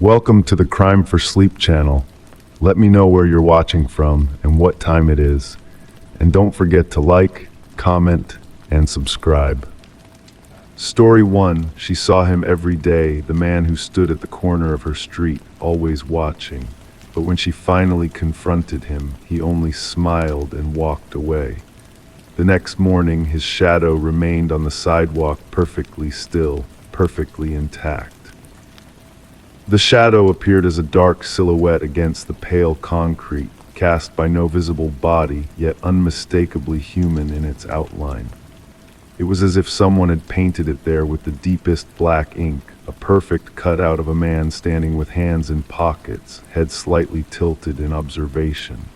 Welcome to the Crime for Sleep channel. Let me know where you're watching from and what time it is. And don't forget to like, comment, and subscribe. Story 1. She saw him every day, the man who stood at the corner of her street, always watching. But when she finally confronted him, he only smiled and walked away. The next morning, his shadow remained on the sidewalk perfectly still, perfectly intact. The shadow appeared as a dark silhouette against the pale concrete, cast by no visible body, yet unmistakably human in its outline. It was as if someone had painted it there with the deepest black ink, a perfect cutout of a man standing with hands in pockets, head slightly tilted in observation.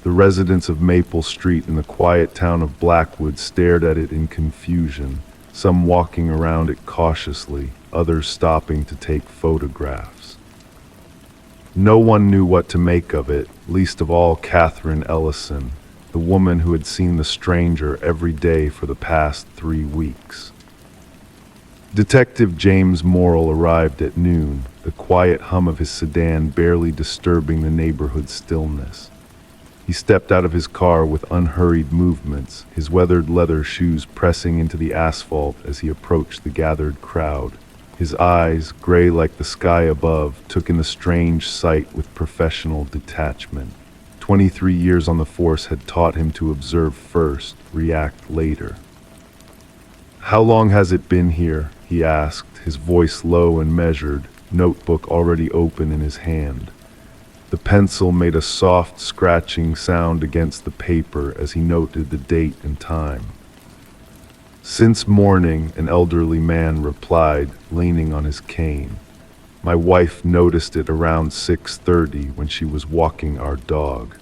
The residents of Maple Street in the quiet town of Blackwood stared at it in confusion, some walking around it cautiously, others stopping to take photographs. No one knew what to make of it, least of all Catherine Ellison, the woman who had seen the stranger every day for the past 3 weeks. Detective James Morrill arrived at noon, the quiet hum of his sedan barely disturbing the neighborhood stillness. He stepped out of his car with unhurried movements, his weathered leather shoes pressing into the asphalt as he approached the gathered crowd. His eyes, gray like the sky above, took in the strange sight with professional detachment. 23 years on the force had taught him to observe first, react later. "How long has it been here?" he asked, his voice low and measured, notebook already open in his hand. The pencil made a soft scratching sound against the paper as he noted the date and time. "Since morning," an elderly man replied, leaning on his cane. "My wife noticed it around 6:30 when she was walking our dog."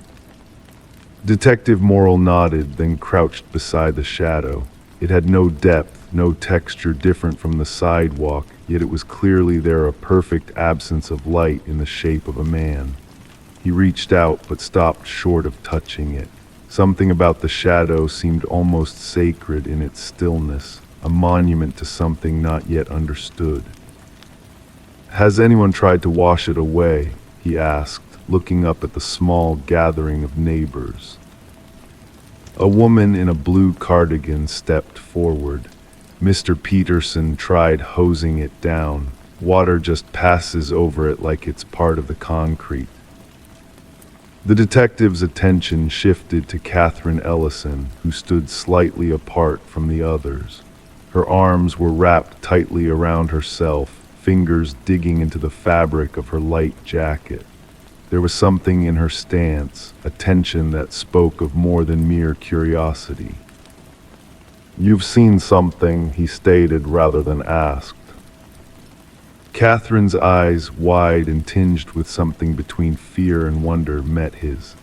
Detective Morrill nodded, then crouched beside the shadow. It had no depth, no texture different from the sidewalk, yet it was clearly there, a perfect absence of light in the shape of a man. He reached out but stopped short of touching it. Something about the shadow seemed almost sacred in its stillness, a monument to something not yet understood. "Has anyone tried to wash it away?" he asked, looking up at the small gathering of neighbors. A woman in a blue cardigan stepped forward. "Mr. Peterson tried hosing it down. Water just passes over it like it's part of the concrete." The detective's attention shifted to Catherine Ellison, who stood slightly apart from the others. Her arms were wrapped tightly around herself, fingers digging into the fabric of her light jacket. There was something in her stance, a tension that spoke of more than mere curiosity. "You've seen something," he stated rather than asked. Catherine's eyes, wide and tinged with something between fear and wonder, met his.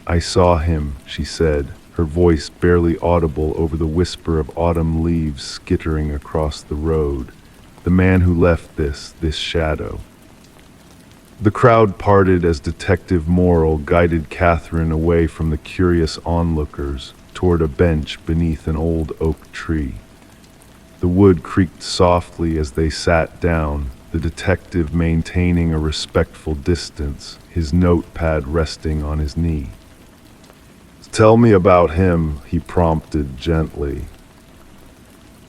"I saw him," she said, her voice barely audible over the whisper of autumn leaves skittering across the road. "The man who left this shadow." The crowd parted as Detective Morrill guided Catherine away from the curious onlookers toward a bench beneath an old oak tree. The wood creaked softly as they sat down, the detective maintaining a respectful distance, his notepad resting on his knee. "Tell me about him," he prompted gently.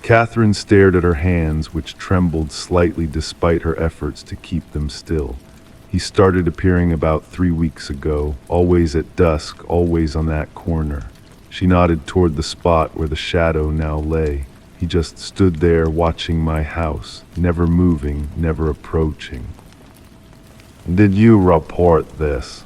Catherine stared at her hands, which trembled slightly despite her efforts to keep them still. "He started appearing about 3 weeks ago, always at dusk, always on that corner." She nodded toward the spot where the shadow now lay. "He just stood there watching my house, never moving, never approaching." "Did you report this?"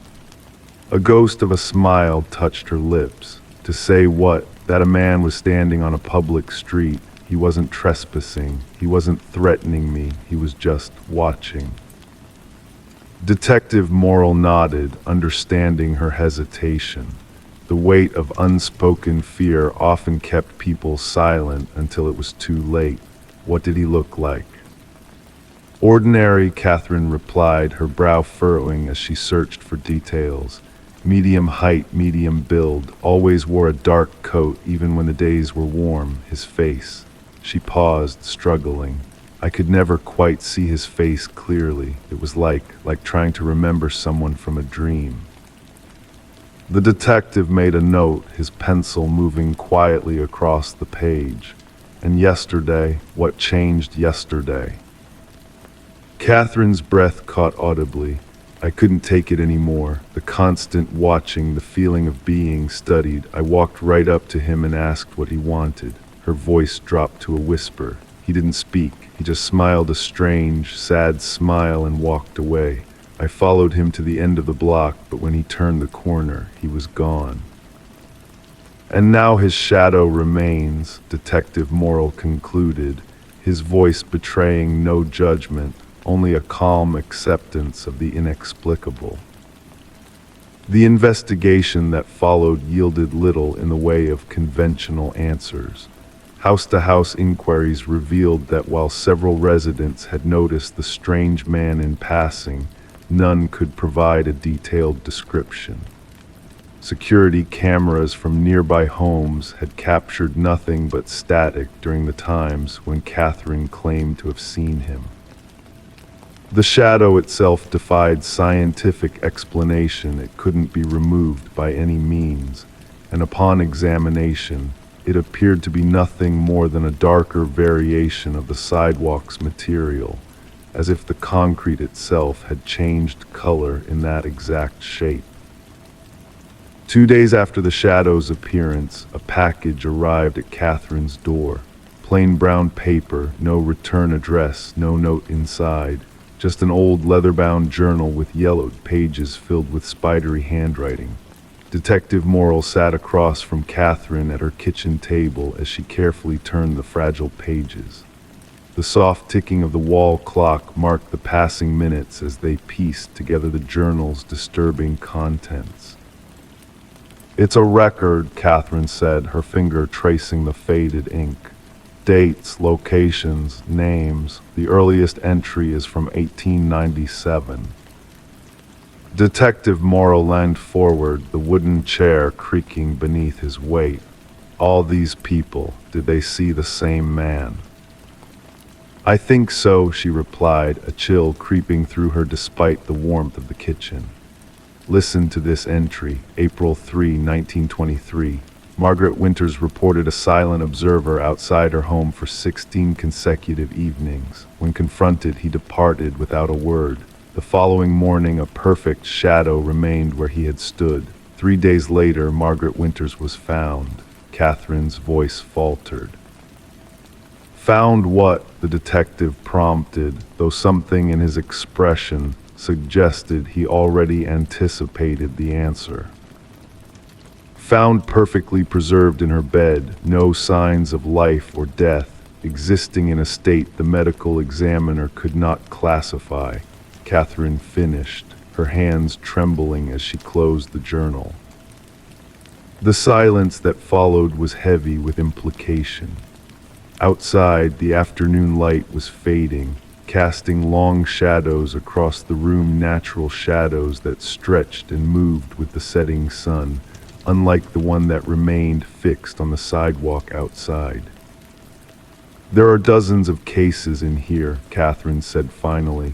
A ghost of a smile touched her lips. To say what? That a man was standing on a public street. He wasn't trespassing. He wasn't threatening me. He was just watching. Detective Morrill nodded, understanding her hesitation. The weight of unspoken fear often kept people silent until it was too late. What did he look like? "Ordinary," Catherine replied, her brow furrowing as she searched for details. "Medium height, medium build, always wore a dark coat even when the days were warm, his face." She paused, struggling. I could never quite see his face clearly. It was like trying to remember someone from a dream. The detective made a note, his pencil moving quietly across the page. And yesterday, what changed yesterday? Catherine's breath caught audibly. I couldn't take it anymore. The constant watching, the feeling of being studied. I walked right up to him and asked what he wanted. Her voice dropped to a whisper. He didn't speak. He just smiled a strange, sad smile and walked away. I followed him to the end of the block, but when he turned the corner, he was gone. And now his shadow remains, Detective Morrill concluded, his voice betraying no judgment, only a calm acceptance of the inexplicable. The investigation that followed yielded little in the way of conventional answers. House-to-house inquiries revealed that while several residents had noticed the strange man in passing, none could provide a detailed description. Security cameras from nearby homes had captured nothing but static during the times when Catherine claimed to have seen him. The shadow itself defied scientific explanation. It couldn't be removed by any means, and upon examination, it appeared to be nothing more than a darker variation of the sidewalk's material, as if the concrete itself had changed color in that exact shape. 2 days after the shadow's appearance, a package arrived at Catherine's door. Plain brown paper, no return address, no note inside. Just an old leather-bound journal with yellowed pages filled with spidery handwriting. Detective Morrill sat across from Catherine at her kitchen table as she carefully turned the fragile pages. The soft ticking of the wall clock marked the passing minutes as they pieced together the journal's disturbing contents. "It's a record," Catherine said, her finger tracing the faded ink. "Dates, locations, names. The earliest entry is from 1897. Detective Morrill leaned forward, the wooden chair creaking beneath his weight. All these people, did they see the same man? "I think so," she replied, a chill creeping through her despite the warmth of the kitchen. "Listen to this entry, April 3, 1923. Margaret Winters reported a silent observer outside her home for 16 consecutive evenings. When confronted, he departed without a word. The following morning, a perfect shadow remained where he had stood. 3 days later, Margaret Winters was found." Catherine's voice faltered. "Found what?" the detective prompted, though something in his expression suggested he already anticipated the answer. "Found perfectly preserved in her bed, no signs of life or death, existing in a state the medical examiner could not classify," Catherine finished, her hands trembling as she closed the journal. The silence that followed was heavy with implication. Outside, the afternoon light was fading, casting long shadows across the room, natural shadows that stretched and moved with the setting sun, unlike the one that remained fixed on the sidewalk outside. "There are dozens of cases in here," Catherine said finally,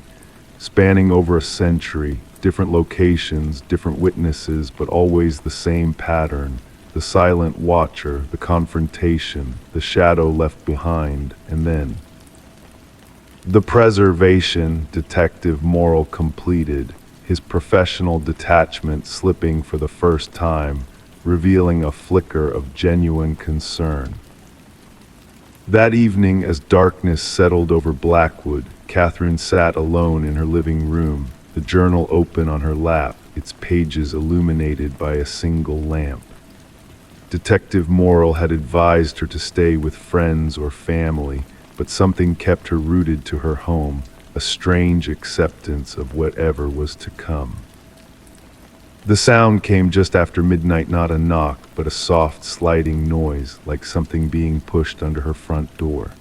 "spanning over a century, different locations, different witnesses, but always the same pattern. The silent watcher, the confrontation, the shadow left behind, and then..." "The preservation," Detective Morrill completed, his professional detachment slipping for the first time, revealing a flicker of genuine concern. That evening, as darkness settled over Blackwood, Catherine sat alone in her living room, the journal open on her lap, its pages illuminated by a single lamp. Detective Morrill had advised her to stay with friends or family, but something kept her rooted to her home, a strange acceptance of whatever was to come. The sound came just after midnight, not a knock, but a soft sliding noise, like something being pushed under her front door.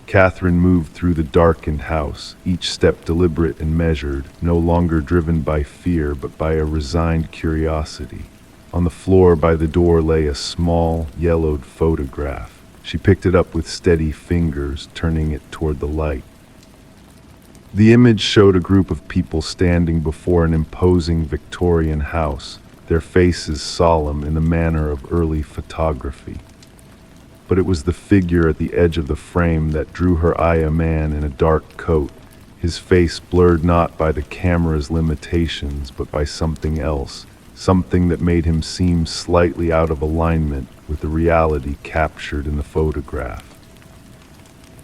Catherine moved through the darkened house, each step deliberate and measured, no longer driven by fear but by a resigned curiosity. On the floor by the door lay a small, yellowed photograph. She picked it up with steady fingers, turning it toward the light. The image showed a group of people standing before an imposing Victorian house, their faces solemn in the manner of early photography. But it was the figure at the edge of the frame that drew her eye, a man in a dark coat, his face blurred not by the camera's limitations but by something else, something that made him seem slightly out of alignment with the reality captured in the photograph.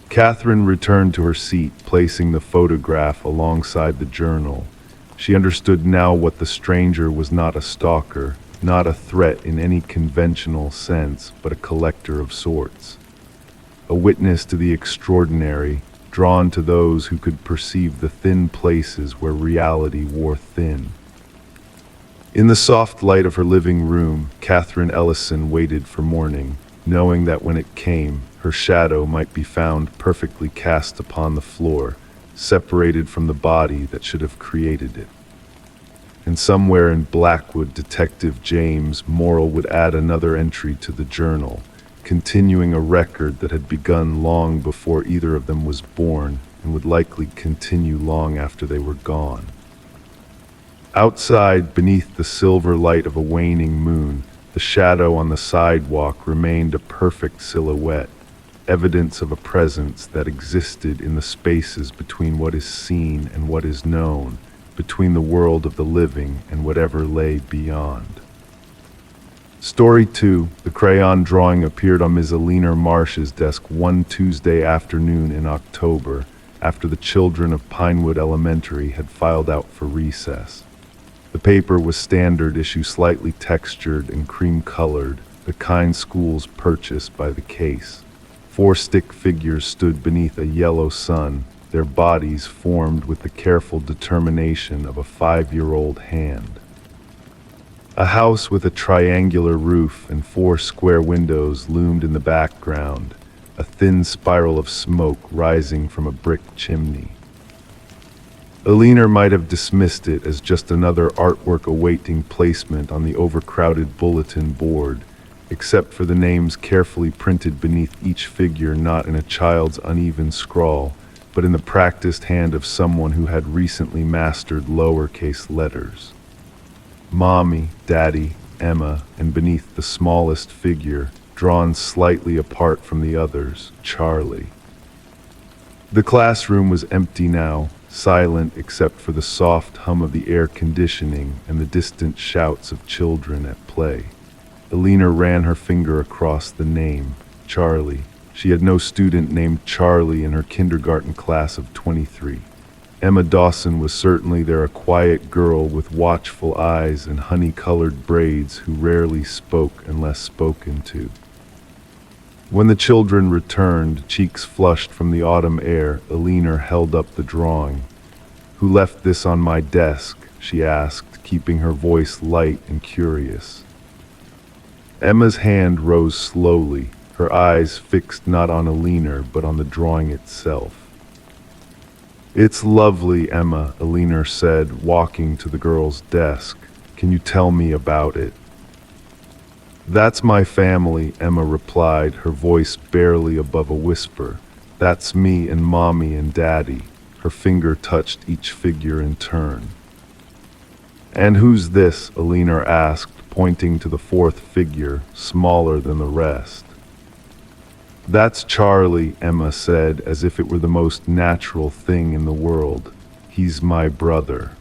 Catherine returned to her seat, placing the photograph alongside the journal. She understood now what the stranger was: not a stalker, not a threat in any conventional sense, but a collector of sorts. A witness to the extraordinary, drawn to those who could perceive the thin places where reality wore thin. In the soft light of her living room, Catherine Ellison waited for morning, knowing that when it came, her shadow might be found perfectly cast upon the floor, separated from the body that should have created it. And somewhere in Blackwood, Detective James Morrill would add another entry to the journal, continuing a record that had begun long before either of them was born and would likely continue long after they were gone. Outside, beneath the silver light of a waning moon, the shadow on the sidewalk remained a perfect silhouette, evidence of a presence that existed in the spaces between what is seen and what is known, between the world of the living and whatever lay beyond. Story 2. The crayon drawing appeared on Ms. Alina Marsh's desk one Tuesday afternoon in October, after the children of Pinewood Elementary had filed out for recess. The paper was standard issue, slightly textured and cream-colored, the kind schools purchase by the case. 4 stick figures stood beneath a yellow sun, their bodies formed with the careful determination of a 5-year-old hand. A house with a triangular roof and 4 square windows loomed in the background, a thin spiral of smoke rising from a brick chimney. Alina might have dismissed it as just another artwork awaiting placement on the overcrowded bulletin board, except for the names carefully printed beneath each figure, not in a child's uneven scrawl, but in the practiced hand of someone who had recently mastered lowercase letters. Mommy, Daddy, Emma, and beneath the smallest figure, drawn slightly apart from the others, Charlie. The classroom was empty now, silent except for the soft hum of the air conditioning and the distant shouts of children at play. Alina ran her finger across the name, Charlie. She had no student named Charlie in her kindergarten class of 23. Emma Dawson was certainly there, a quiet girl with watchful eyes and honey-colored braids who rarely spoke unless spoken to. When the children returned, cheeks flushed from the autumn air, Alina held up the drawing. "Who left this on my desk?" she asked, keeping her voice light and curious. Emma's hand rose slowly, her eyes fixed not on Alina but on the drawing itself. "It's lovely, Emma," Alina said, walking to the girl's desk. "Can you tell me about it?" "That's my family," Emma replied, her voice barely above a whisper. "That's me and Mommy and Daddy." Her finger touched each figure in turn. "And who's this?" Alina asked, pointing to the 4th figure, smaller than the rest. "That's Charlie," Emma said, as if it were the most natural thing in the world. "He's my brother."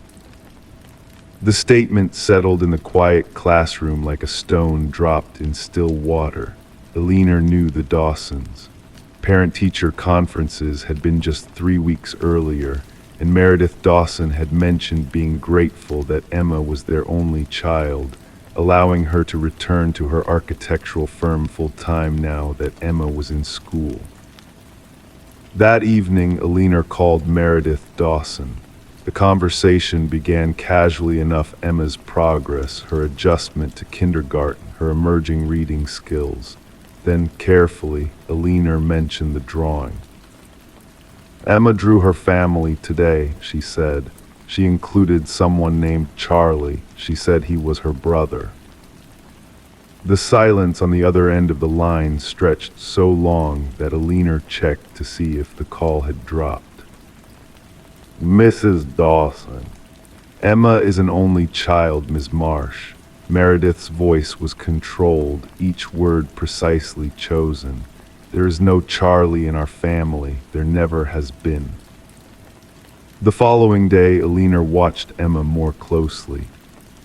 The statement settled in the quiet classroom like a stone dropped in still water. Alina knew the Dawsons. Parent-teacher conferences had been just 3 weeks earlier, and Meredith Dawson had mentioned being grateful that Emma was their only child, allowing her to return to her architectural firm full-time now that Emma was in school. That evening, Alina called Meredith Dawson. The conversation began casually enough: Emma's progress, her adjustment to kindergarten, her emerging reading skills. Then, carefully, Alina mentioned the drawing. "Emma drew her family today," she said. "She included someone named Charlie. She said he was her brother." The silence on the other end of the line stretched so long that Alina checked to see if the call had dropped. Mrs. Dawson. Emma is an only child, Ms. Marsh. Meredith's voice was controlled, each word precisely chosen. There is no Charlie in our family. There never has been. The following day, Alina watched Emma more closely.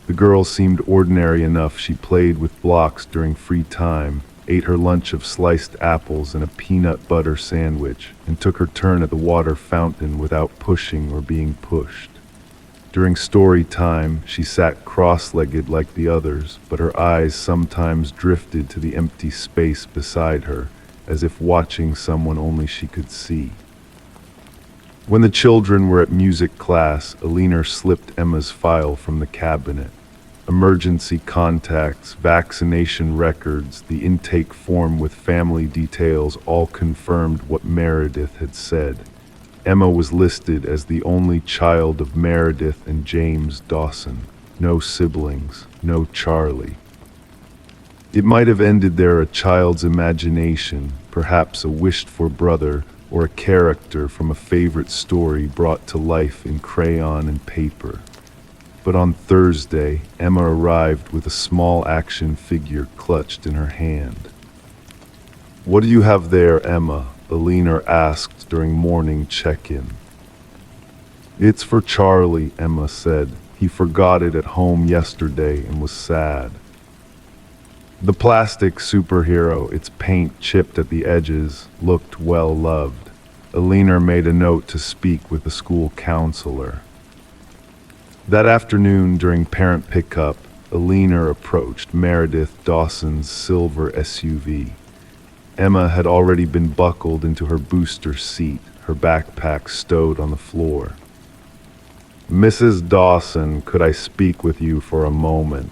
The girl seemed ordinary enough. She played with blocks during free time, ate her lunch of sliced apples and a peanut butter sandwich, and took her turn at the water fountain without pushing or being pushed. During story time, she sat cross-legged like the others, but her eyes sometimes drifted to the empty space beside her, as if watching someone only she could see. When the children were at music class, Alina slipped Emma's file from the cabinet. Emergency contacts, vaccination records, the intake form with family details all confirmed what Meredith had said. Emma was listed as the only child of Meredith and James Dawson. No siblings, no Charlie. It might have ended there, a child's imagination, perhaps a wished-for brother or a character from a favorite story brought to life in crayon and paper. But on Thursday, Emma arrived with a small action figure clutched in her hand. "What do you have there, Emma?" Alina asked during morning check-in. "It's for Charlie," Emma said. "He forgot it at home yesterday and was sad." The plastic superhero, its paint chipped at the edges, looked well loved. Alina made a note to speak with the school counselor. That afternoon, during parent pickup, Alina approached Meredith Dawson's silver SUV. Emma had already been buckled into her booster seat, her backpack stowed on the floor. "Mrs. Dawson, could I speak with you for a moment?"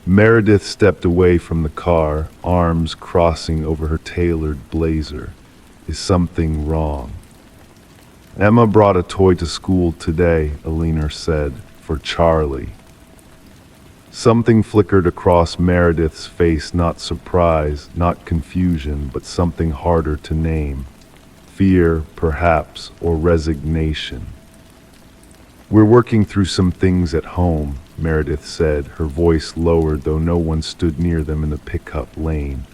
Meredith stepped away from the car, arms crossing over her tailored blazer. "Is something wrong?" "Emma brought a toy to school today," Alina said, "for Charlie." Something flickered across Meredith's face, not surprise, not confusion, but something harder to name. Fear, perhaps, or resignation. "We're working through some things at home," Meredith said, her voice lowered though no one stood near them in the pickup lane.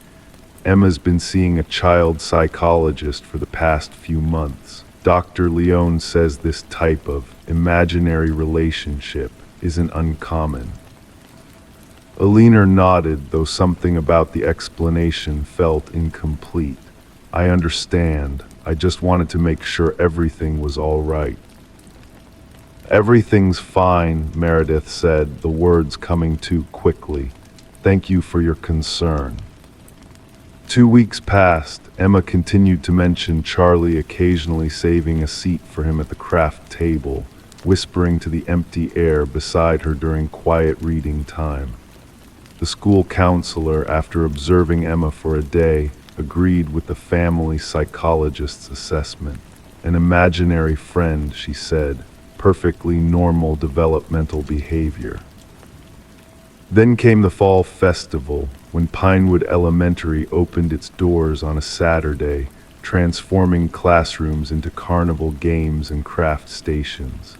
"Emma's been seeing a child psychologist for the past few months. Dr. Leone says this type of imaginary relationship isn't uncommon." Alina nodded, though something about the explanation felt incomplete. "I understand. I just wanted to make sure everything was all right." "Everything's fine," Meredith said, the words coming too quickly. "Thank you for your concern." 2 weeks passed. Emma continued to mention Charlie, occasionally saving a seat for him at the craft table, whispering to the empty air beside her during quiet reading time. The school counselor, after observing Emma for a day, agreed with the family psychologist's assessment. "An imaginary friend," she said, "perfectly normal developmental behavior." Then came the fall festival, when Pinewood Elementary opened its doors on a Saturday, transforming classrooms into carnival games and craft stations.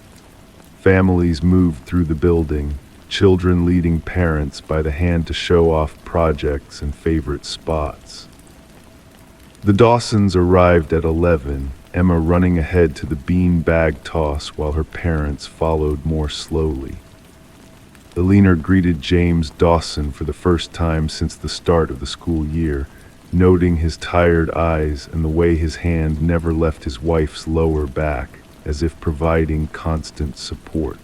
Families moved through the building, children leading parents by the hand to show off projects and favorite spots. The Dawsons arrived at 11, Emma running ahead to the bean bag toss while her parents followed more slowly. Alina greeted James Dawson for the first time since the start of the school year, noting his tired eyes and the way his hand never left his wife's lower back, as if providing constant support.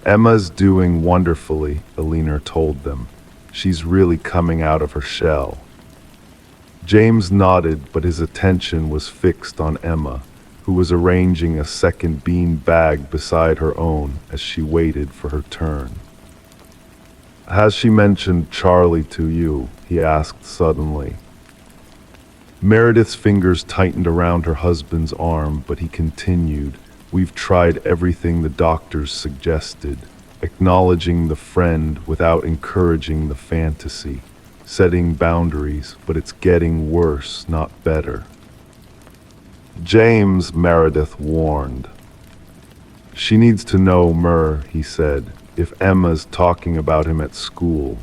"Emma's doing wonderfully," Alina told them. "She's really coming out of her shell." James nodded, but his attention was fixed on Emma, who was arranging a second bean bag beside her own as she waited for her turn. "Has she mentioned Charlie to you?" he asked suddenly. Meredith's fingers tightened around her husband's arm, but he continued, "We've tried everything the doctors suggested, acknowledging the friend without encouraging the fantasy, setting boundaries, but it's getting worse, not better." James, Meredith warned. She needs to know, he said, if Emma's talking about him at school.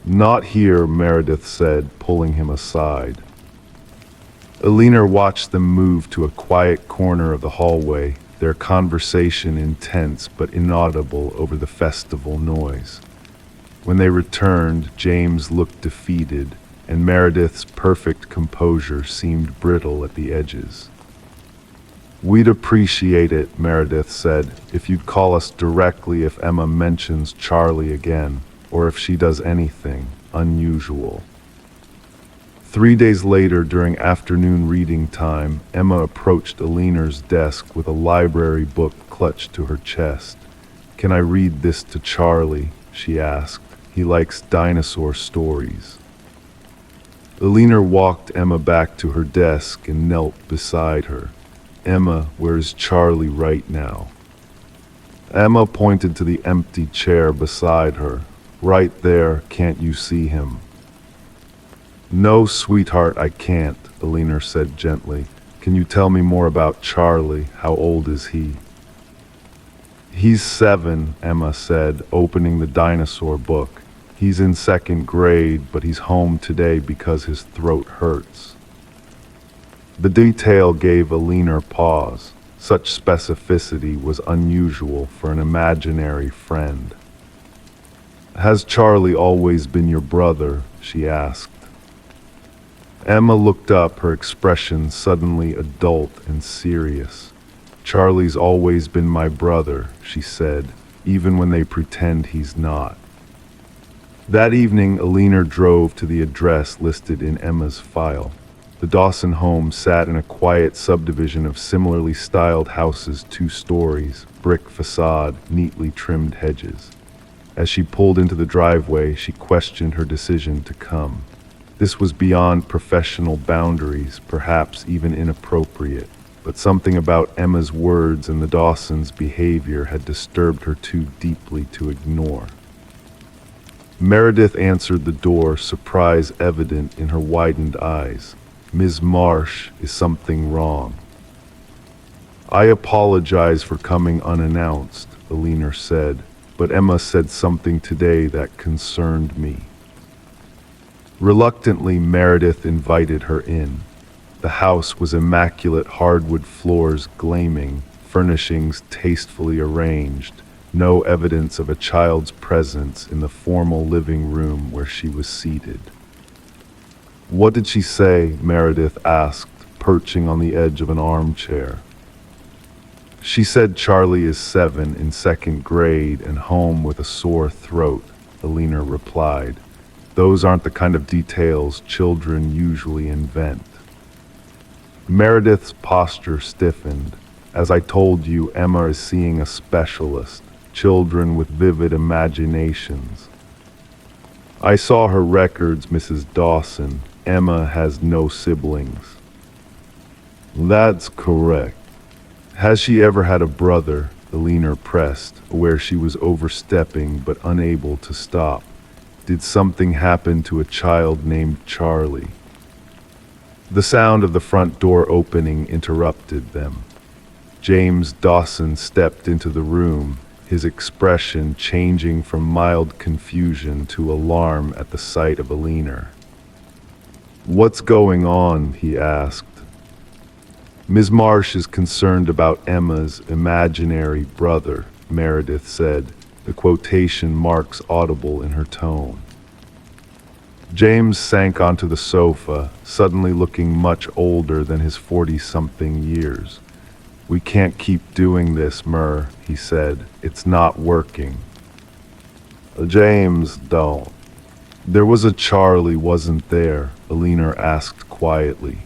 Not here, Meredith said, pulling him aside. Alina watched them move to a quiet corner of the hallway, their conversation intense but inaudible over the festival noise. When they returned, James looked defeated, and Meredith's perfect composure seemed brittle at the edges. We'd appreciate it, Meredith said, if you'd call us directly if Emma mentions Charlie again, or if she does anything unusual. 3 days later, during afternoon reading time, Emma approached Alina's desk with a library book clutched to her chest. Can I read this to Charlie? She asked. He likes dinosaur stories. Alina walked Emma back to her desk and knelt beside her. Emma, where's Charlie right now? Emma pointed to the empty chair beside her. Right there, can't you see him? No, sweetheart, I can't, Alina said gently. Can you tell me more about Charlie? How old is he? He's 7, Emma said, opening the dinosaur book. He's in 2nd grade, but he's home today because his throat hurts. The detail gave Alina pause. Such specificity was unusual for an imaginary friend. Has Charlie always been your brother? She asked. Emma looked up, her expression suddenly adult and serious. Charlie's always been my brother, she said, even when they pretend he's not. That evening, Alina drove to the address listed in Emma's file. The Dawson home sat in a quiet subdivision of similarly styled houses, 2 stories, brick facade, neatly trimmed hedges. As she pulled into the driveway, she questioned her decision to come. This was beyond professional boundaries, perhaps even inappropriate, but something about Emma's words and the Dawsons' behavior had disturbed her too deeply to ignore. Meredith answered the door, surprise evident in her widened eyes. Ms. Marsh, is something wrong? I apologize for coming unannounced, Alina said, but Emma said something today that concerned me. Reluctantly, Meredith invited her in. The house was immaculate, hardwood floors gleaming, furnishings tastefully arranged, no evidence of a child's presence in the formal living room where she was seated. What did she say? Meredith asked, perching on the edge of an armchair. She said Charlie is 7 in 2nd grade and home with a sore throat, Alina replied. Those aren't the kind of details children usually invent. Meredith's posture stiffened. As I told you, Emma is seeing a specialist, children with vivid imaginations. I saw her records, Mrs. Dawson. Emma has no siblings. That's correct. Has she ever had a brother? Alina pressed, aware she was overstepping but unable to stop. Did something happen to a child named Charlie? The sound of the front door opening interrupted them. James Dawson stepped into the room, his expression changing from mild confusion to alarm at the sight of Alina. What's going on? He asked. Ms. Marsh is concerned about Emma's imaginary brother, Meredith said, the quotation marks audible in her tone. James sank onto the sofa, suddenly looking much older than his 40-something years. We can't keep doing this, he said. It's not working. James, don't. There was a Charlie, wasn't there? Alina asked quietly.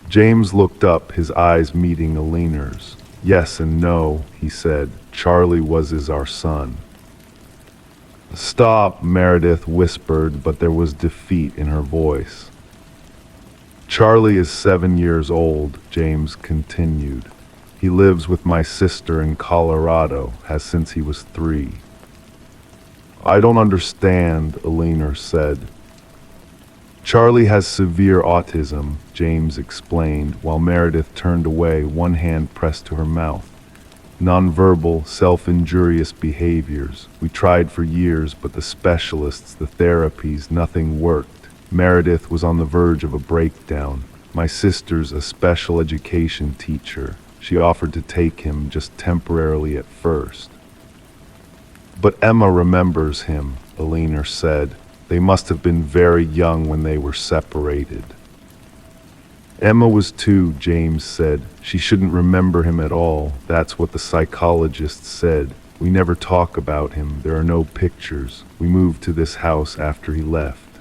James looked up, his eyes meeting Alina's. Yes and no, he said. Charlie was our son. Stop, Meredith whispered, but there was defeat in her voice. Charlie is 7 years old, James continued. He lives with my sister in Colorado, has since he was 3. I don't understand, Alina said. Charlie has severe autism, James explained, while Meredith turned away, one hand pressed to her mouth. Nonverbal, self-injurious behaviors. We tried for years, but the specialists, the therapies, nothing worked. Meredith was on the verge of a breakdown. My sister's a special education teacher. She offered to take him, just temporarily at first. But Emma remembers him, Alina said. They must have been very young when they were separated. Emma was 2, James said. She shouldn't remember him at all. That's what the psychologist said. We never talk about him. There are no pictures. We moved to this house after he left.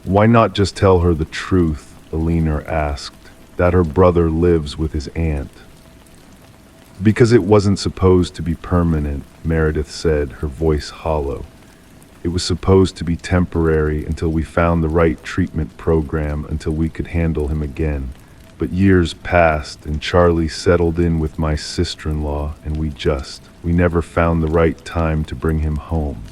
Why not just tell her the truth? Alina asked. That her brother lives with his aunt. Because it wasn't supposed to be permanent, Meredith said, her voice hollow. It was supposed to be temporary until we found the right treatment program, until we could handle him again. But years passed and Charlie settled in with my sister-in-law, and we never found the right time to bring him home.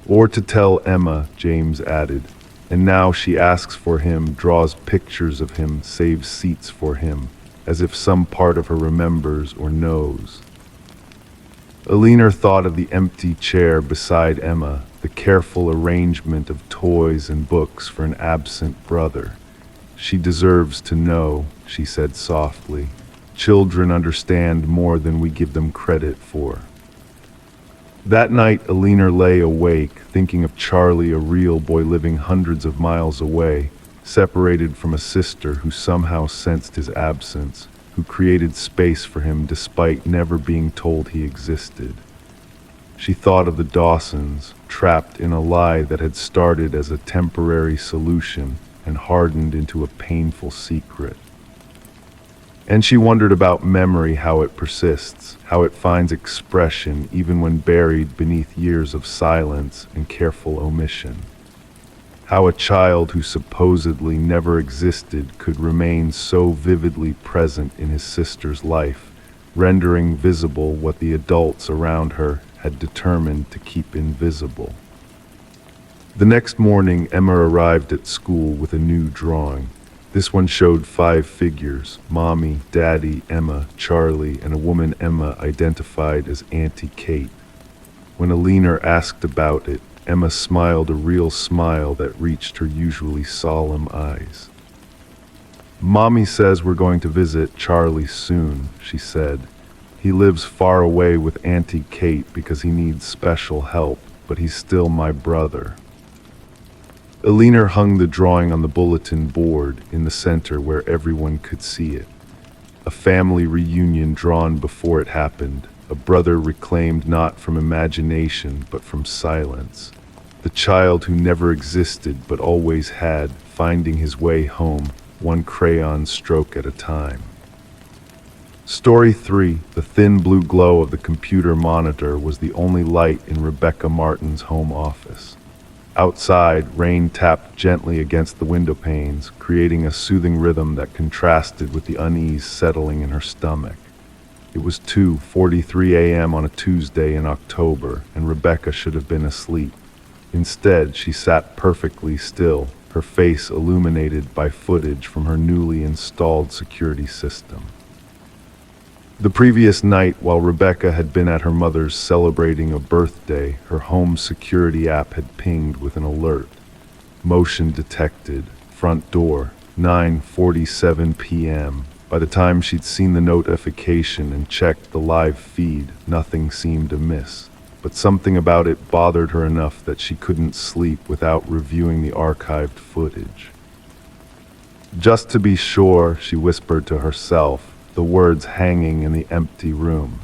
Or to tell Emma, James added. And now she asks for him, draws pictures of him, saves seats for him, as if some part of her remembers or knows. Alina thought of the empty chair beside Emma, the careful arrangement of toys and books for an absent brother. She deserves to know, she said softly. Children understand more than we give them credit for. That night, Alina lay awake, thinking of Charlie, a real boy living hundreds of miles away, separated from a sister who somehow sensed his absence, who created space for him despite never being told he existed. She thought of the Dawsons, trapped in a lie that had started as a temporary solution and hardened into a painful secret. And she wondered about memory, how it persists, how it finds expression even when buried beneath years of silence and careful omission. How a child who supposedly never existed could remain so vividly present in his sister's life, rendering visible what the adults around her had determined to keep invisible. The next morning, Emma arrived at school with a new drawing. This one showed 5 figures, Mommy, Daddy, Emma, Charlie, and a woman Emma identified as Auntie Kate. When Alina asked about it, Emma smiled a real smile that reached her usually solemn eyes. Mommy says we're going to visit Charlie soon, she said. He lives far away with Auntie Kate because he needs special help, but he's still my brother. Alina hung the drawing on the bulletin board in the center where everyone could see it. A family reunion drawn before it happened, a brother reclaimed not from imagination but from silence. The child who never existed but always had, finding his way home, one crayon stroke at a time. Story 3, the thin blue glow of the computer monitor was the only light in Rebecca Martin's home office. Outside, rain tapped gently against the window panes, creating a soothing rhythm that contrasted with the unease settling in her stomach. It was 2:43 a.m. on a Tuesday in October, and Rebecca should have been asleep. Instead, she sat perfectly still, her face illuminated by footage from her newly installed security system. The previous night, while Rebecca had been at her mother's celebrating a birthday, her home security app had pinged with an alert. Motion detected. Front door. 9:47 p.m. By the time she'd seen the notification and checked the live feed, nothing seemed amiss. But something about it bothered her enough that she couldn't sleep without reviewing the archived footage. Just to be sure, she whispered to herself, the words hanging in the empty room.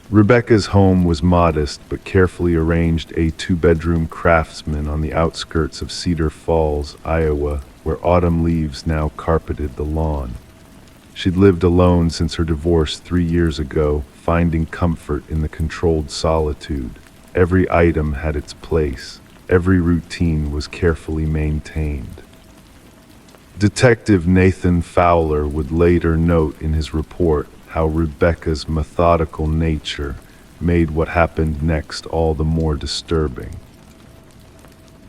Rebecca's home was modest but carefully arranged, a 2-bedroom craftsman on the outskirts of Cedar Falls, Iowa, where autumn leaves now carpeted the lawn. She'd lived alone since her divorce 3 years ago, finding comfort in the controlled solitude. Every item had its place. Every routine was carefully maintained. Detective Nathan Fowler would later note in his report how Rebecca's methodical nature made what happened next all the more disturbing.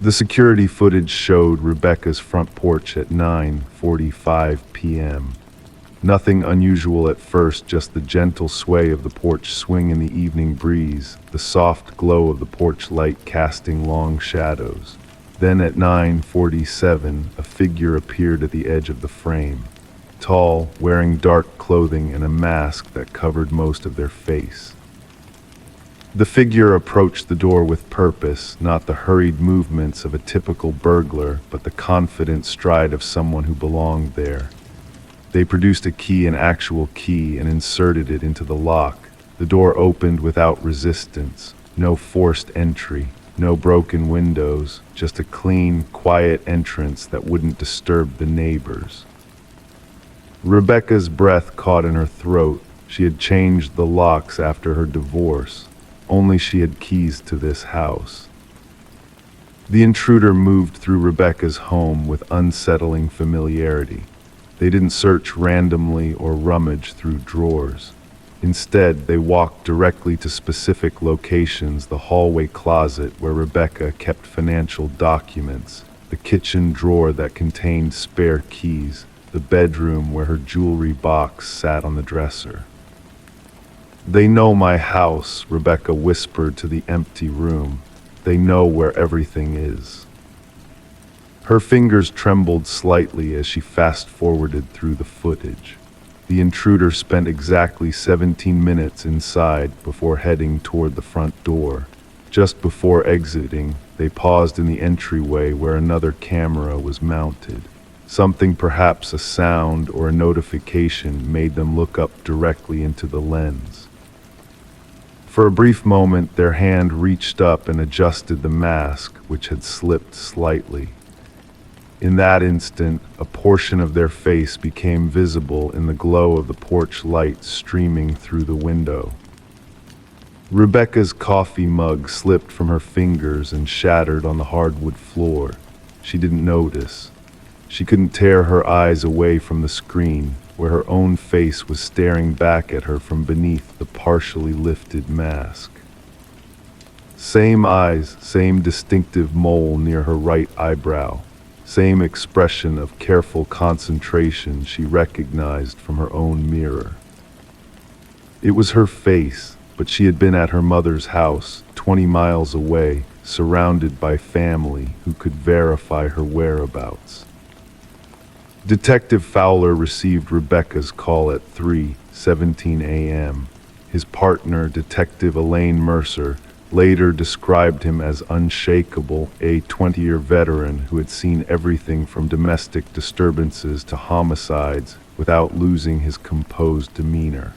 The security footage showed Rebecca's front porch at 9:45 p.m. Nothing unusual at first, just the gentle sway of the porch swing in the evening breeze, the soft glow of the porch light casting long shadows. Then at 9:47, a figure appeared at the edge of the frame. Tall, wearing dark clothing and a mask that covered most of their face. The figure approached the door with purpose, not the hurried movements of a typical burglar, but the confident stride of someone who belonged there. They produced a key, an actual key, and inserted it into the lock. The door opened without resistance. No forced entry, no broken windows, just a clean, quiet entrance that wouldn't disturb the neighbors. Rebecca's breath caught in her throat. She had changed the locks after her divorce. Only she had keys to this house. The intruder moved through Rebecca's home with unsettling familiarity. They didn't search randomly or rummage through drawers. Instead, they walked directly to specific locations: the hallway closet where Rebecca kept financial documents, the kitchen drawer that contained spare keys, the bedroom where her jewelry box sat on the dresser. "They know my house," Rebecca whispered to the empty room. "They know where everything is." Her fingers trembled slightly as she fast-forwarded through the footage. The intruder spent exactly 17 minutes inside before heading toward the front door. Just before exiting, they paused in the entryway where another camera was mounted. Something, perhaps a sound or a notification, made them look up directly into the lens. For a brief moment, their hand reached up and adjusted the mask, which had slipped slightly. In that instant, a portion of their face became visible in the glow of the porch light streaming through the window. Rebecca's coffee mug slipped from her fingers and shattered on the hardwood floor. She didn't notice. She couldn't tear her eyes away from the screen, where her own face was staring back at her from beneath the partially lifted mask. Same eyes, same distinctive mole near her right eyebrow. Same expression of careful concentration she recognized from her own mirror. It was her face, but she had been at her mother's house, 20 miles away, surrounded by family who could verify her whereabouts. Detective Fowler received Rebecca's call at 3:17 a.m. His partner, Detective Elaine Mercer, later described him as unshakable, a 20-year veteran who had seen everything from domestic disturbances to homicides without losing his composed demeanor.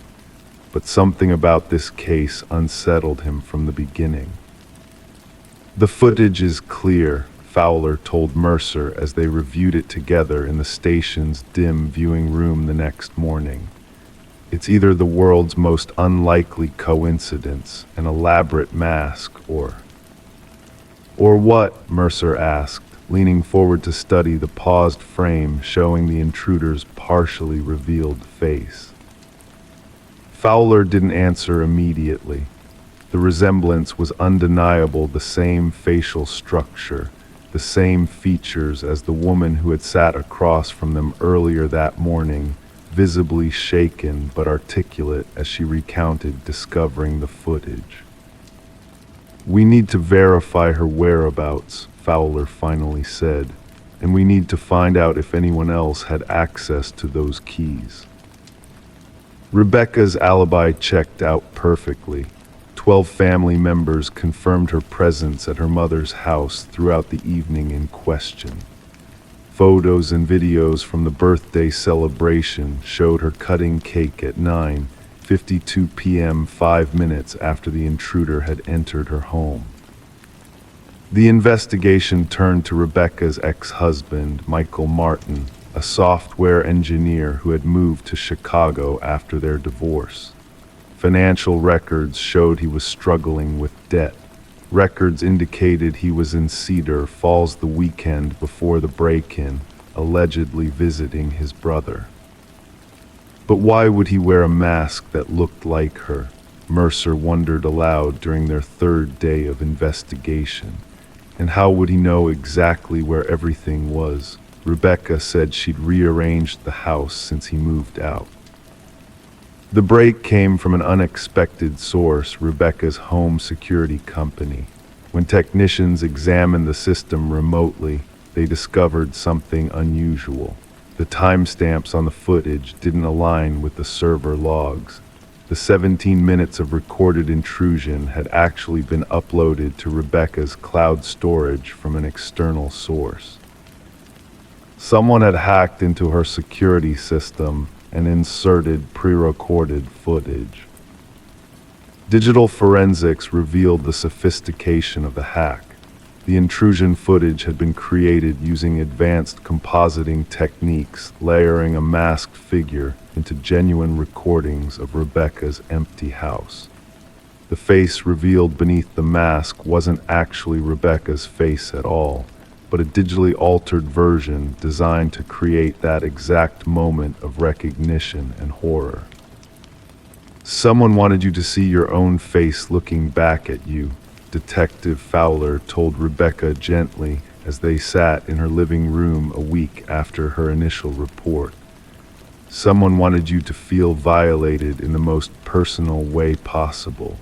But something about this case unsettled him from the beginning. "The footage is clear," Fowler told Mercer as they reviewed it together in the station's dim viewing room the next morning. "It's either the world's most unlikely coincidence, an elaborate mask, or what?" Mercer asked, leaning forward to study the paused frame showing the intruder's partially revealed face. Fowler didn't answer immediately. The resemblance was undeniable, the same facial structure, the same features as the woman who had sat across from them earlier that morning, visibly shaken but articulate as she recounted discovering the footage. "We need to verify her whereabouts," Fowler finally said, "and we need to find out if anyone else had access to those keys." Rebecca's alibi checked out perfectly. 12 family members confirmed her presence at her mother's house throughout the evening in question. Photos and videos from the birthday celebration showed her cutting cake at 9:52 p.m., 5 minutes after the intruder had entered her home. The investigation turned to Rebecca's ex-husband, Michael Martin, a software engineer who had moved to Chicago after their divorce. Financial records showed he was struggling with debt. Records indicated he was in Cedar Falls the weekend before the break-in, allegedly visiting his brother. But why would he wear a mask that looked like her? Mercer wondered aloud during their third day of investigation. And how would he know exactly where everything was? Rebecca said she'd rearranged the house since he moved out. The break came from an unexpected source, Rebecca's home security company. When technicians examined the system remotely, they discovered something unusual. The timestamps on the footage didn't align with the server logs. The 17 minutes of recorded intrusion had actually been uploaded to Rebecca's cloud storage from an external source. Someone had hacked into her security system and inserted pre-recorded footage. Digital forensics revealed the sophistication of the hack. The intrusion footage had been created using advanced compositing techniques, layering a masked figure into genuine recordings of Rebecca's empty house. The face revealed beneath the mask wasn't actually Rebecca's face at all, but a digitally altered version designed to create that exact moment of recognition and horror. Someone wanted you to see your own face looking back at you, Detective Fowler told Rebecca gently as they sat in her living room a week after her initial report. Someone wanted you to feel violated in the most personal way possible.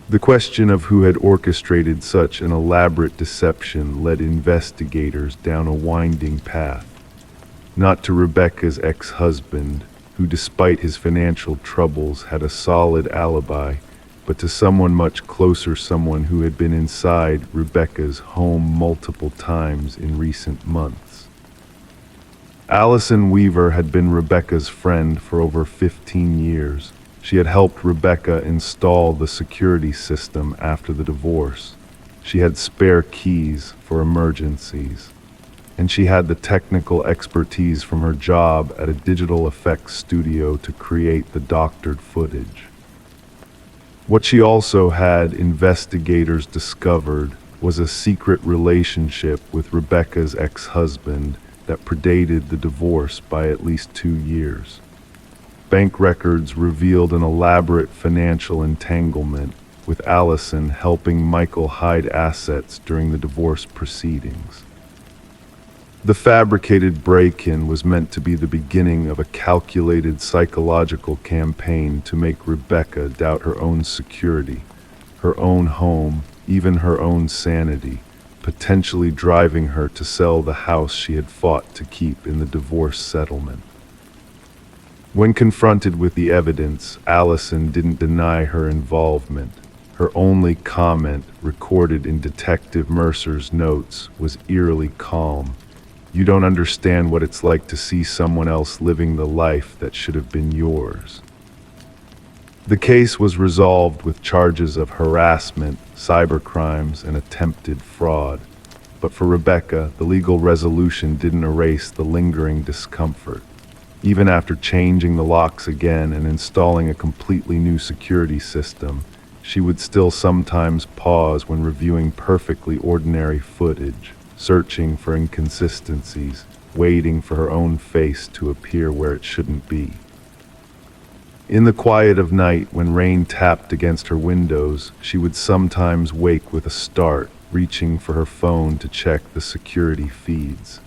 The question of who had orchestrated such an elaborate deception led investigators down a winding path. Not to Rebecca's ex-husband, who despite his financial troubles had a solid alibi, but to someone much closer, someone who had been inside Rebecca's home multiple times in recent months. Allison Weaver had been Rebecca's friend for over 15 years. She had helped Rebecca install the security system after the divorce. She had spare keys for emergencies. And she had the technical expertise from her job at a digital effects studio to create the doctored footage. What she also had, investigators discovered, was a secret relationship with Rebecca's ex-husband that predated the divorce by at least 2 years. Bank records revealed an elaborate financial entanglement, with Allison helping Michael hide assets during the divorce proceedings. The fabricated break-in was meant to be the beginning of a calculated psychological campaign to make Rebecca doubt her own security, her own home, even her own sanity, potentially driving her to sell the house she had fought to keep in the divorce settlement. When confronted with the evidence, Allison didn't deny her involvement. Her only comment, recorded in Detective Mercer's notes, was eerily calm. "You don't understand what it's like to see someone else living the life that should have been yours." The case was resolved with charges of harassment, cybercrimes, and attempted fraud. But for Rebecca, the legal resolution didn't erase the lingering discomfort. Even after changing the locks again and installing a completely new security system, she would still sometimes pause when reviewing perfectly ordinary footage, searching for inconsistencies, waiting for her own face to appear where it shouldn't be. In the quiet of night, when rain tapped against her windows, she would sometimes wake with a start, reaching for her phone to check the security feeds.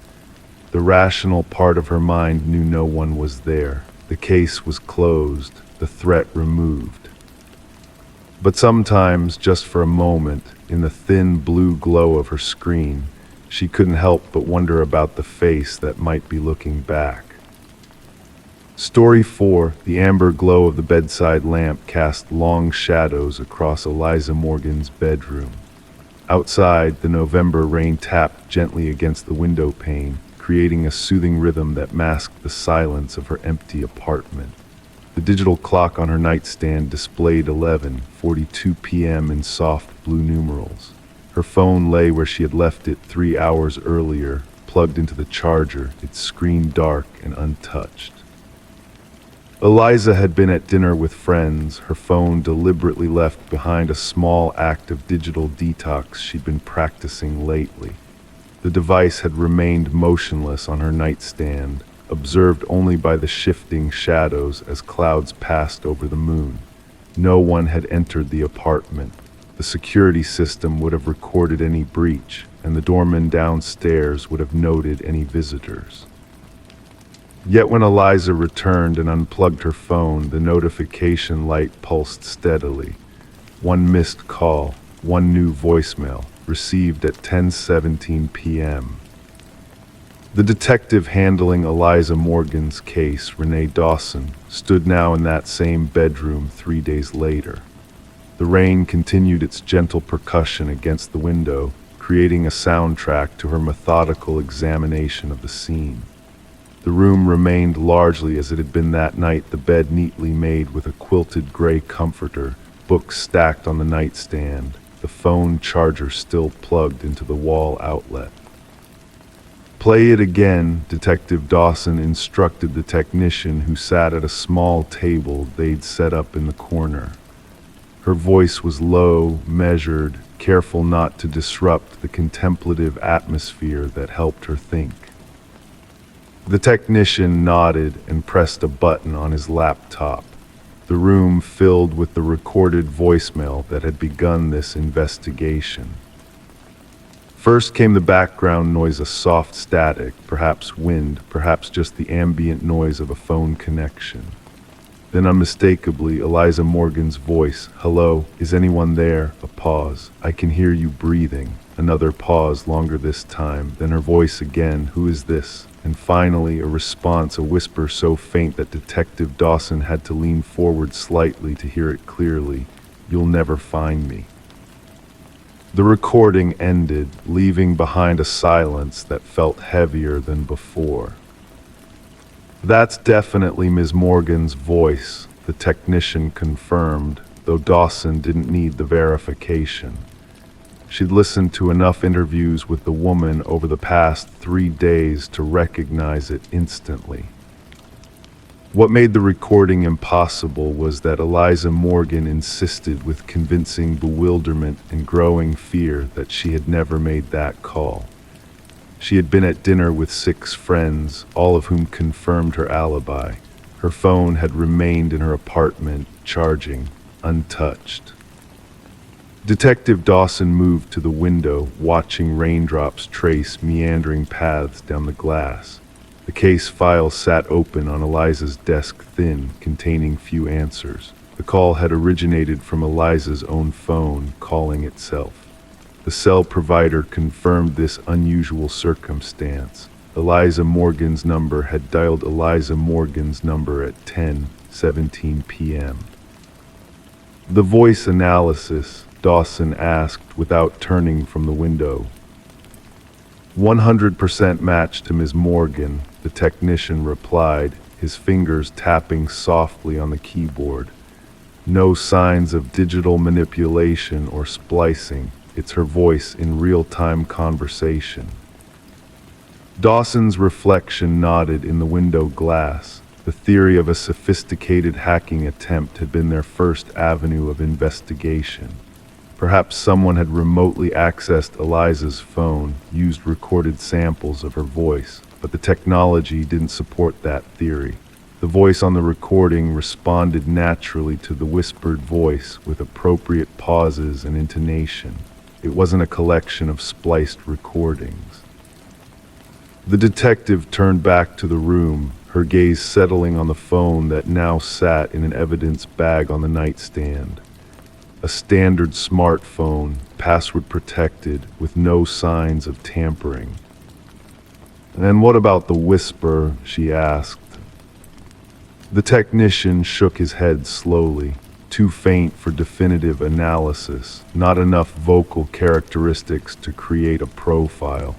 The rational part of her mind knew no one was there. The case was closed, the threat removed. But sometimes, just for a moment, in the thin blue glow of her screen, she couldn't help but wonder about the face that might be looking back. Story 4, the amber glow of the bedside lamp cast long shadows across Eliza Morgan's bedroom. Outside, the November rain tapped gently against the window pane, creating a soothing rhythm that masked the silence of her empty apartment. The digital clock on her nightstand displayed 11:42 p.m. in soft blue numerals. Her phone lay where she had left it 3 hours earlier, plugged into the charger, its screen dark and untouched. Eliza had been at dinner with friends, her phone deliberately left behind, a small act of digital detox she'd been practicing lately. The device had remained motionless on her nightstand, observed only by the shifting shadows as clouds passed over the moon. No one had entered the apartment. The security system would have recorded any breach, and the doorman downstairs would have noted any visitors. Yet when Eliza returned and unplugged her phone, the notification light pulsed steadily. One missed call, one new voicemail, received at 10:17 p.m. The detective handling Eliza Morgan's case, Renee Dawson, stood now in that same bedroom 3 days later. The rain continued its gentle percussion against the window, creating a soundtrack to her methodical examination of the scene. The room remained largely as it had been that night, the bed neatly made with a quilted gray comforter, books stacked on the nightstand, the phone charger still plugged into the wall outlet. "Play it again," Detective Dawson instructed the technician who sat at a small table they'd set up in the corner. Her voice was low, measured, careful not to disrupt the contemplative atmosphere that helped her think. The technician nodded and pressed a button on his laptop. The room filled with the recorded voicemail that had begun this investigation. First came the background noise, a soft static, perhaps wind, perhaps just the ambient noise of a phone connection. Then unmistakably, Eliza Morgan's voice. "Hello, is anyone there?" A pause. "I can hear you breathing." Another pause, longer this time. Then her voice again. "Who is this?" And finally, a response, a whisper so faint that Detective Dawson had to lean forward slightly to hear it clearly. "You'll never find me." The recording ended, leaving behind a silence that felt heavier than before. "That's definitely Ms. Morgan's voice," the technician confirmed, though Dawson didn't need the verification. She'd listened to enough interviews with the woman over the past 3 days to recognize it instantly. What made the recording impossible was that Eliza Morgan insisted with convincing bewilderment and growing fear that she had never made that call. She had been at dinner with 6 friends, all of whom confirmed her alibi. Her phone had remained in her apartment, charging, untouched. Detective Dawson moved to the window, watching raindrops trace meandering paths down the glass. The case file sat open on Eliza's desk, thin, containing few answers. The call had originated from Eliza's own phone, calling itself. The cell provider confirmed this unusual circumstance. Eliza Morgan's number had dialed Eliza Morgan's number at 10:17 p.m. The voice analysis, Dawson asked without turning from the window. 100% match to Ms. Morgan, the technician replied, his fingers tapping softly on the keyboard. No signs of digital manipulation or splicing. It's her voice in real-time conversation. Dawson's reflection nodded in the window glass. The theory of a sophisticated hacking attempt had been their first avenue of investigation. Perhaps someone had remotely accessed Eliza's phone, used recorded samples of her voice, but the technology didn't support that theory. The voice on the recording responded naturally to the whispered voice with appropriate pauses and intonation. It wasn't a collection of spliced recordings. The detective turned back to the room, her gaze settling on the phone that now sat in an evidence bag on the nightstand. A standard smartphone, password protected, with no signs of tampering. "And what about the whisper?" she asked. The technician shook his head slowly, too faint for definitive analysis, not enough vocal characteristics to create a profile.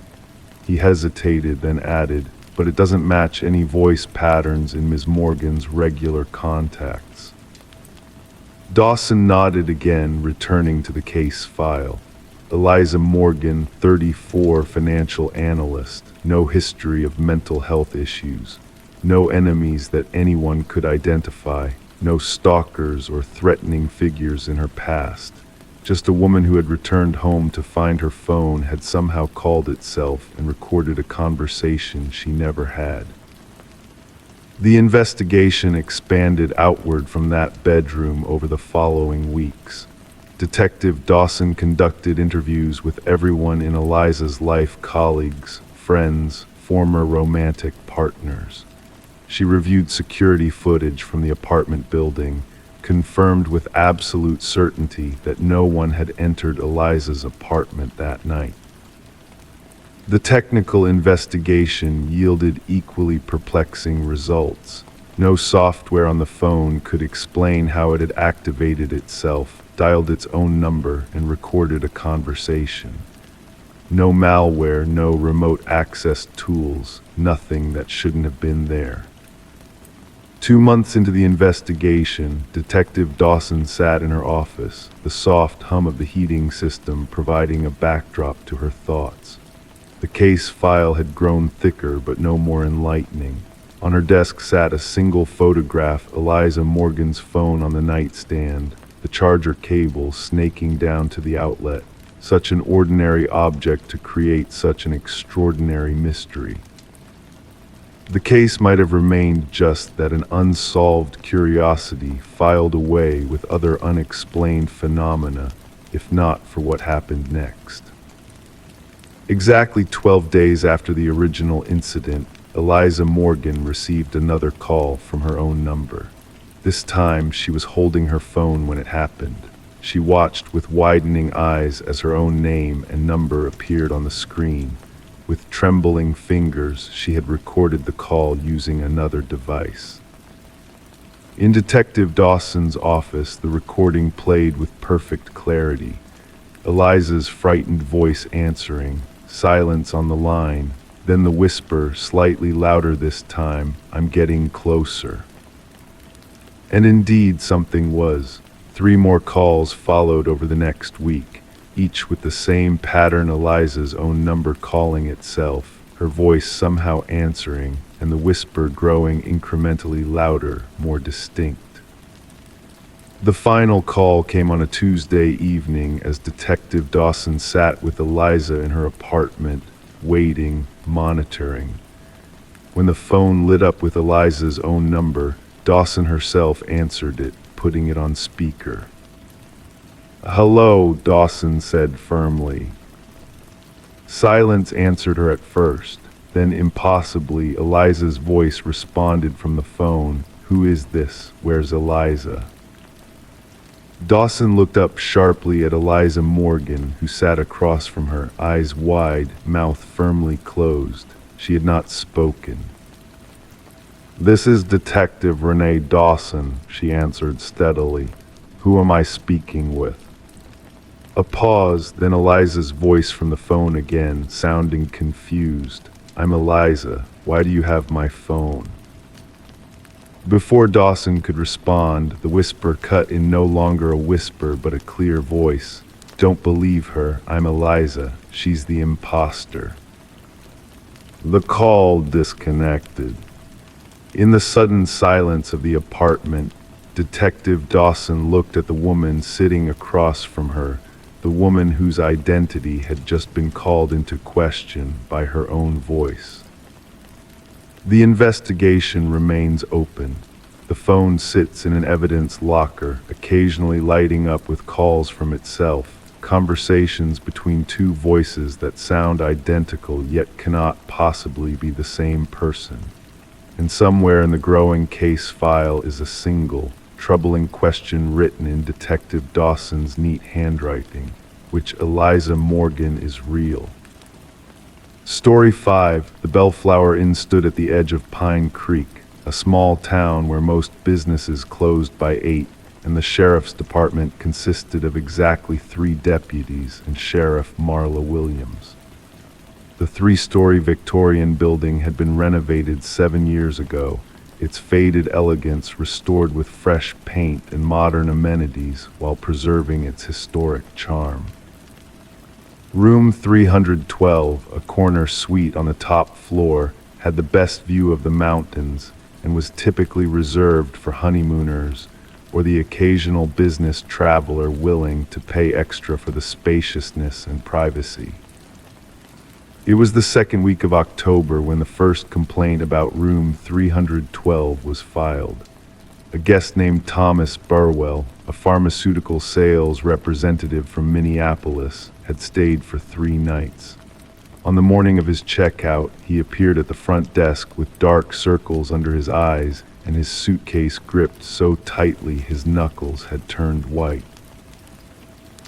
He hesitated, then added, "But it doesn't match any voice patterns in Ms. Morgan's regular contacts." Dawson nodded again, returning to the case file. Eliza Morgan, 34, financial analyst, no history of mental health issues, no enemies that anyone could identify, no stalkers or threatening figures in her past. Just a woman who had returned home to find her phone had somehow called itself and recorded a conversation she never had. The investigation expanded outward from that bedroom over the following weeks. Detective Dawson conducted interviews with everyone in Eliza's life: colleagues, friends, former romantic partners. She reviewed security footage from the apartment building, confirmed with absolute certainty that no one had entered Eliza's apartment that night. The technical investigation yielded equally perplexing results. No software on the phone could explain how it had activated itself, dialed its own number, and recorded a conversation. No malware, no remote access tools, nothing that shouldn't have been there. 2 months into the investigation, Detective Dawson sat in her office, the soft hum of the heating system providing a backdrop to her thoughts. The case file had grown thicker, but no more enlightening. On her desk sat a single photograph: Eliza Morgan's phone on the nightstand, the charger cable snaking down to the outlet. Such an ordinary object to create such an extraordinary mystery. The case might have remained just that, an unsolved curiosity filed away with other unexplained phenomena, if not for what happened next. Exactly 12 days after the original incident, Eliza Morgan received another call from her own number. This time, she was holding her phone when it happened. She watched with widening eyes as her own name and number appeared on the screen. With trembling fingers, she had recorded the call using another device. In Detective Dawson's office, the recording played with perfect clarity. Eliza's frightened voice answering, silence on the line, then the whisper, slightly louder this time, "I'm getting closer." And indeed, something was. 3 more calls followed over the next week, each with the same pattern: Eliza's own number calling itself, her voice somehow answering, and the whisper growing incrementally louder, more distinct. The final call came on a Tuesday evening as Detective Dawson sat with Eliza in her apartment, waiting, monitoring. When the phone lit up with Eliza's own number, Dawson herself answered it, putting it on speaker. "Hello," Dawson said firmly. Silence answered her at first, then impossibly, Eliza's voice responded from the phone, "Who is this? Where's Eliza?" Dawson looked up sharply at Eliza Morgan, who sat across from her, eyes wide, mouth firmly closed. She had not spoken. "This is Detective Renee Dawson," she answered steadily. "Who am I speaking with?" A pause, then Eliza's voice from the phone again, sounding confused. "I'm Eliza. Why do you have my phone?" Before Dawson could respond, the whisper cut in no longer a whisper but a clear voice. "Don't believe her. I'm Eliza. She's the imposter." The call disconnected. In the sudden silence of the apartment, Detective Dawson looked at the woman sitting across from her, the woman whose identity had just been called into question by her own voice. The investigation remains open. The phone sits in an evidence locker, occasionally lighting up with calls from itself, conversations between 2 voices that sound identical yet cannot possibly be the same person. And somewhere in the growing case file is a single, troubling question written in Detective Dawson's neat handwriting, which Eliza Morgan is real. Story 5. The Bellflower Inn stood at the edge of Pine Creek, a small town where most businesses closed by 8, and the sheriff's department consisted of exactly 3 deputies and Sheriff Marla Williams. The 3-story Victorian building had been renovated 7 years ago, its faded elegance restored with fresh paint and modern amenities while preserving its historic charm. Room 312, a corner suite on the top floor, had the best view of the mountains and was typically reserved for honeymooners or the occasional business traveler willing to pay extra for the spaciousness and privacy. It was the second week of October when the first complaint about room 312 was filed. A guest named Thomas Burwell, a pharmaceutical sales representative from Minneapolis, had stayed for 3 nights. On the morning of his checkout, he appeared at the front desk with dark circles under his eyes and his suitcase gripped so tightly his knuckles had turned white.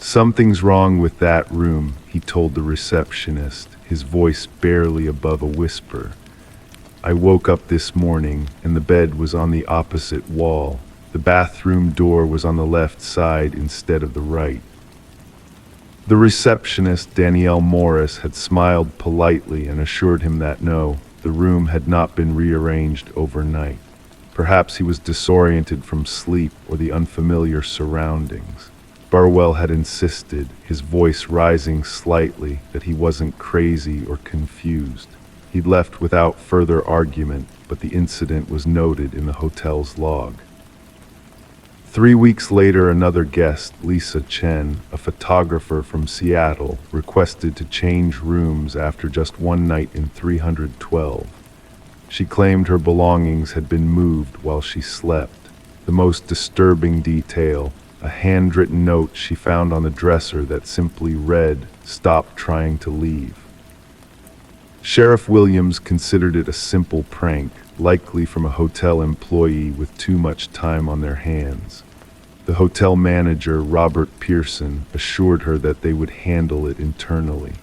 "Something's wrong with that room," he told the receptionist, his voice barely above a whisper. "I woke up this morning and the bed was on the opposite wall. The bathroom door was on the left side instead of the right." The receptionist, Danielle Morris, had smiled politely and assured him that no, the room had not been rearranged overnight. Perhaps he was disoriented from sleep or the unfamiliar surroundings. Burwell had insisted, his voice rising slightly, that he wasn't crazy or confused. He'd left without further argument, but the incident was noted in the hotel's log. 3 weeks later, another guest, Lisa Chen, a photographer from Seattle, requested to change rooms after just one night in 312. She claimed her belongings had been moved while she slept. The most disturbing detail, a handwritten note she found on the dresser that simply read, "Stop trying to leave." Sheriff Williams considered it a simple prank, likely from a hotel employee with too much time on their hands. The hotel manager, Robert Pearson, assured her that they would handle it internally.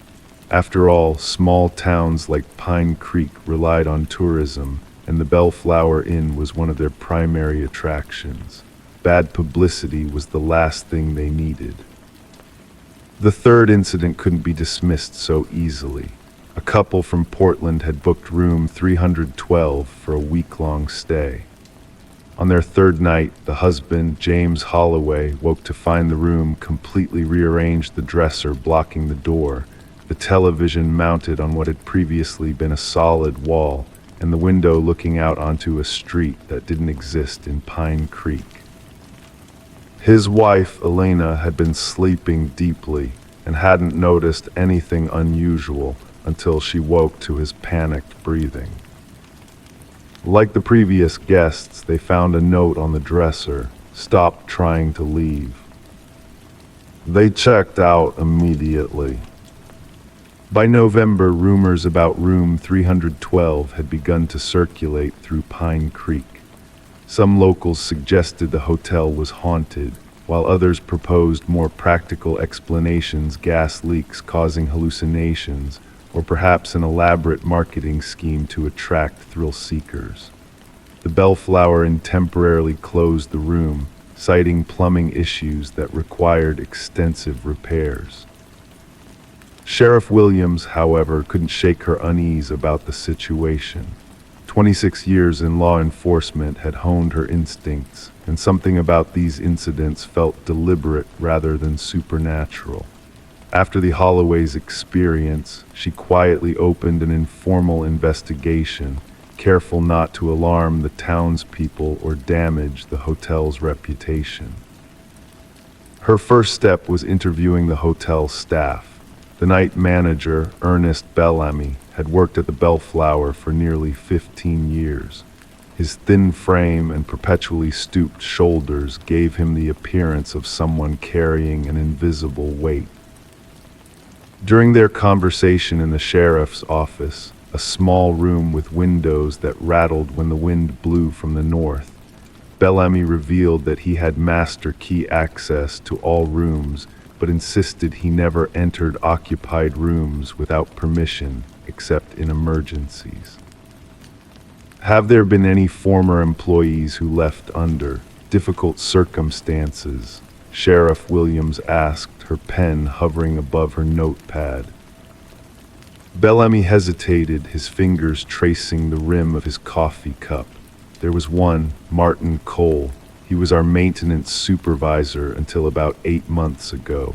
After all, small towns like Pine Creek relied on tourism, and the Bellflower Inn was one of their primary attractions. Bad publicity was the last thing they needed. The third incident couldn't be dismissed so easily. A couple from Portland had booked room 312 for a week-long stay. On their third night, the husband, James Holloway, woke to find the room completely rearranged, the dresser blocking the door, the television mounted on what had previously been a solid wall, and the window looking out onto a street that didn't exist in Pine Creek. His wife, Elena, had been sleeping deeply and hadn't noticed anything unusual until she woke to his panicked breathing. Like the previous guests, they found a note on the dresser, "Stop trying to leave." They checked out immediately. By November, rumors about room 312 had begun to circulate through Pine Creek. Some locals suggested the hotel was haunted, while others proposed more practical explanations, gas leaks causing hallucinations, or perhaps an elaborate marketing scheme to attract thrill seekers. The Bellflower Inn temporarily closed the room, citing plumbing issues that required extensive repairs. Sheriff Williams, however, couldn't shake her unease about the situation. 26 years in law enforcement had honed her instincts, and something about these incidents felt deliberate rather than supernatural. After the Holloway's experience, she quietly opened an informal investigation, careful not to alarm the townspeople or damage the hotel's reputation. Her first step was interviewing the hotel staff. The night manager, Ernest Bellamy, had worked at the Bellflower for nearly 15 years. His thin frame and perpetually stooped shoulders gave him the appearance of someone carrying an invisible weight. During their conversation in the sheriff's office, a small room with windows that rattled when the wind blew from the north, Bellamy revealed that he had master key access to all rooms, but insisted he never entered occupied rooms without permission, except in emergencies. "Have there been any former employees who left under difficult circumstances?" Sheriff Williams asked, her pen hovering above her notepad. Bellamy hesitated, his fingers tracing the rim of his coffee cup. "There was one, Martin Cole. He was our maintenance supervisor until about 8 months ago.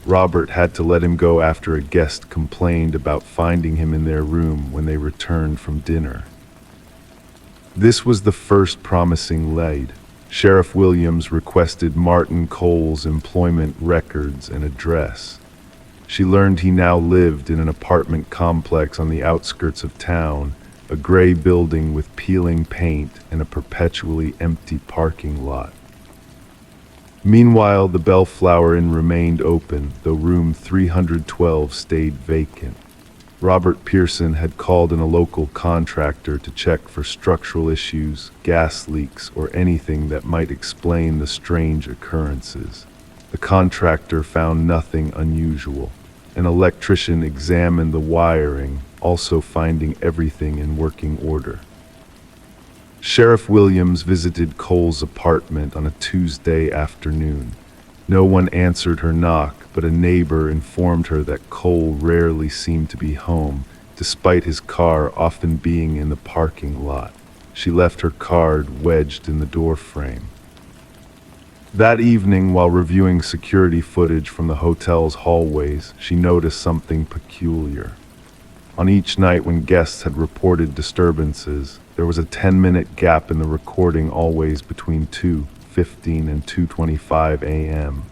Robert had to let him go after a guest complained about finding him in their room when they returned from dinner." This was the first promising lead. Sheriff Williams requested Martin Cole's employment records and address. She learned he now lived in an apartment complex on the outskirts of town, a gray building with peeling paint and a perpetually empty parking lot. Meanwhile, the Bellflower Inn remained open, though room 312 stayed vacant. Robert Pearson had called in a local contractor to check for structural issues, gas leaks, or anything that might explain the strange occurrences. The contractor found nothing unusual. An electrician examined the wiring, also finding everything in working order. Sheriff Williams visited Cole's apartment on a Tuesday afternoon. No one answered her knock, but a neighbor informed her that Cole rarely seemed to be home, despite his car often being in the parking lot. She left her card wedged in the doorframe. That evening, while reviewing security footage from the hotel's hallways, she noticed something peculiar. On each night when guests had reported disturbances, there was a 10-minute gap in the recording, always between 2:15 and 2:25 a.m.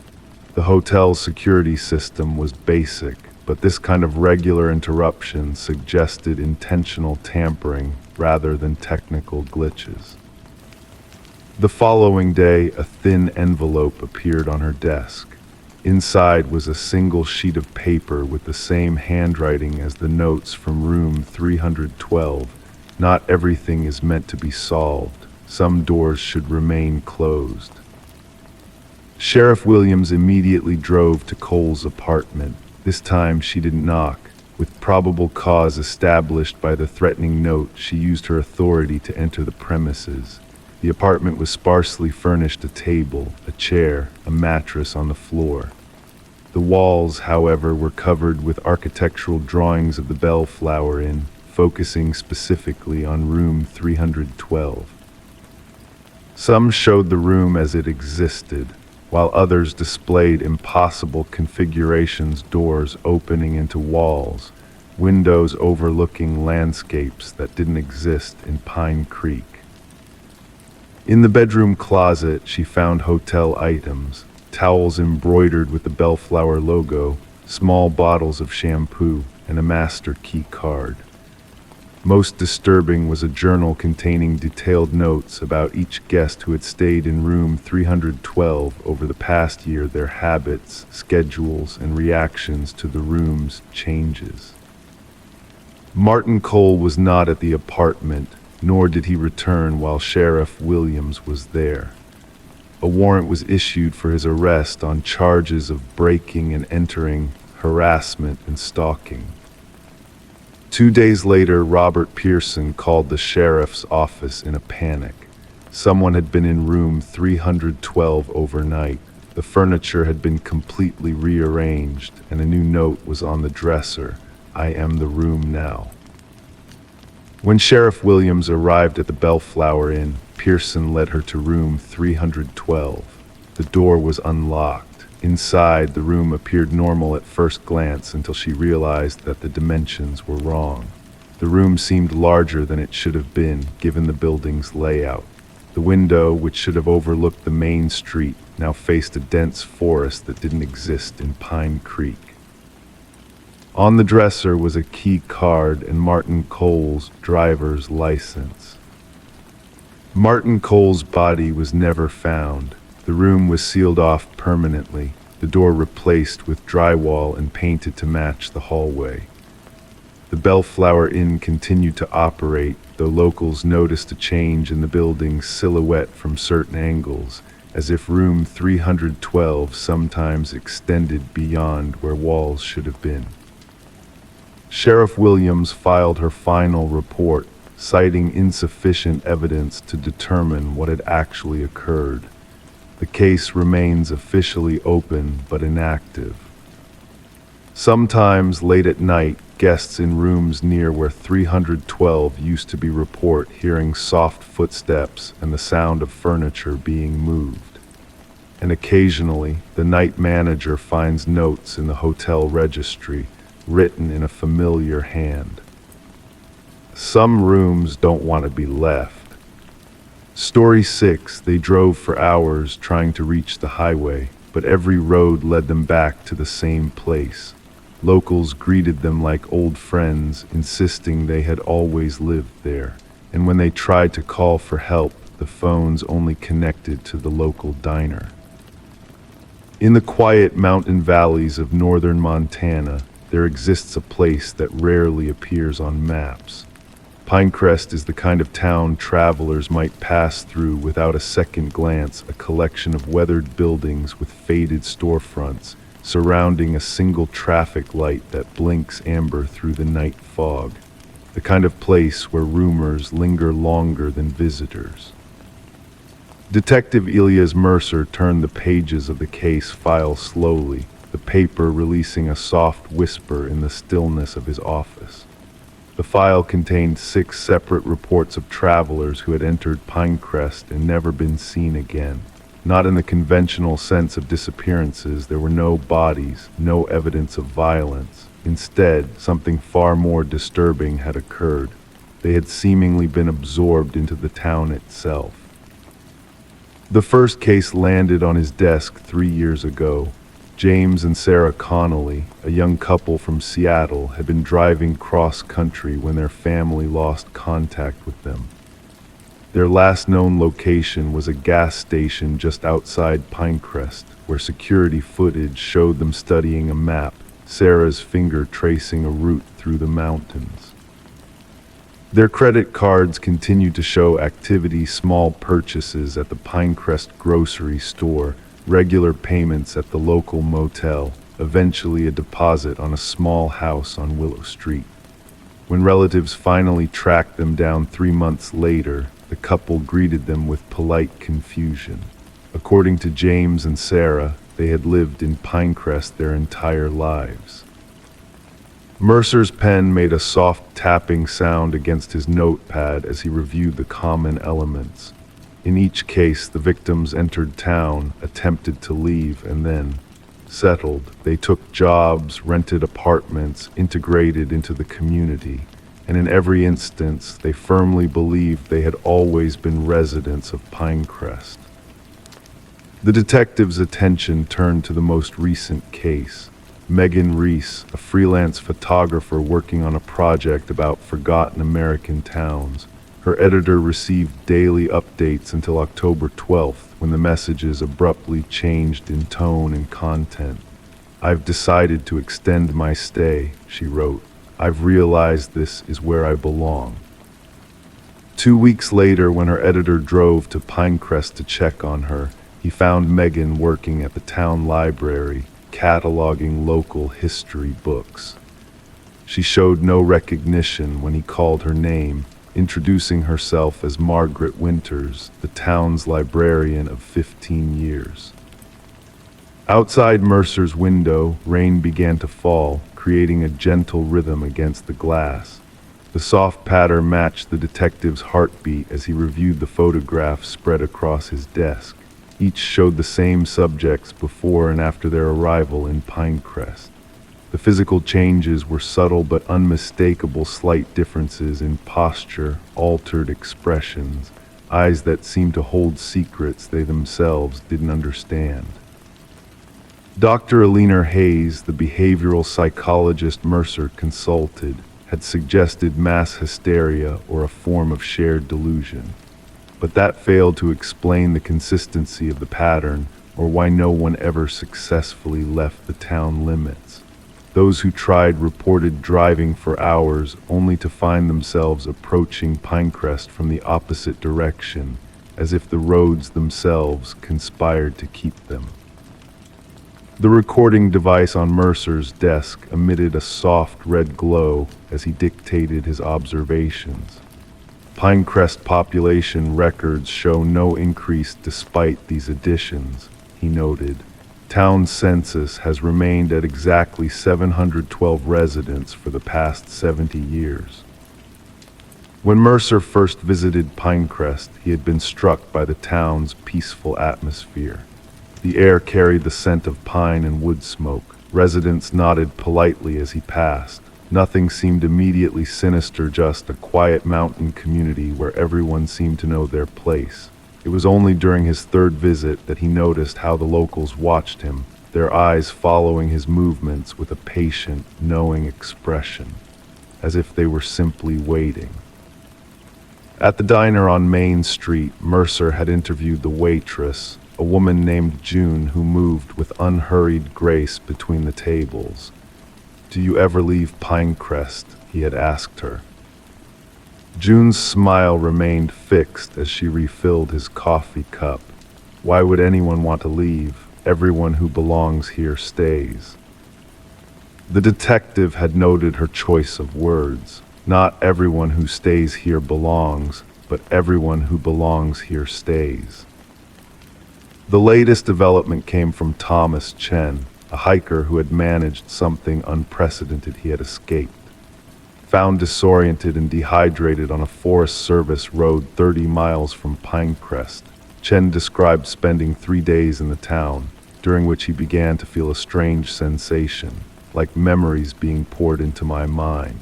The hotel's security system was basic, but this kind of regular interruption suggested intentional tampering rather than technical glitches. The following day, a thin envelope appeared on her desk. Inside was a single sheet of paper with the same handwriting as the notes from room 312. Not everything is meant to be solved. Some doors should remain closed. Sheriff Williams immediately drove to Cole's apartment. This time she didn't knock. With probable cause established by the threatening note, she used her authority to enter the premises. The apartment was sparsely furnished: a table, a chair, a mattress on the floor. The walls, however, were covered with architectural drawings of the Bellflower Inn, focusing specifically on room 312. Some showed the room as it existed, while others displayed impossible configurations: doors opening into walls, windows overlooking landscapes that didn't exist in Pine Creek. In the bedroom closet, she found hotel items: towels embroidered with the Bellflower logo, small bottles of shampoo, and a master key card. Most disturbing was a journal containing detailed notes about each guest who had stayed in room 312 over the past year, their habits, schedules, and reactions to the room's changes. Martin Cole was not at the apartment, nor did he return while Sheriff Williams was there. A warrant was issued for his arrest on charges of breaking and entering, harassment, and stalking. 2 days later, Robert Pearson called the sheriff's office in a panic. Someone had been in room 312 overnight. The furniture had been completely rearranged, and a new note was on the dresser: "I am the room now." When Sheriff Williams arrived at the Bellflower Inn, Pearson led her to room 312. The door was unlocked. Inside, the room appeared normal at first glance until she realized that the dimensions were wrong. The room seemed larger than it should have been, given the building's layout. The window, which should have overlooked the main street, now faced a dense forest that didn't exist in Pine Creek. On the dresser was a key card and Martin Cole's driver's license. Martin Cole's body was never found. The room was sealed off permanently, the door replaced with drywall and painted to match the hallway. The Bellflower Inn continued to operate, though locals noticed a change in the building's silhouette from certain angles, as if room 312 sometimes extended beyond where walls should have been. Sheriff Williams filed her final report, citing insufficient evidence to determine what had actually occurred. The case remains officially open but inactive. Sometimes late at night, guests in rooms near where 312 used to be report hearing soft footsteps and the sound of furniture being moved. And occasionally, the night manager finds notes in the hotel registry, written in a familiar hand. Some rooms don't want to be left. Story 6, they drove for hours trying to reach the highway, but every road led them back to the same place. Locals greeted them like old friends, insisting they had always lived there, and when they tried to call for help, the phones only connected to the local diner. In the quiet mountain valleys of northern Montana, there exists a place that rarely appears on maps. Pinecrest is the kind of town travelers might pass through without a second glance, a collection of weathered buildings with faded storefronts, surrounding a single traffic light that blinks amber through the night fog. The kind of place where rumors linger longer than visitors. Detective Elias Mercer turned the pages of the case file slowly, the paper releasing a soft whisper in the stillness of his office. The file contained 6 separate reports of travelers who had entered Pinecrest and never been seen again. Not in the conventional sense of disappearances, there were no bodies, no evidence of violence. Instead, something far more disturbing had occurred. They had seemingly been absorbed into the town itself. The first case landed on his desk 3 years ago. James and Sarah Connolly, a young couple from Seattle, had been driving cross-country when their family lost contact with them. Their last known location was a gas station just outside Pinecrest, where security footage showed them studying a map, Sarah's finger tracing a route through the mountains. Their credit cards continued to show activity, small purchases at the Pinecrest grocery store, regular payments at the local motel, eventually a deposit on a small house on Willow Street. When relatives finally tracked them down 3 months later, the couple greeted them with polite confusion. According to James and Sarah, they had lived in Pinecrest their entire lives. Mercer's pen made a soft tapping sound against his notepad as he reviewed the common elements. In each case, the victims entered town, attempted to leave, and then settled. They took jobs, rented apartments, integrated into the community, and in every instance, they firmly believed they had always been residents of Pinecrest. The detective's attention turned to the most recent case. Megan Reese, a freelance photographer working on a project about forgotten American towns. Her editor received daily updates until October 12th, when the messages abruptly changed in tone and content. "I've decided to extend my stay," she wrote. "I've realized this is where I belong." 2 weeks later, when her editor drove to Pinecrest to check on her, he found Megan working at the town library, cataloging local history books. She showed no recognition when he called her name, introducing herself as Margaret Winters, the town's librarian of 15 years. Outside Mercer's window, rain began to fall, creating a gentle rhythm against the glass. The soft patter matched the detective's heartbeat as he reviewed the photographs spread across his desk. Each showed the same subjects before and after their arrival in Pinecrest. The physical changes were subtle but unmistakable, slight differences in posture, altered expressions, eyes that seemed to hold secrets they themselves didn't understand. Dr. Alina Hayes, the behavioral psychologist Mercer consulted, had suggested mass hysteria or a form of shared delusion. But that failed to explain the consistency of the pattern or why no one ever successfully left the town limits. Those who tried reported driving for hours only to find themselves approaching Pinecrest from the opposite direction, as if the roads themselves conspired to keep them. The recording device on Mercer's desk emitted a soft red glow as he dictated his observations. Pinecrest population records show no increase despite these additions, he noted. Town census has remained at exactly 712 residents for the past 70 years. When Mercer first visited Pinecrest, he had been struck by the town's peaceful atmosphere. The air carried the scent of pine and wood smoke. Residents nodded politely as he passed. Nothing seemed immediately sinister, just a quiet mountain community where everyone seemed to know their place. It was only during his third visit that he noticed how the locals watched him, their eyes following his movements with a patient, knowing expression, as if they were simply waiting. At the diner on Main Street, Mercer had interviewed the waitress, a woman named June who moved with unhurried grace between the tables. "Do you ever leave Pinecrest?" he had asked her. June's smile remained fixed as she refilled his coffee cup. "Why would anyone want to leave? Everyone who belongs here stays." The detective had noted her choice of words. Not everyone who stays here belongs, but everyone who belongs here stays. The latest development came from Thomas Chen, a hiker who had managed something unprecedented. He had escaped. Found disoriented and dehydrated on a Forest Service road 30 miles from Pinecrest, Chen described spending 3 days in the town, during which he began to feel a strange sensation, like memories being poured into my mind.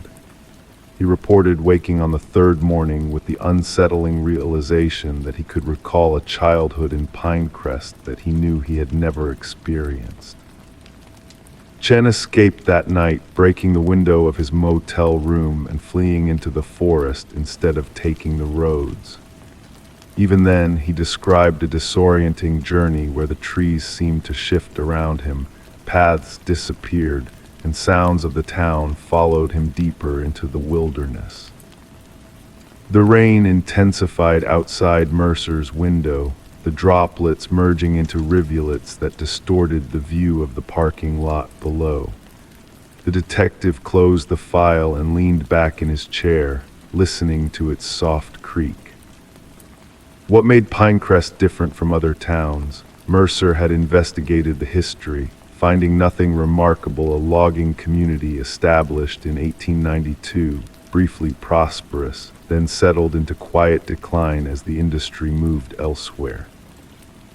He reported waking on the third morning with the unsettling realization that he could recall a childhood in Pinecrest that he knew he had never experienced. Chen escaped that night, breaking the window of his motel room and fleeing into the forest instead of taking the roads. Even then, he described a disorienting journey where the trees seemed to shift around him, paths disappeared, and sounds of the town followed him deeper into the wilderness. The rain intensified outside Mercer's window, the droplets merging into rivulets that distorted the view of the parking lot below. The detective closed the file and leaned back in his chair, listening to its soft creak. What made Pinecrest different from other towns? Mercer had investigated the history, finding nothing remarkable. A logging community established in 1892, briefly prosperous, then settled into quiet decline as the industry moved elsewhere.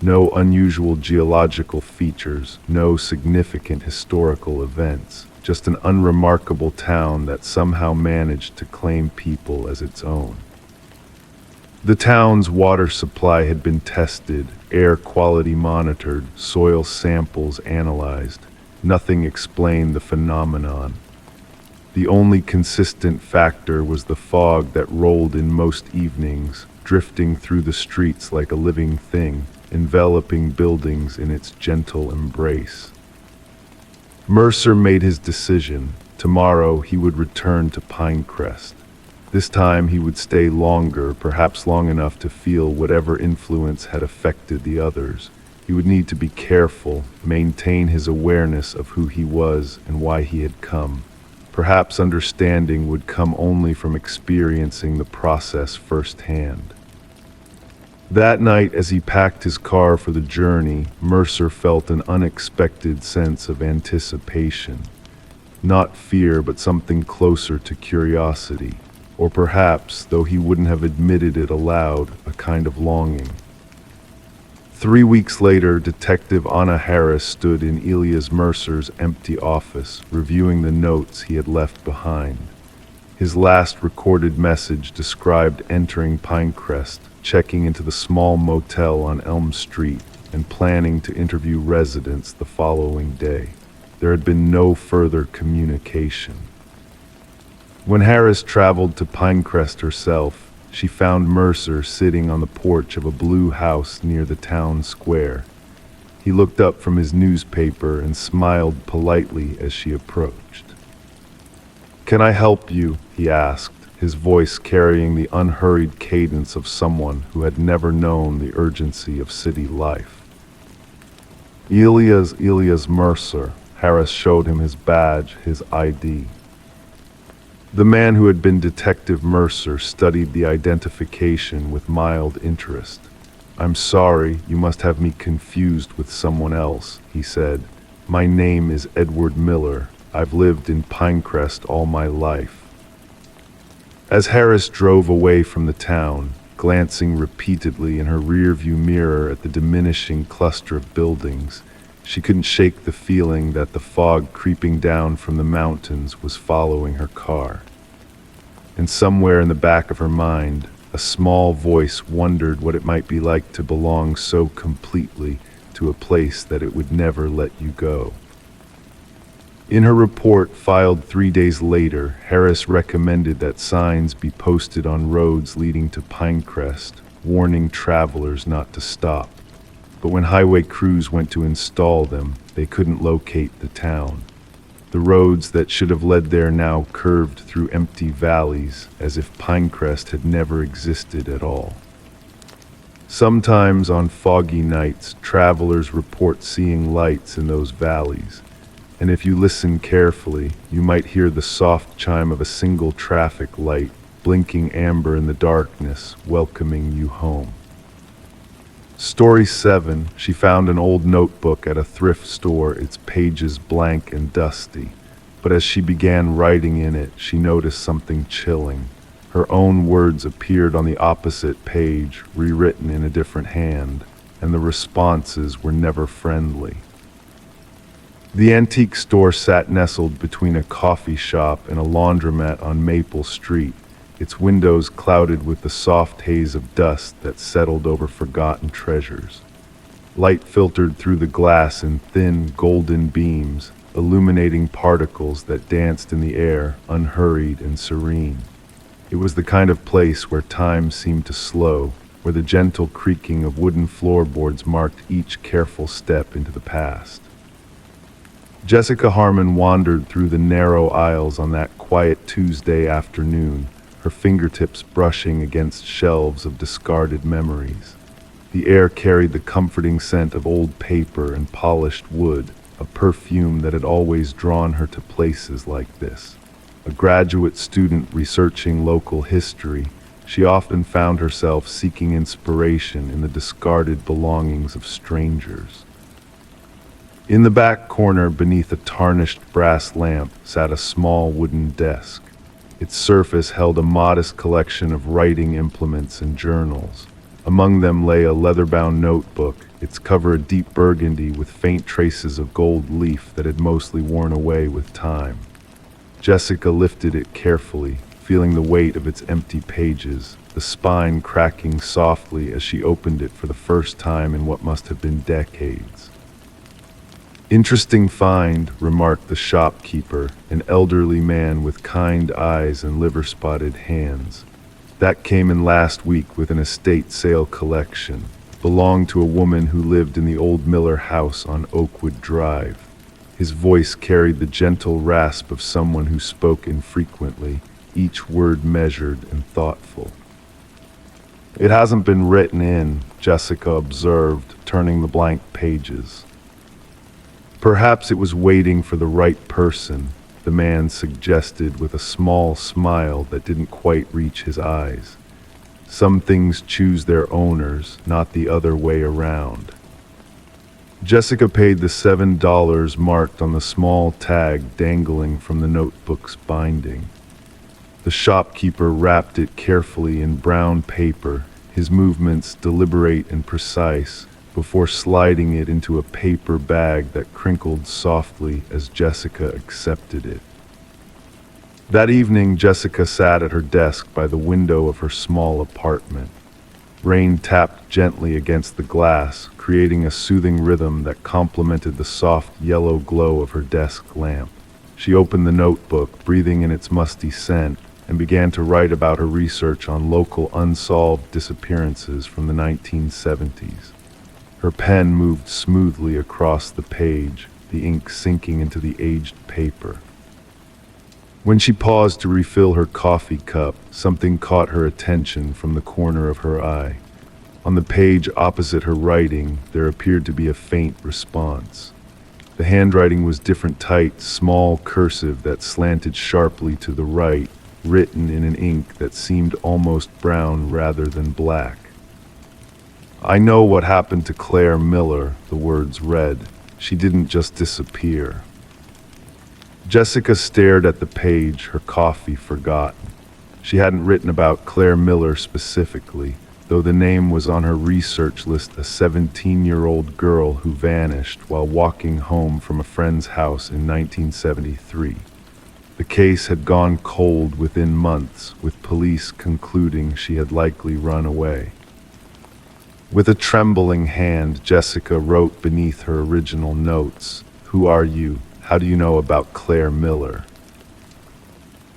No unusual geological features, no significant historical events, just an unremarkable town that somehow managed to claim people as its own. The town's water supply had been tested, air quality monitored, soil samples analyzed. Nothing explained the phenomenon. The only consistent factor was the fog that rolled in most evenings, drifting through the streets like a living thing, enveloping buildings in its gentle embrace. Mercer made his decision. Tomorrow he would return to Pinecrest. This time he would stay longer, perhaps long enough to feel whatever influence had affected the others. He would need to be careful, maintain his awareness of who he was and why he had come. Perhaps understanding would come only from experiencing the process firsthand. That night, as he packed his car for the journey, Mercer felt an unexpected sense of anticipation. Not fear, but something closer to curiosity. Or perhaps, though he wouldn't have admitted it aloud, a kind of longing. 3 weeks later, Detective Anna Harris stood in Elias Mercer's empty office, reviewing the notes he had left behind. His last recorded message described entering Pinecrest, checking into the small motel on Elm Street, and planning to interview residents the following day. There had been no further communication. When Harris traveled to Pinecrest herself, she found Mercer sitting on the porch of a blue house near the town square. He looked up from his newspaper and smiled politely as she approached. "Can I help you?" he asked, his voice carrying the unhurried cadence of someone who had never known the urgency of city life. Elias Mercer. Harris showed him his badge, his ID. The man who had been Detective Mercer studied the identification with mild interest. "I'm sorry, you must have me confused with someone else," he said. "My name is Edward Miller. I've lived in Pinecrest all my life." As Harris drove away from the town, glancing repeatedly in her rearview mirror at the diminishing cluster of buildings, she couldn't shake the feeling that the fog creeping down from the mountains was following her car. And somewhere in the back of her mind, a small voice wondered what it might be like to belong so completely to to a place that it would never let you go. In her report, filed 3 days later, Harris recommended that signs be posted on roads leading to Pinecrest, warning travelers not to stop. But when highway crews went to install them, they couldn't locate the town. The roads that should have led there now curved through empty valleys, as if Pinecrest had never existed at all. Sometimes on foggy nights, travelers report seeing lights in those valleys, and if you listen carefully, you might hear the soft chime of a single traffic light, blinking amber in the darkness, welcoming you home. Story 7, she found an old notebook at a thrift store, its pages blank and dusty. But as she began writing in it, she noticed something chilling. Her own words appeared on the opposite page, rewritten in a different hand, and the responses were never friendly. The antique store sat nestled between a coffee shop and a laundromat on Maple Street, its windows clouded with the soft haze of dust that settled over forgotten treasures. Light filtered through the glass in thin, golden beams, illuminating particles that danced in the air, unhurried and serene. It was the kind of place where time seemed to slow, where the gentle creaking of wooden floorboards marked each careful step into the past. Jessica Harmon wandered through the narrow aisles on that quiet Tuesday afternoon, her fingertips brushing against shelves of discarded memories. The air carried the comforting scent of old paper and polished wood, a perfume that had always drawn her to places like this. A graduate student researching local history, she often found herself seeking inspiration in the discarded belongings of strangers. In the back corner, beneath a tarnished brass lamp, sat a small wooden desk. Its surface held a modest collection of writing implements and journals. Among them lay a leather-bound notebook, its cover a deep burgundy with faint traces of gold leaf that had mostly worn away with time. Jessica lifted it carefully, feeling the weight of its empty pages, the spine cracking softly as she opened it for the first time in what must have been decades. "Interesting find," remarked the shopkeeper, an elderly man with kind eyes and liver-spotted hands. "That came in last week with an estate sale collection. Belonged to a woman who lived in the old Miller house on Oakwood Drive." His voice carried the gentle rasp of someone who spoke infrequently, each word measured and thoughtful. "It hasn't been written in," Jessica observed, turning the blank pages. "Perhaps it was waiting for the right person," the man suggested with a small smile that didn't quite reach his eyes. "Some things choose their owners, not the other way around." Jessica paid the $7 marked on the small tag dangling from the notebook's binding. The shopkeeper wrapped it carefully in brown paper, his movements deliberate and precise, before sliding it into a paper bag that crinkled softly as Jessica accepted it. That evening, Jessica sat at her desk by the window of her small apartment. Rain tapped gently against the glass, creating a soothing rhythm that complemented the soft yellow glow of her desk lamp. She opened the notebook, breathing in its musty scent, and began to write about her research on local unsolved disappearances from the 1970s. Her pen moved smoothly across the page, the ink sinking into the aged paper. When she paused to refill her coffee cup, something caught her attention from the corner of her eye. On the page opposite her writing, there appeared to be a faint response. The handwriting was different type, small cursive that slanted sharply to the right, written in an ink that seemed almost brown rather than black. "I know what happened to Claire Miller," the words read. "She didn't just disappear." Jessica stared at the page, her coffee forgotten. She hadn't written about Claire Miller specifically, though the name was on her research list, a 17-year-old girl who vanished while walking home from a friend's house in 1973. The case had gone cold within months, with police concluding she had likely run away. With a trembling hand, Jessica wrote beneath her original notes, "Who are you? How do you know about Claire Miller?"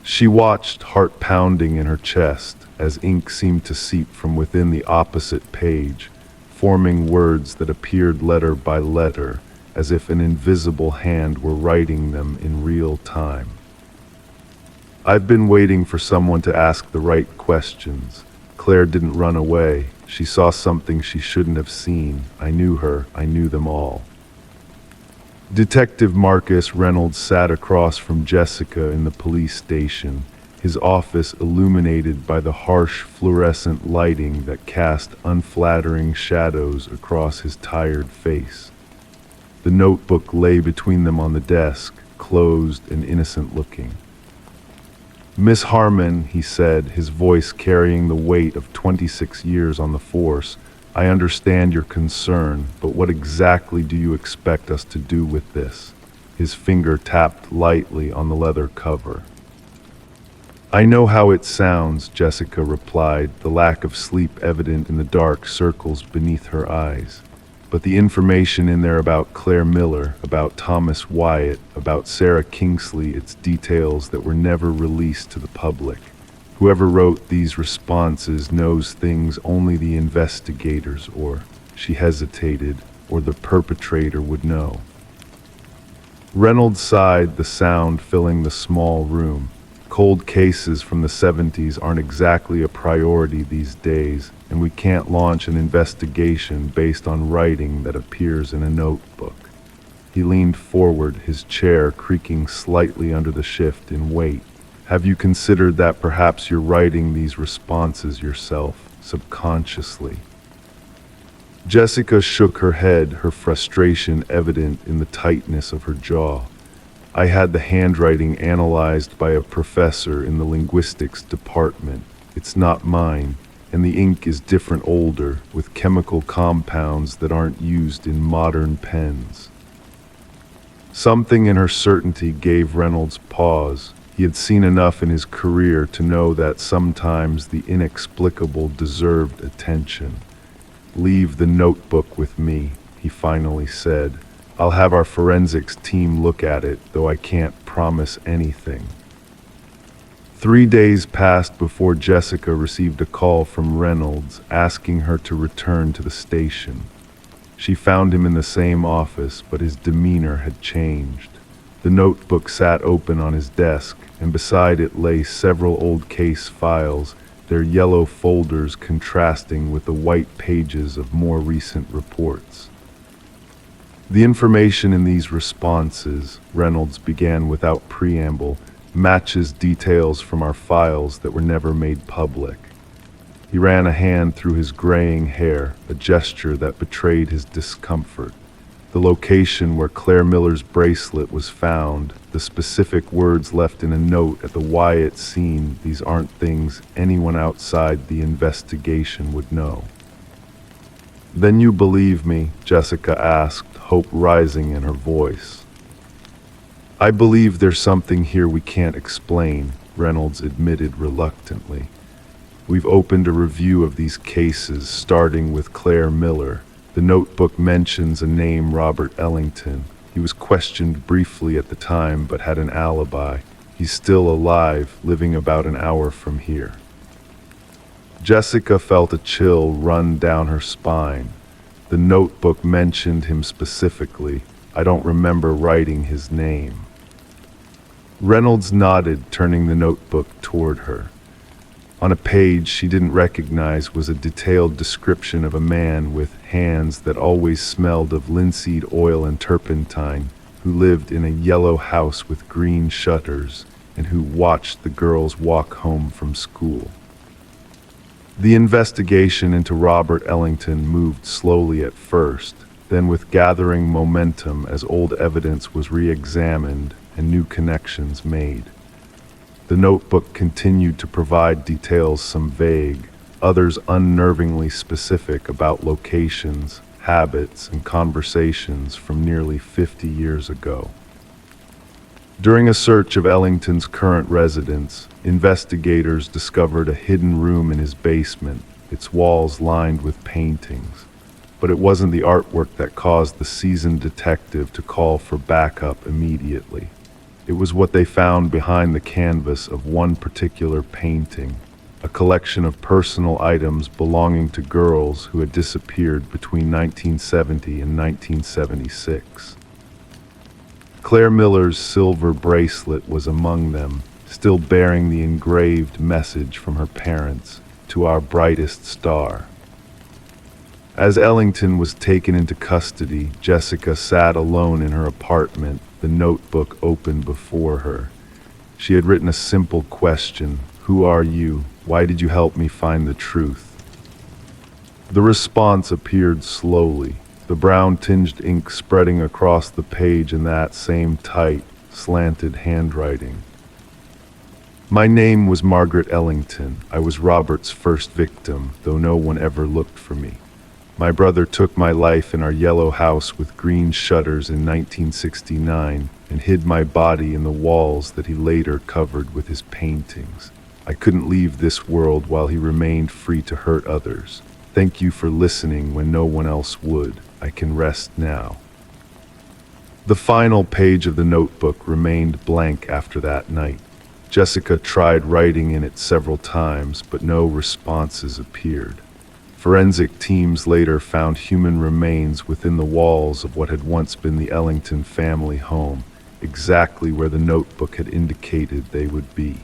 She watched, heart pounding in her chest, as ink seemed to seep from within the opposite page, forming words that appeared letter by letter, as if an invisible hand were writing them in real time. "I've been waiting for someone to ask the right questions. Claire didn't run away. She saw something she shouldn't have seen. I knew her. I knew them all." Detective Marcus Reynolds sat across from Jessica in the police station, his office illuminated by the harsh fluorescent lighting that cast unflattering shadows across his tired face. The notebook lay between them on the desk, closed and innocent-looking. "Miss Harmon," he said, his voice carrying the weight of 26 years on the force, "I understand your concern, but what exactly do you expect us to do with this?" His finger tapped lightly on the leather cover. "I know how it sounds," Jessica replied, the lack of sleep evident in the dark circles beneath her eyes. "But the information in there about Claire Miller, about Thomas Wyatt, about Sarah Kingsley, it's details that were never released to the public. Whoever wrote these responses knows things only the investigators or," she hesitated, "or the perpetrator would know." Reynolds sighed, the sound filling the small room. Cold cases from the 70s aren't exactly a priority these days, and we can't launch an investigation based on writing that appears in a notebook. He leaned forward, his chair creaking slightly under the shift in weight. "Have you considered that perhaps you're writing these responses yourself, subconsciously?" Jessica shook her head, her frustration evident in the tightness of her jaw. "I had the handwriting analyzed by a professor in the linguistics department. It's not mine, and the ink is different, older, with chemical compounds that aren't used in modern pens." Something in her certainty gave Reynolds pause. He had seen enough in his career to know that sometimes the inexplicable deserved attention. "Leave the notebook with me," he finally said. "I'll have our forensics team look at it, though I can't promise anything." 3 days passed before Jessica received a call from Reynolds asking her to return to the station. She found him in the same office, but his demeanor had changed. The notebook sat open on his desk, and beside it lay several old case files, their yellow folders contrasting with the white pages of more recent reports. "The information in these responses," Reynolds began without preamble, "matches details from our files that were never made public." He ran a hand through his graying hair, a gesture that betrayed his discomfort. "The location where Claire Miller's bracelet was found, the specific words left in a note at the Wyatt scene, these aren't things anyone outside the investigation would know." "Then you believe me?" Jessica asked, hope rising in her voice. "I believe there's something here we can't explain," Reynolds admitted reluctantly. "We've opened a review of these cases, starting with Claire Miller. The notebook mentions a name, Robert Ellington. He was questioned briefly at the time, but had an alibi. He's still alive, living about an hour from here." Jessica felt a chill run down her spine. The notebook mentioned him specifically. "I don't remember writing his name." Reynolds nodded, turning the notebook toward her. On a page she didn't recognize was a detailed description of a man with hands that always smelled of linseed oil and turpentine, who lived in a yellow house with green shutters, and who watched the girls walk home from school. The investigation into Robert Ellington moved slowly at first, then with gathering momentum as old evidence was re-examined and new connections made. The notebook continued to provide details, some vague, others unnervingly specific, about locations, habits, and conversations from nearly 50 years ago. During a search of Ellington's current residence, investigators discovered a hidden room in his basement, its walls lined with paintings. But it wasn't the artwork that caused the seasoned detective to call for backup immediately. It was what they found behind the canvas of one particular painting, a collection of personal items belonging to girls who had disappeared between 1970 and 1976. Claire Miller's silver bracelet was among them, still bearing the engraved message from her parents, "To our brightest star." As Ellington was taken into custody, Jessica sat alone in her apartment, the notebook open before her. She had written a simple question: "Who are you? Why did you help me find the truth?" The response appeared slowly, the brown-tinged ink spreading across the page in that same tight, slanted handwriting. "My name was Margaret Ellington. I was Robert's first victim, though no one ever looked for me. My brother took my life in our yellow house with green shutters in 1969 and hid my body in the walls that he later covered with his paintings. I couldn't leave this world while he remained free to hurt others. Thank you for listening when no one else would. I can rest now." The final page of the notebook remained blank after that night. Jessica tried writing in it several times, but no responses appeared. Forensic teams later found human remains within the walls of what had once been the Ellington family home, exactly where the notebook had indicated they would be.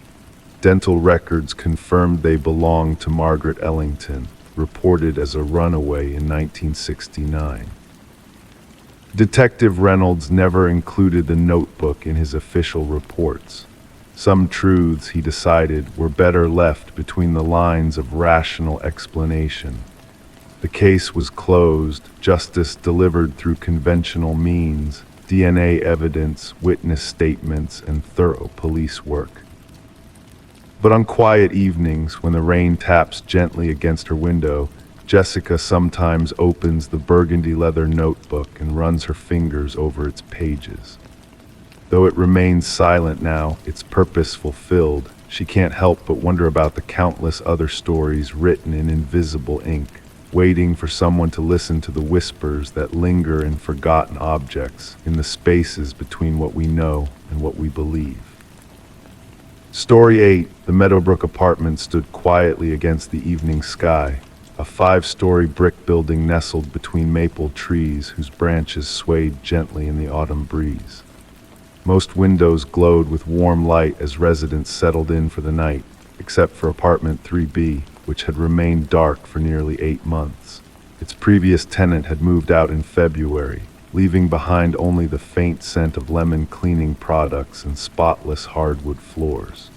Dental records confirmed they belonged to Margaret Ellington, reported as a runaway in 1969. Detective Reynolds never included the notebook in his official reports. Some truths, he decided, were better left between the lines of rational explanation. The case was closed, justice delivered through conventional means, DNA evidence, witness statements, and thorough police work. But on quiet evenings, when the rain taps gently against her window, Jessica sometimes opens the burgundy leather notebook and runs her fingers over its pages. Though it remains silent now, its purpose fulfilled, she can't help but wonder about the countless other stories written in invisible ink, waiting for someone to listen to the whispers that linger in forgotten objects, in the spaces between what we know and what we believe. Story 8, the Meadowbrook apartment stood quietly against the evening sky, a 5-story brick building nestled between maple trees whose branches swayed gently in the autumn breeze. Most windows glowed with warm light as residents settled in for the night, except for apartment 3B, which had remained dark for nearly 8 months. Its previous tenant had moved out in February, leaving behind only the faint scent of lemon cleaning products and spotless hardwood floors.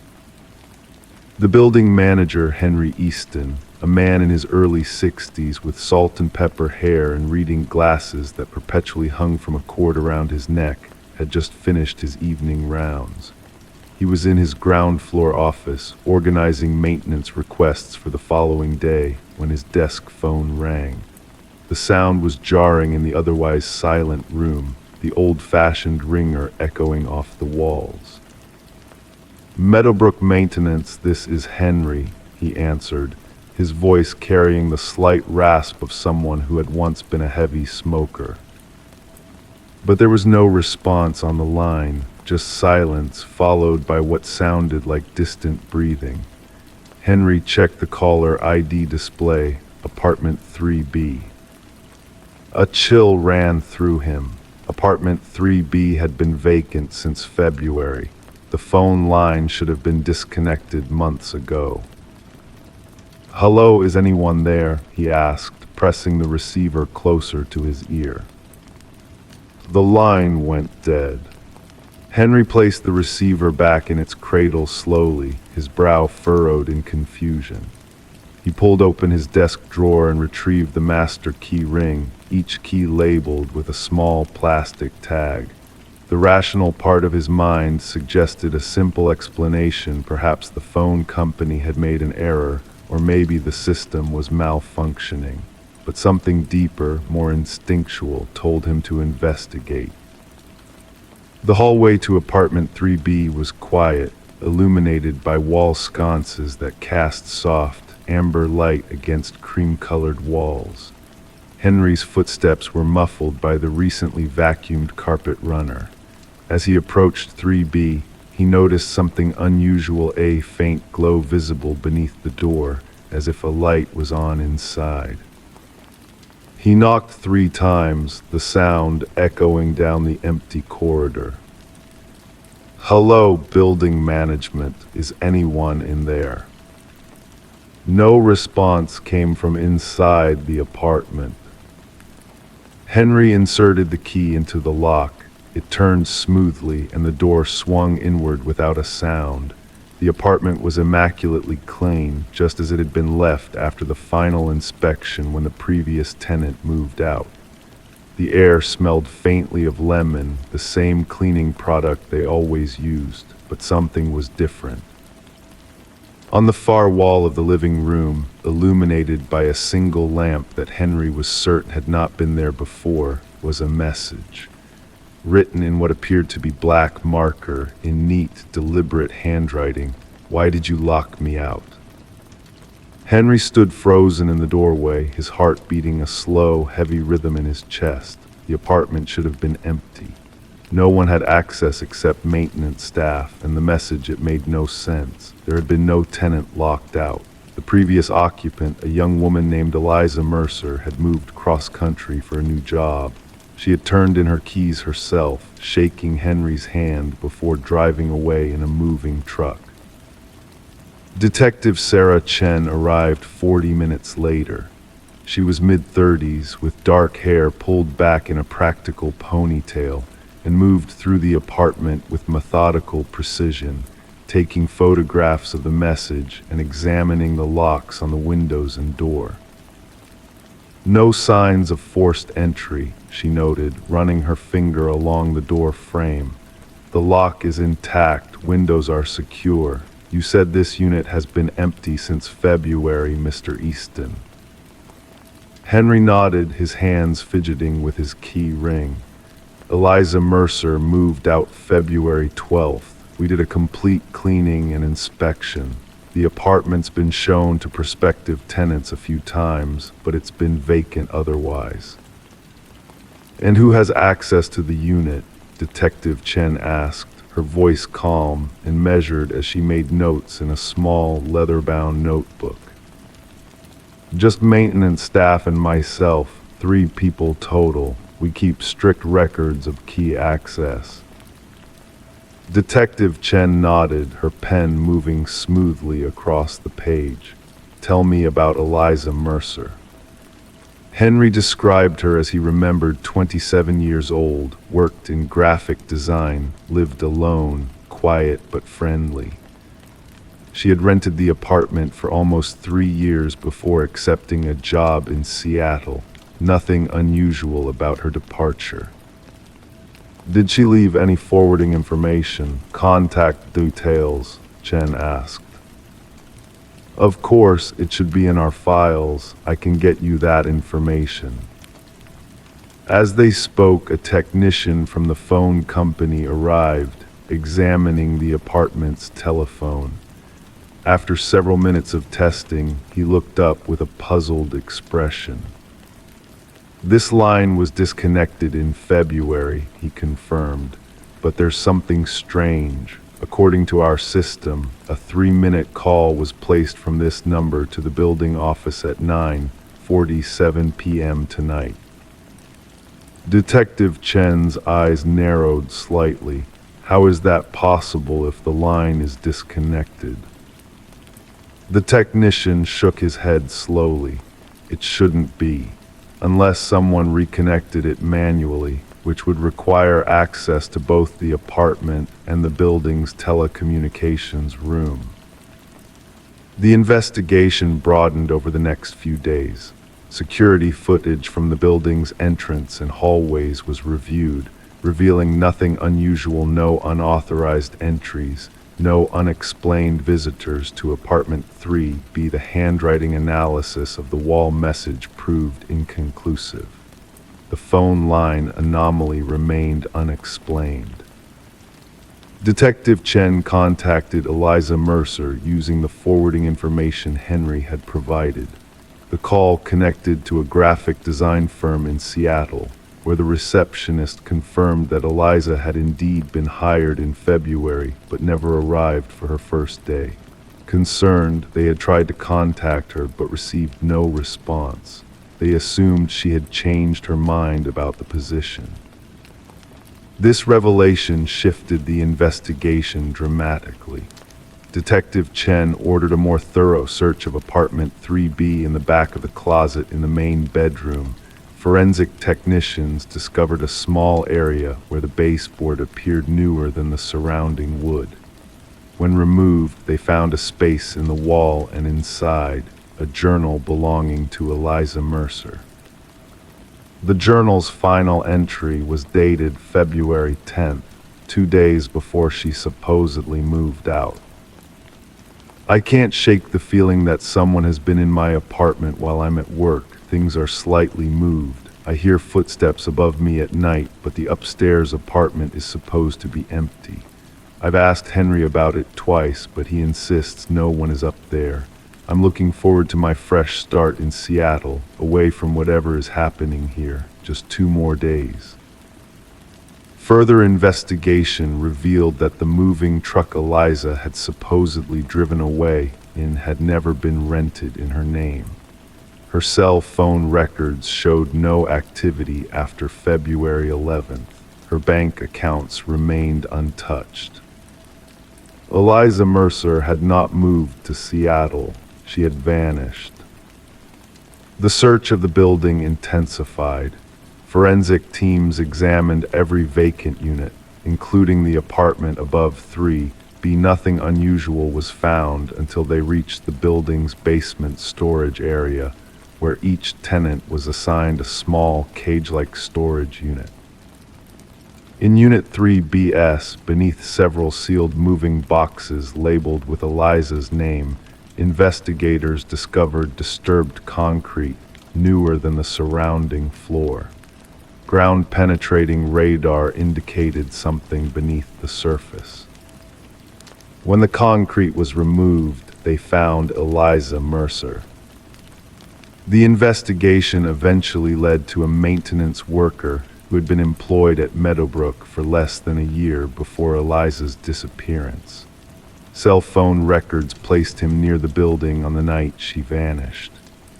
The building manager, Henry Easton, a man in his early 60s with salt and pepper hair and reading glasses that perpetually hung from a cord around his neck, had just finished his evening rounds. He was in his ground floor office, organizing maintenance requests for the following day, when his desk phone rang. The sound was jarring in the otherwise silent room, the old-fashioned ringer echoing off the walls. "Meadowbrook Maintenance, this is Henry," he answered, his voice carrying the slight rasp of someone who had once been a heavy smoker. But there was no response on the line, just silence followed by what sounded like distant breathing. Henry checked the caller ID display, apartment 3B. A chill ran through him. Apartment 3B had been vacant since February. The phone line should have been disconnected months ago. "Hello, is anyone there?" he asked, pressing the receiver closer to his ear. The line went dead. Henry placed the receiver back in its cradle slowly, his brow furrowed in confusion. He pulled open his desk drawer and retrieved the master key ring, each key labeled with a small plastic tag. The rational part of his mind suggested a simple explanation. Perhaps the phone company had made an error, or maybe the system was malfunctioning. But something deeper, more instinctual, told him to investigate. The hallway to apartment 3B was quiet, illuminated by wall sconces that cast soft, amber light against cream-colored walls. Henry's footsteps were muffled by the recently vacuumed carpet runner. As he approached 3B, he noticed something unusual, a faint glow visible beneath the door, as if a light was on inside. He knocked 3 times, the sound echoing down the empty corridor. "Hello, building management. Is anyone in there?" No response came from inside the apartment. Henry inserted the key into the lock. It turned smoothly, and the door swung inward without a sound. The apartment was immaculately clean, just as it had been left after the final inspection when the previous tenant moved out. The air smelled faintly of lemon, the same cleaning product they always used, but something was different. On the far wall of the living room, illuminated by a single lamp that Henry was certain had not been there before, was a message. Written in what appeared to be black marker, in neat, deliberate handwriting. "Why did you lock me out?" Henry stood frozen in the doorway, his heart beating a slow, heavy rhythm in his chest. The apartment should have been empty. No one had access except maintenance staff, and the message, it made no sense. There had been no tenant locked out. The previous occupant, a young woman named Eliza Mercer, had moved cross-country for a new job. She had turned in her keys herself, shaking Henry's hand before driving away in a moving truck. Detective Sarah Chen arrived 40 minutes later. She was mid-30s, with dark hair pulled back in a practical ponytail, and moved through the apartment with methodical precision, taking photographs of the message and examining the locks on the windows and door. "No signs of forced entry," she noted, running her finger along the door frame. "The lock is intact, windows are secure. You said this unit has been empty since February, Mr. Easton." Henry nodded, his hands fidgeting with his key ring. "Eliza Mercer moved out February 12th. We did a complete cleaning and inspection. The apartment's been shown to prospective tenants a few times, but it's been vacant otherwise." "And who has access to the unit?" Detective Chen asked, her voice calm and measured as she made notes in a small, leather-bound notebook. "Just maintenance staff and myself, 3 people total. We keep strict records of key access." Detective Chen nodded, her pen moving smoothly across the page. "Tell me about Eliza Mercer." Henry described her as he remembered. 27 years old, worked in graphic design, lived alone, quiet but friendly. She had rented the apartment for almost 3 years before accepting a job in Seattle. Nothing unusual about her departure. "Did she leave any forwarding information, contact details?" Chen asked. "Of course, it should be in our files. I can get you that information." As they spoke, a technician from the phone company arrived, examining the apartment's telephone. After several minutes of testing, he looked up with a puzzled expression. "This line was disconnected in February," he confirmed, "but there's something strange. According to our system, a 3-minute call was placed from this number to the building office at 9:47 p.m. tonight." Detective Chen's eyes narrowed slightly. "How is that possible if the line is disconnected?" The technician shook his head slowly. "It shouldn't be, unless someone reconnected it manually, which would require access to both the apartment and the building's telecommunications room." The investigation broadened over the next few days. Security footage from the building's entrance and hallways was reviewed, revealing nothing unusual: no unauthorized entries, no unexplained visitors to apartment 3B. The handwriting analysis of the wall message proved inconclusive. The phone line anomaly remained unexplained. Detective Chen contacted Eliza Mercer using the forwarding information Henry had provided. The call connected to a graphic design firm in Seattle, where the receptionist confirmed that Eliza had indeed been hired in February but never arrived for her first day. Concerned, they had tried to contact her but received no response. They assumed she had changed her mind about the position. This revelation shifted the investigation dramatically. Detective Chen ordered a more thorough search of apartment 3B in the back of the closet in the main bedroom. Forensic technicians discovered a small area where the baseboard appeared newer than the surrounding wood. When removed, they found a space in the wall and inside, a journal belonging to Eliza Mercer. The journal's final entry was dated February 10th, 2 days before she supposedly moved out. I can't shake the feeling that someone has been in my apartment while I'm at work. Things are slightly moved. I hear footsteps above me at night, but the upstairs apartment is supposed to be empty. I've asked Henry about it twice, but he insists no one is up there. I'm looking forward to my fresh start in Seattle, away from whatever is happening here. Just 2 more days. Further investigation revealed that the moving truck Eliza had supposedly driven away in had never been rented in her name. Her cell phone records showed no activity after February 11th. Her bank accounts remained untouched. Eliza Mercer had not moved to Seattle. She had vanished. The search of the building intensified. Forensic teams examined every vacant unit, including the apartment above 3B. Nothing unusual was found until they reached the building's basement storage area, where each tenant was assigned a small cage-like storage unit. In Unit 3BS, beneath several sealed moving boxes labeled with Eliza's name, investigators discovered disturbed concrete, newer than the surrounding floor. Ground-penetrating radar indicated something beneath the surface. When the concrete was removed, they found Eliza Mercer. The investigation eventually led to a maintenance worker who had been employed at Meadowbrook for less than a year before Eliza's disappearance. Cell phone records placed him near the building on the night she vanished.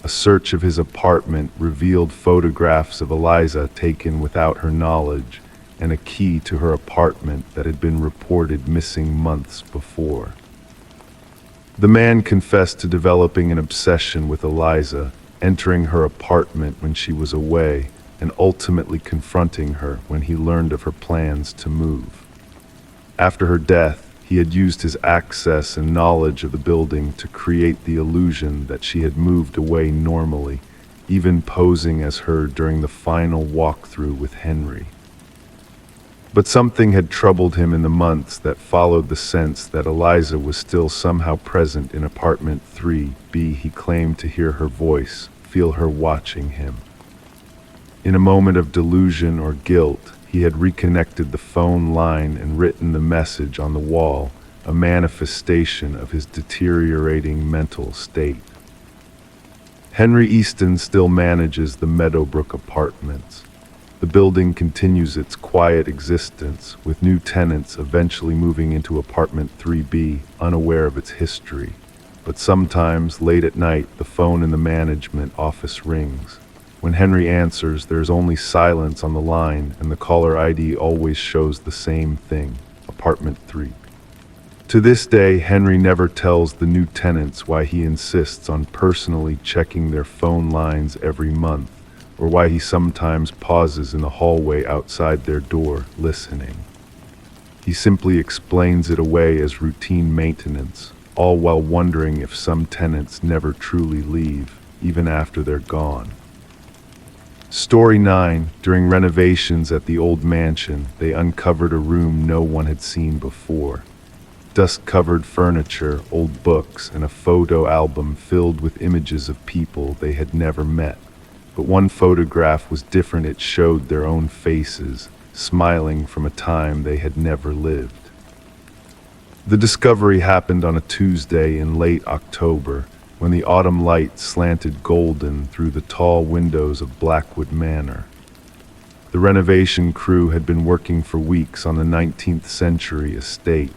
A search of his apartment revealed photographs of Eliza taken without her knowledge and a key to her apartment that had been reported missing months before. The man confessed to developing an obsession with Eliza, entering her apartment when she was away, and ultimately confronting her when he learned of her plans to move. After her death, he had used his access and knowledge of the building to create the illusion that she had moved away normally, even posing as her during the final walkthrough with Henry. But something had troubled him in the months that followed the sense that Eliza was still somehow present in apartment 3B. He claimed to hear her voice, feel her watching him. In a moment of delusion or guilt, he had reconnected the phone line and written the message on the wall, a manifestation of his deteriorating mental state. Henry Easton still manages the Meadowbrook Apartments. The building continues its quiet existence, with new tenants eventually moving into apartment 3B, unaware of its history. But sometimes, late at night, the phone in the management office rings. When Henry answers, there is only silence on the line, and the caller ID always shows the same thing, apartment 3. To this day, Henry never tells the new tenants why he insists on personally checking their phone lines every month, or why he sometimes pauses in the hallway outside their door, listening. He simply explains it away as routine maintenance, all while wondering if some tenants never truly leave, even after they're gone. Story 9. During renovations at the old mansion, they uncovered a room no one had seen before. Dust-covered furniture, old books, and a photo album filled with images of people they had never met. But one photograph was different. It showed their own faces, smiling from a time they had never lived. The discovery happened on a Tuesday in late October, when the autumn light slanted golden through the tall windows of Blackwood Manor. The renovation crew had been working for weeks on the 19th century estate,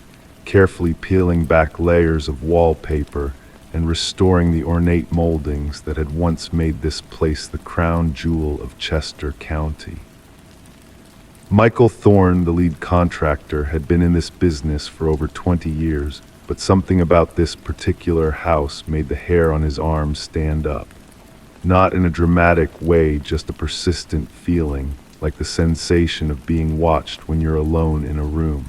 carefully peeling back layers of wallpaper and restoring the ornate moldings that had once made this place the crown jewel of Chester County. Michael Thorne, the lead contractor, had been in this business for over 20 years, but something about this particular house made the hair on his arms stand up. Not in a dramatic way, just a persistent feeling, like the sensation of being watched when you're alone in a room.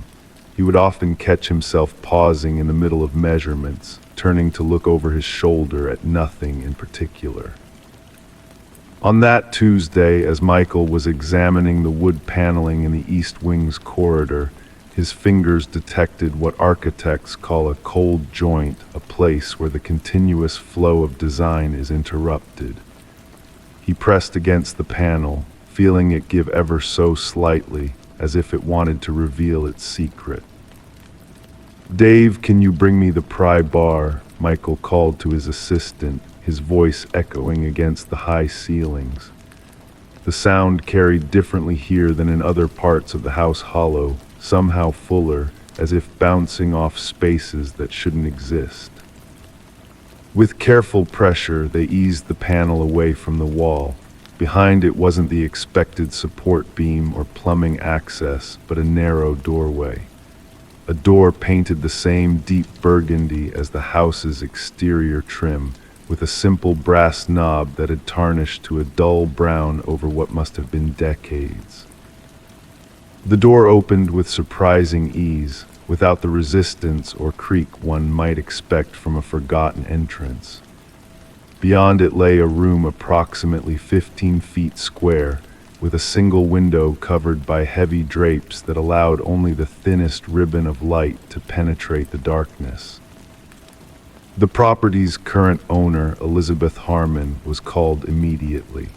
He would often catch himself pausing in the middle of measurements, turning to look over his shoulder at nothing in particular. On that Tuesday, as Michael was examining the wood paneling in the East Wing's corridor, his fingers detected what architects call a cold joint, a place where the continuous flow of design is interrupted. He pressed against the panel, feeling it give ever so slightly, as if it wanted to reveal its secret. "Dave, can you bring me the pry bar?" Michael called to his assistant, his voice echoing against the high ceilings. The sound carried differently here than in other parts of the house hollow, somehow fuller, as if bouncing off spaces that shouldn't exist. With careful pressure, they eased the panel away from the wall. Behind it wasn't the expected support beam or plumbing access, but a narrow doorway. A door painted the same deep burgundy as the house's exterior trim, with a simple brass knob that had tarnished to a dull brown over what must have been decades. The door opened with surprising ease, without the resistance or creak one might expect from a forgotten entrance. Beyond it lay a room approximately 15 feet square, with a single window covered by heavy drapes that allowed only the thinnest ribbon of light to penetrate the darkness. The property's current owner, Elizabeth Harmon, was called immediately.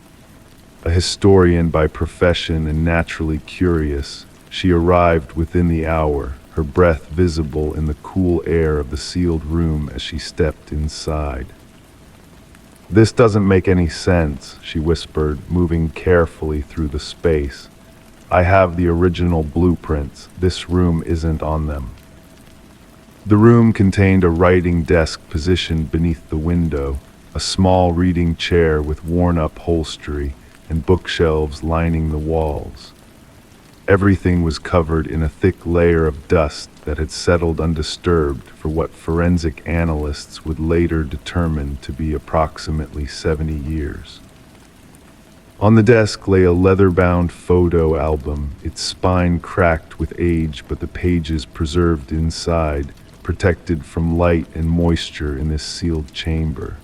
A historian by profession and naturally curious, she arrived within the hour, her breath visible in the cool air of the sealed room as she stepped inside. "This doesn't make any sense," she whispered, moving carefully through the space. "I have the original blueprints. This room isn't on them." The room contained a writing desk positioned beneath the window, a small reading chair with worn-up upholstery, and bookshelves lining the walls. Everything was covered in a thick layer of dust that had settled undisturbed for what forensic analysts would later determine to be approximately 70 years. On the desk lay a leather-bound photo album, its spine cracked with age but the pages preserved inside, protected from light and moisture in this sealed chamber.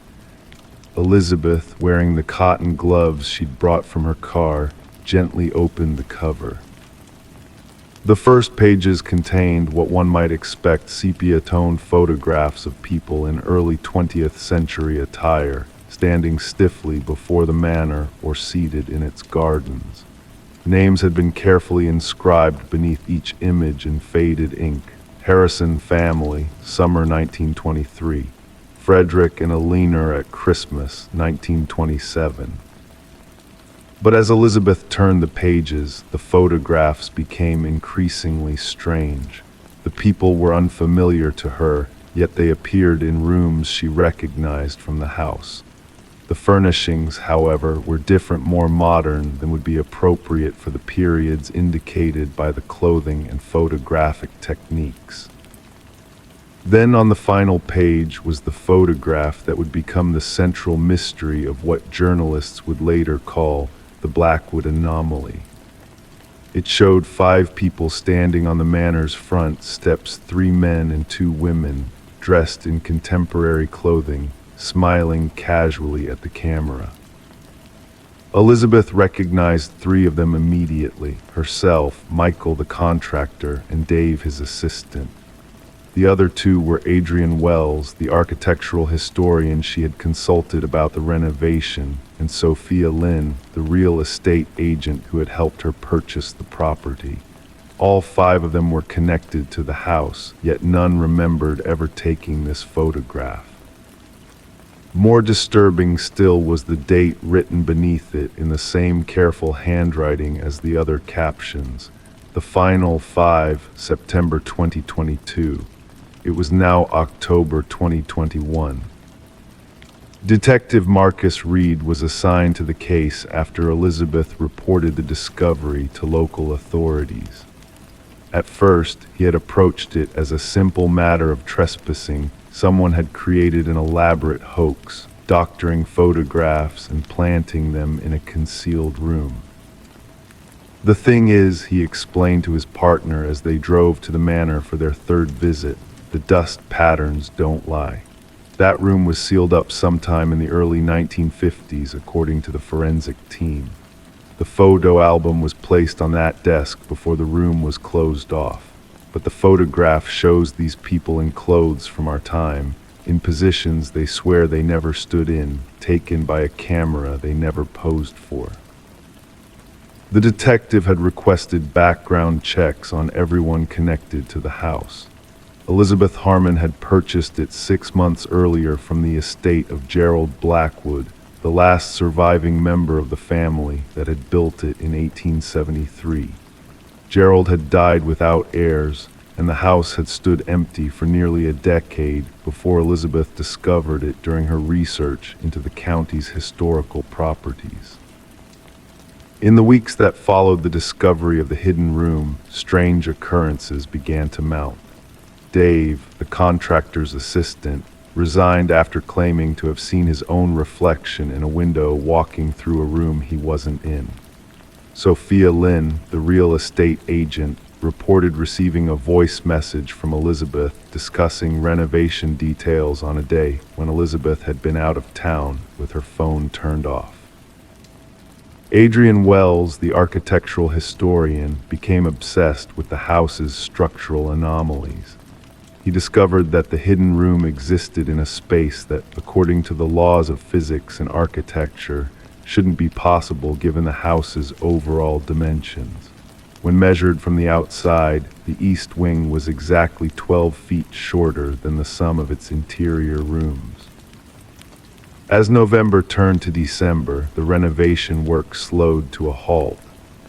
Elizabeth, wearing the cotton gloves she'd brought from her car, gently opened the cover. The first pages contained what one might expect sepia-toned photographs of people in early 20th century attire, standing stiffly before the manor or seated in its gardens. Names had been carefully inscribed beneath each image in faded ink. Harrison family, summer 1923. Frederick and Eleanor at Christmas, 1927. But as Elizabeth turned the pages, the photographs became increasingly strange. The people were unfamiliar to her, yet they appeared in rooms she recognized from the house. The furnishings, however, were different, more modern than would be appropriate for the periods indicated by the clothing and photographic techniques. Then on the final page was the photograph that would become the central mystery of what journalists would later call the Blackwood anomaly. It showed 5 people standing on the manor's front steps, 3 men and 2 women, dressed in contemporary clothing, smiling casually at the camera. Elizabeth recognized 3 of them immediately, herself, Michael the contractor, and Dave his assistant. The other 2 were Adrian Wells, the architectural historian she had consulted about the renovation, and Sophia Lynn, the real estate agent who had helped her purchase the property. All 5 of them were connected to the house, yet none remembered ever taking this photograph. More disturbing still was the date written beneath it in the same careful handwriting as the other captions. The final 5, September 2022. It was now October 2021. Detective Marcus Reed was assigned to the case after Elizabeth reported the discovery to local authorities. At first, he had approached it as a simple matter of trespassing. Someone had created an elaborate hoax, doctoring photographs and planting them in a concealed room. The thing is, he explained to his partner as they drove to the manor for their third visit, the dust patterns don't lie. That room was sealed up sometime in the early 1950s, according to the forensic team. The photo album was placed on that desk before the room was closed off. But the photograph shows these people in clothes from our time, in positions they swear they never stood in, taken by a camera they never posed for. The detective had requested background checks on everyone connected to the house. Elizabeth Harmon had purchased it 6 months earlier from the estate of Gerald Blackwood, the last surviving member of the family that had built it in 1873. Gerald had died without heirs, and the house had stood empty for nearly a decade before Elizabeth discovered it during her research into the county's historical properties. In the weeks that followed the discovery of the hidden room, strange occurrences began to mount. Dave, the contractor's assistant, resigned after claiming to have seen his own reflection in a window walking through a room he wasn't in. Sophia Lynn, the real estate agent, reported receiving a voice message from Elizabeth discussing renovation details on a day when Elizabeth had been out of town with her phone turned off. Adrian Wells, the architectural historian, became obsessed with the house's structural anomalies. He discovered that the hidden room existed in a space that, according to the laws of physics and architecture, shouldn't be possible given the house's overall dimensions. When measured from the outside, the east wing was exactly 12 feet shorter than the sum of its interior rooms. As November turned to December, the renovation work slowed to a halt.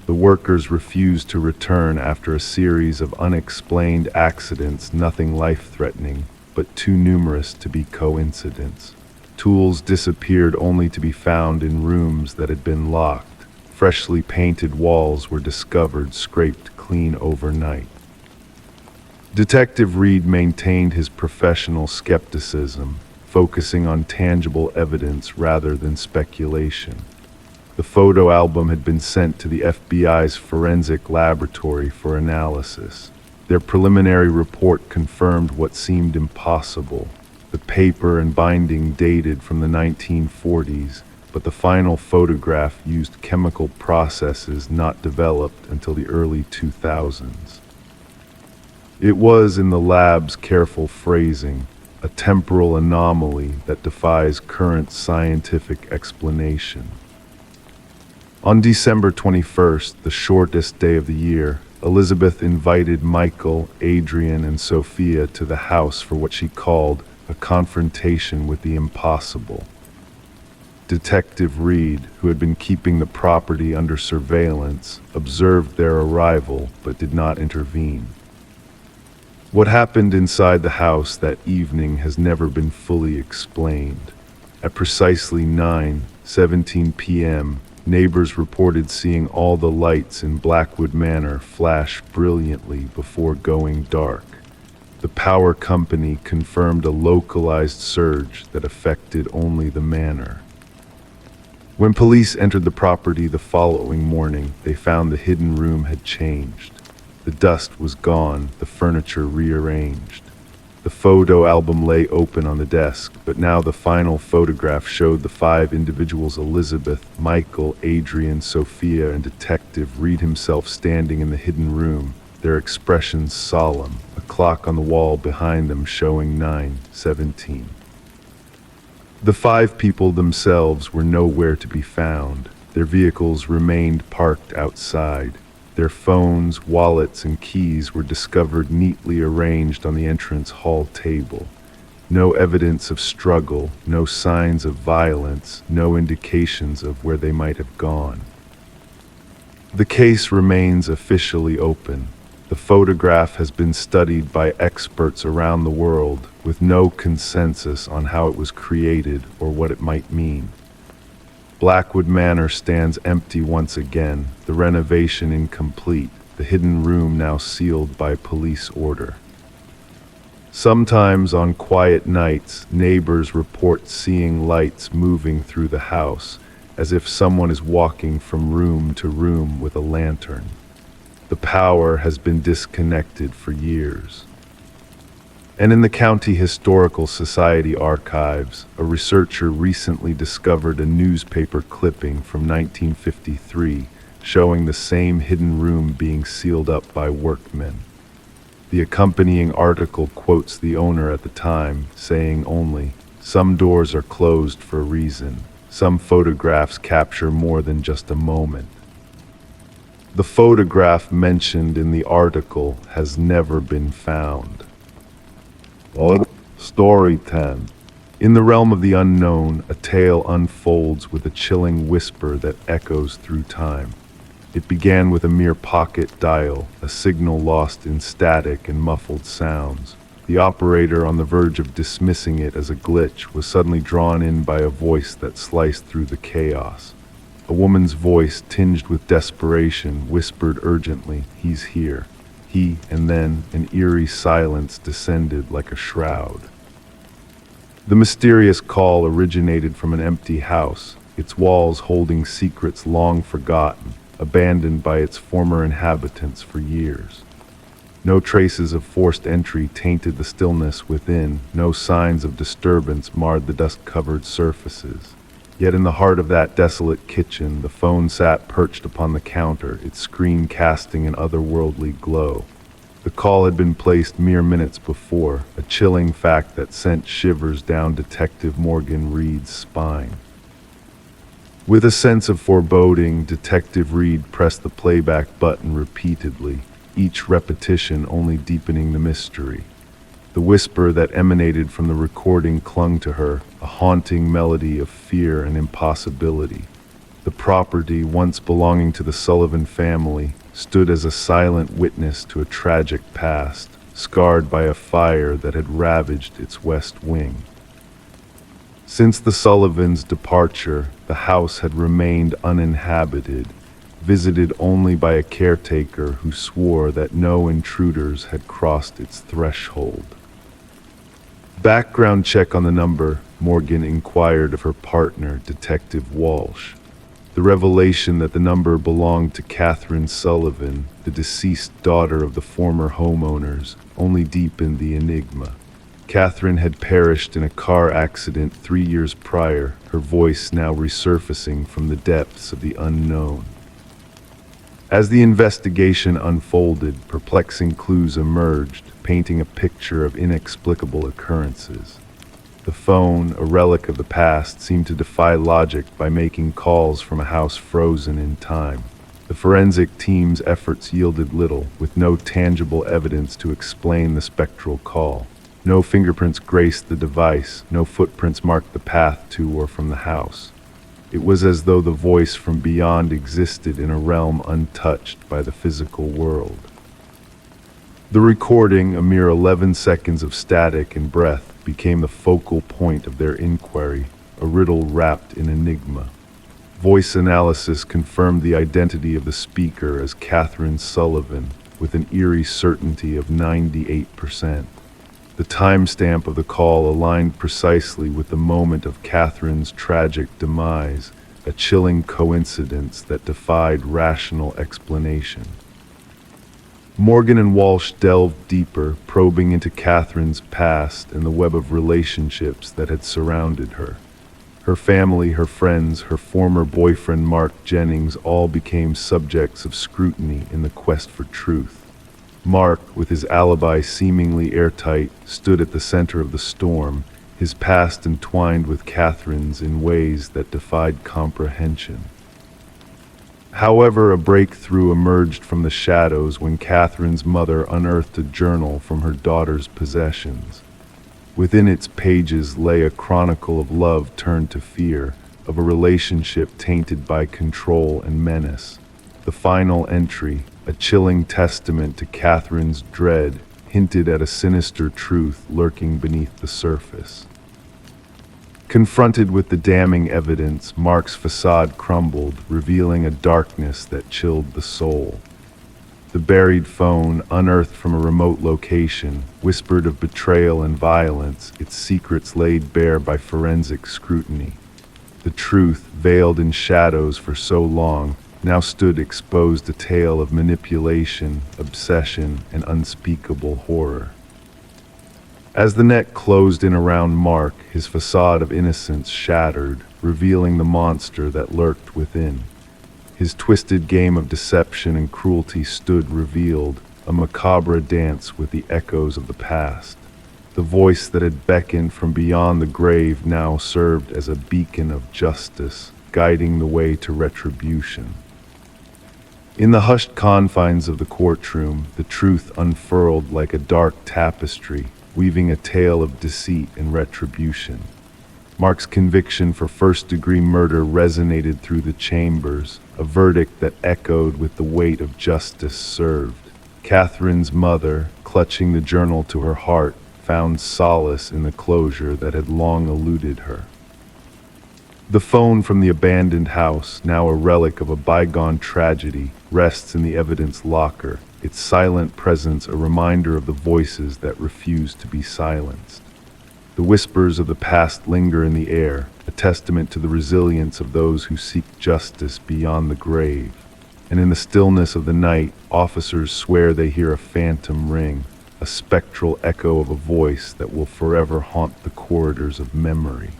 The workers refused to return after a series of unexplained accidents, nothing life-threatening, but too numerous to be coincidence. Tools disappeared only to be found in rooms that had been locked. Freshly painted walls were discovered scraped clean overnight. Detective Reed maintained his professional skepticism, focusing on tangible evidence rather than speculation. The photo album had been sent to the FBI's forensic laboratory for analysis. Their preliminary report confirmed what seemed impossible. The paper and binding dated from the 1940s, but the final photograph used chemical processes not developed until the early 2000s. It was, in the lab's careful phrasing, a temporal anomaly that defies current scientific explanation. On December 21st, the shortest day of the year, Elizabeth invited Michael, Adrian, and Sophia to the house for what she called a confrontation with the impossible. Detective Reed, who had been keeping the property under surveillance, observed their arrival but did not intervene. What happened inside the house that evening has never been fully explained. At precisely 9:17 p.m., neighbors reported seeing all the lights in Blackwood Manor flash brilliantly before going dark. The power company confirmed a localized surge that affected only the manor. When police entered the property the following morning, they found the hidden room had changed. The dust was gone, the furniture rearranged. The photo album lay open on the desk, but now the final photograph showed the 5 individuals: Elizabeth, Michael, Adrian, Sophia, and Detective Reed himself standing in the hidden room, their expressions solemn, a clock on the wall behind them showing 9:17. The 5 people themselves were nowhere to be found. Their vehicles remained parked outside. Their phones, wallets, and keys were discovered neatly arranged on the entrance hall table. No evidence of struggle, no signs of violence, no indications of where they might have gone. The case remains officially open. The photograph has been studied by experts around the world, with no consensus on how it was created or what it might mean. Blackwood Manor stands empty once again, the renovation incomplete, the hidden room now sealed by police order. Sometimes on quiet nights, neighbors report seeing lights moving through the house, as if someone is walking from room to room with a lantern. The power has been disconnected for years. And in the County Historical Society archives, a researcher recently discovered a newspaper clipping from 1953 showing the same hidden room being sealed up by workmen. The accompanying article quotes the owner at the time, saying only, "Some doors are closed for a reason. Some photographs capture more than just a moment." The photograph mentioned in the article has never been found. Story 10. In the realm of the unknown, a tale unfolds with a chilling whisper that echoes through time. It began with a mere pocket dial, a signal lost in static and muffled sounds. The operator, on the verge of dismissing it as a glitch, was suddenly drawn in by a voice that sliced through the chaos. A woman's voice, tinged with desperation, whispered urgently, "He's here." And then an eerie silence descended like a shroud. The mysterious call originated from an empty house, its walls holding secrets long forgotten, abandoned by its former inhabitants for years. No traces of forced entry tainted the stillness within, no signs of disturbance marred the dust-covered surfaces. Yet in the heart of that desolate kitchen, the phone sat perched upon the counter, its screen casting an otherworldly glow. The call had been placed mere minutes before, a chilling fact that sent shivers down Detective Morgan Reed's spine. With a sense of foreboding, Detective Reed pressed the playback button repeatedly, each repetition only deepening the mystery. The whisper that emanated from the recording clung to her, a haunting melody of fear and impossibility. The property, once belonging to the Sullivan family, stood as a silent witness to a tragic past, scarred by a fire that had ravaged its west wing. Since the Sullivans' departure, the house had remained uninhabited, visited only by a caretaker who swore that no intruders had crossed its threshold. "Background check on the number," Morgan inquired of her partner, Detective Walsh. The revelation that the number belonged to Catherine Sullivan, the deceased daughter of the former homeowners, only deepened the enigma. Catherine had perished in a car accident 3 years prior, her voice now resurfacing from the depths of the unknown. As the investigation unfolded, perplexing clues emerged, painting a picture of inexplicable occurrences. The phone, a relic of the past, seemed to defy logic by making calls from a house frozen in time. The forensic team's efforts yielded little, with no tangible evidence to explain the spectral call. No fingerprints graced the device, no footprints marked the path to or from the house. It was as though the voice from beyond existed in a realm untouched by the physical world. The recording, a mere 11 seconds of static and breath, became the focal point of their inquiry, a riddle wrapped in enigma. Voice analysis confirmed the identity of the speaker as Catherine Sullivan, with an eerie certainty of 98%. The timestamp of the call aligned precisely with the moment of Catherine's tragic demise, a chilling coincidence that defied rational explanation. Morgan and Walsh delved deeper, probing into Catherine's past and the web of relationships that had surrounded her. Her family, her friends, her former boyfriend Mark Jennings all became subjects of scrutiny in the quest for truth. Mark, with his alibi seemingly airtight, stood at the center of the storm, his past entwined with Catherine's in ways that defied comprehension. However, a breakthrough emerged from the shadows when Catherine's mother unearthed a journal from her daughter's possessions. Within its pages lay a chronicle of love turned to fear, of a relationship tainted by control and menace. The final entry, a chilling testament to Catherine's dread, hinted at a sinister truth lurking beneath the surface. Confronted with the damning evidence, Mark's facade crumbled, revealing a darkness that chilled the soul. The buried phone, unearthed from a remote location, whispered of betrayal and violence, its secrets laid bare by forensic scrutiny. The truth, veiled in shadows for so long, now stood exposed, a tale of manipulation, obsession, and unspeakable horror. As the net closed in around Mark, his facade of innocence shattered, revealing the monster that lurked within. His twisted game of deception and cruelty stood revealed, a macabre dance with the echoes of the past. The voice that had beckoned from beyond the grave now served as a beacon of justice, guiding the way to retribution. In the hushed confines of the courtroom, the truth unfurled like a dark tapestry, weaving a tale of deceit and retribution. Mark's conviction for first-degree murder resonated through the chambers, a verdict that echoed with the weight of justice served. Catherine's mother, clutching the journal to her heart, found solace in the closure that had long eluded her. The phone from the abandoned house, now a relic of a bygone tragedy, rests in the evidence locker, its silent presence a reminder of the voices that refuse to be silenced. The whispers of the past linger in the air, a testament to the resilience of those who seek justice beyond the grave. And in the stillness of the night, officers swear they hear a phantom ring, a spectral echo of a voice that will forever haunt the corridors of memory.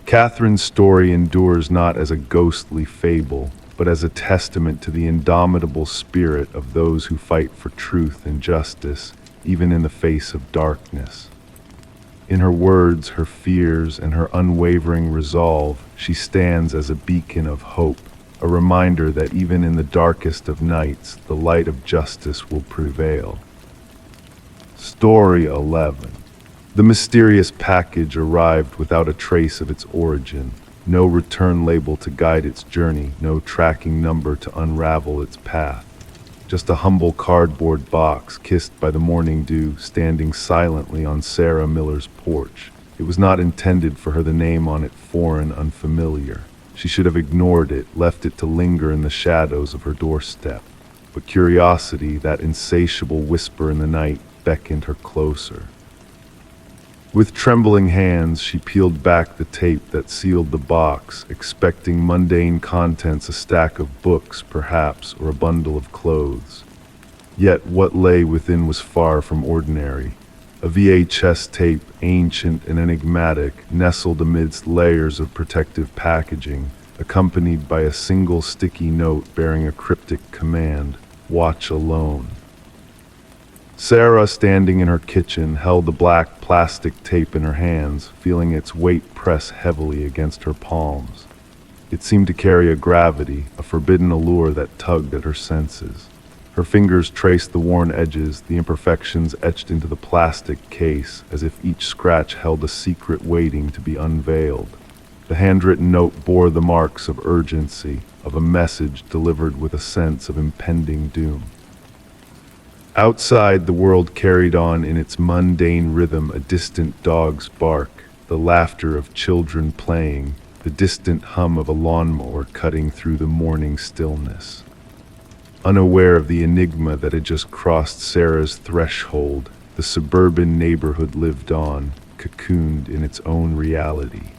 Catherine's story endures not as a ghostly fable, but as a testament to the indomitable spirit of those who fight for truth and justice, even in the face of darkness. In her words, her fears, and her unwavering resolve, she stands as a beacon of hope, a reminder that even in the darkest of nights, the light of justice will prevail. Story 11. The mysterious package arrived without a trace of its origin. No return label to guide its journey, no tracking number to unravel its path. Just a humble cardboard box, kissed by the morning dew, standing silently on Sarah Miller's porch. It was not intended for her, the name on it foreign, unfamiliar. She should have ignored it, left it to linger in the shadows of her doorstep. But curiosity, that insatiable whisper in the night, beckoned her closer. With trembling hands, she peeled back the tape that sealed the box, expecting mundane contents, a stack of books, perhaps, or a bundle of clothes. Yet what lay within was far from ordinary. A VHS tape, ancient and enigmatic, nestled amidst layers of protective packaging, accompanied by a single sticky note bearing a cryptic command: "Watch alone." Sarah, standing in her kitchen, held the black plastic tape in her hands, feeling its weight press heavily against her palms. It seemed to carry a gravity, a forbidden allure that tugged at her senses. Her fingers traced the worn edges, the imperfections etched into the plastic case, as if each scratch held a secret waiting to be unveiled. The handwritten note bore the marks of urgency, of a message delivered with a sense of impending doom. Outside, the world carried on in its mundane rhythm, a distant dog's bark, the laughter of children playing, the distant hum of a lawnmower cutting through the morning stillness. Unaware of the enigma that had just crossed Sarah's threshold, the suburban neighborhood lived on, cocooned in its own reality.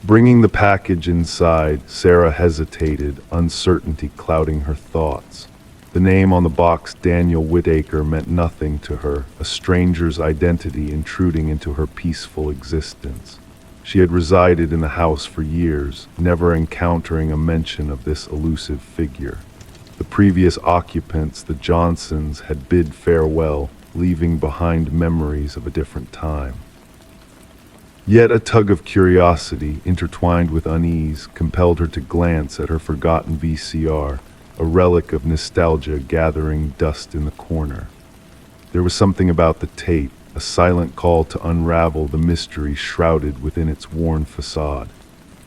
Bringing the package inside, Sarah hesitated, uncertainty clouding her thoughts. The name on the box, Daniel Whitaker, meant nothing to her, a stranger's identity intruding into her peaceful existence. She had resided in the house for years, never encountering a mention of this elusive figure. The previous occupants, the Johnsons, had bid farewell, leaving behind memories of a different time. Yet a tug of curiosity, intertwined with unease, compelled her to glance at her forgotten VCR, a relic of nostalgia gathering dust in the corner. There was something about the tape, a silent call to unravel the mystery shrouded within its worn facade.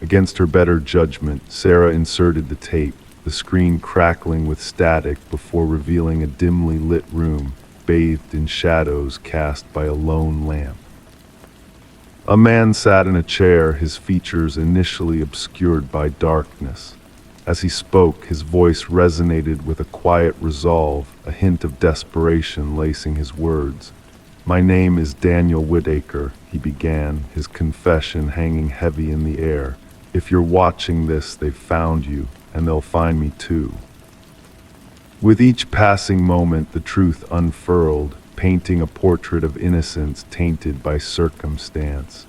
Against her better judgment, Sarah inserted the tape, the screen crackling with static before revealing a dimly lit room bathed in shadows cast by a lone lamp. A man sat in a chair, his features initially obscured by darkness. As he spoke, his voice resonated with a quiet resolve, a hint of desperation lacing his words. "My name is Daniel Whitaker," he began, his confession hanging heavy in the air. "If you're watching this, they've found you, and they'll find me too." With each passing moment, the truth unfurled, painting a portrait of innocence tainted by circumstance.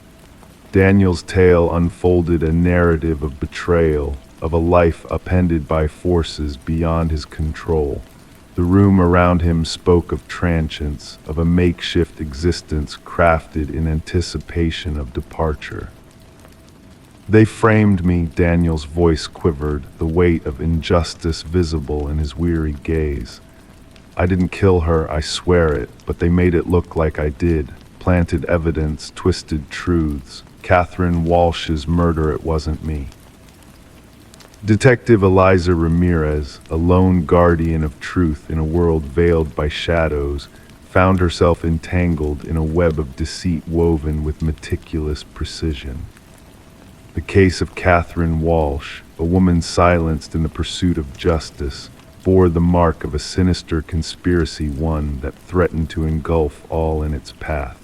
Daniel's tale unfolded a narrative of betrayal, of a life upended by forces beyond his control. The room around him spoke of transience, of a makeshift existence crafted in anticipation of departure. "They framed me," Daniel's voice quivered, the weight of injustice visible in his weary gaze. "I didn't kill her, I swear it, but they made it look like I did. Planted evidence, twisted truths. Catherine Walsh's murder, it wasn't me." Detective Eliza Ramirez, a lone guardian of truth in a world veiled by shadows, found herself entangled in a web of deceit woven with meticulous precision. The case of Catherine Walsh, a woman silenced in the pursuit of justice, bore the mark of a sinister conspiracy, one that threatened to engulf all in its path.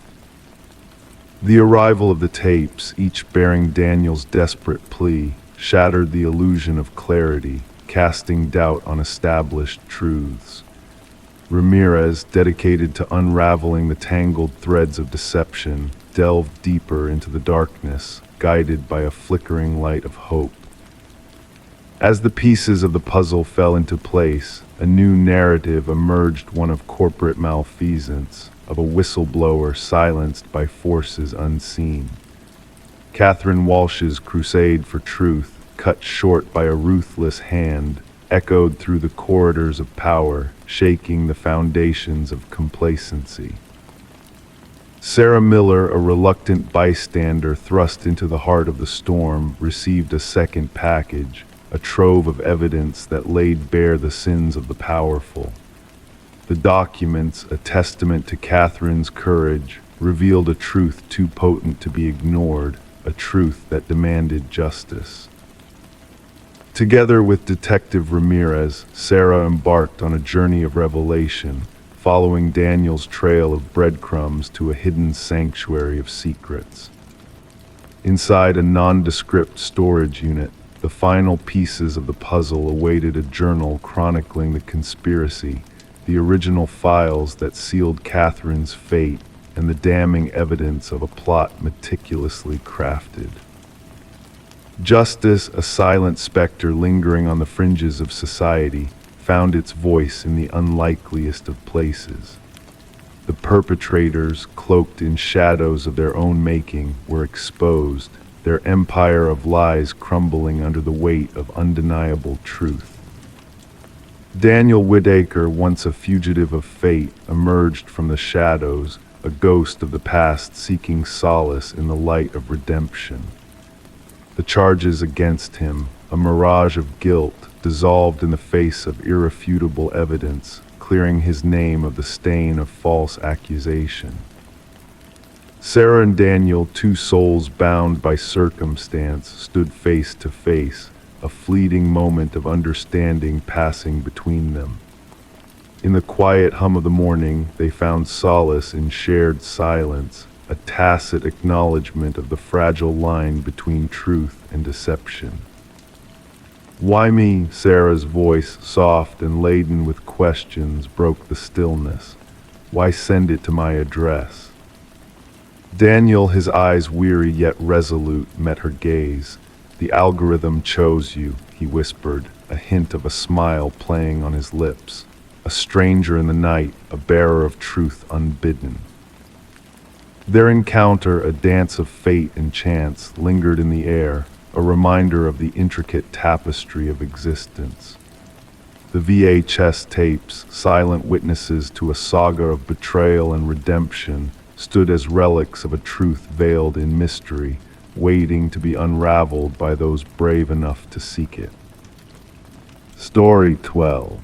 The arrival of the tapes, each bearing Daniel's desperate plea, shattered the illusion of clarity, casting doubt on established truths. Ramirez, dedicated to unraveling the tangled threads of deception, delved deeper into the darkness, guided by a flickering light of hope. As the pieces of the puzzle fell into place, a new narrative emerged, one of corporate malfeasance, of a whistleblower silenced by forces unseen. Catherine Walsh's crusade for truth, cut short by a ruthless hand, echoed through the corridors of power, shaking the foundations of complacency. Sarah Miller, a reluctant bystander thrust into the heart of the storm, received a second package, a trove of evidence that laid bare the sins of the powerful. The documents, a testament to Catherine's courage, revealed a truth too potent to be ignored, a truth that demanded justice. Together with Detective Ramirez, Sarah embarked on a journey of revelation, following Daniel's trail of breadcrumbs to a hidden sanctuary of secrets. Inside a nondescript storage unit, the final pieces of the puzzle awaited a journal chronicling the conspiracy, the original files that sealed Catherine's fate, and the damning evidence of a plot meticulously crafted. Justice, a silent specter lingering on the fringes of society, found its voice in the unlikeliest of places. The perpetrators, cloaked in shadows of their own making, were exposed, their empire of lies crumbling under the weight of undeniable truth. Daniel Whitaker, once a fugitive of fate, emerged from the shadows, a ghost of the past seeking solace in the light of redemption. The charges against him, a mirage of guilt, dissolved in the face of irrefutable evidence, clearing his name of the stain of false accusation. Sarah and Daniel, two souls bound by circumstance, stood face to face, a fleeting moment of understanding passing between them. In the quiet hum of the morning, they found solace in shared silence, a tacit acknowledgement of the fragile line between truth and deception. "Why me?" Sarah's voice, soft and laden with questions, broke the stillness. "Why send it to my address?" Daniel, his eyes weary yet resolute, met her gaze. "The algorithm chose you," he whispered, a hint of a smile playing on his lips. "A stranger in the night, a bearer of truth unbidden." Their encounter, a dance of fate and chance, lingered in the air, a reminder of the intricate tapestry of existence. The VHS tapes, silent witnesses to a saga of betrayal and redemption, stood as relics of a truth veiled in mystery, waiting to be unraveled by those brave enough to seek it. Story 12.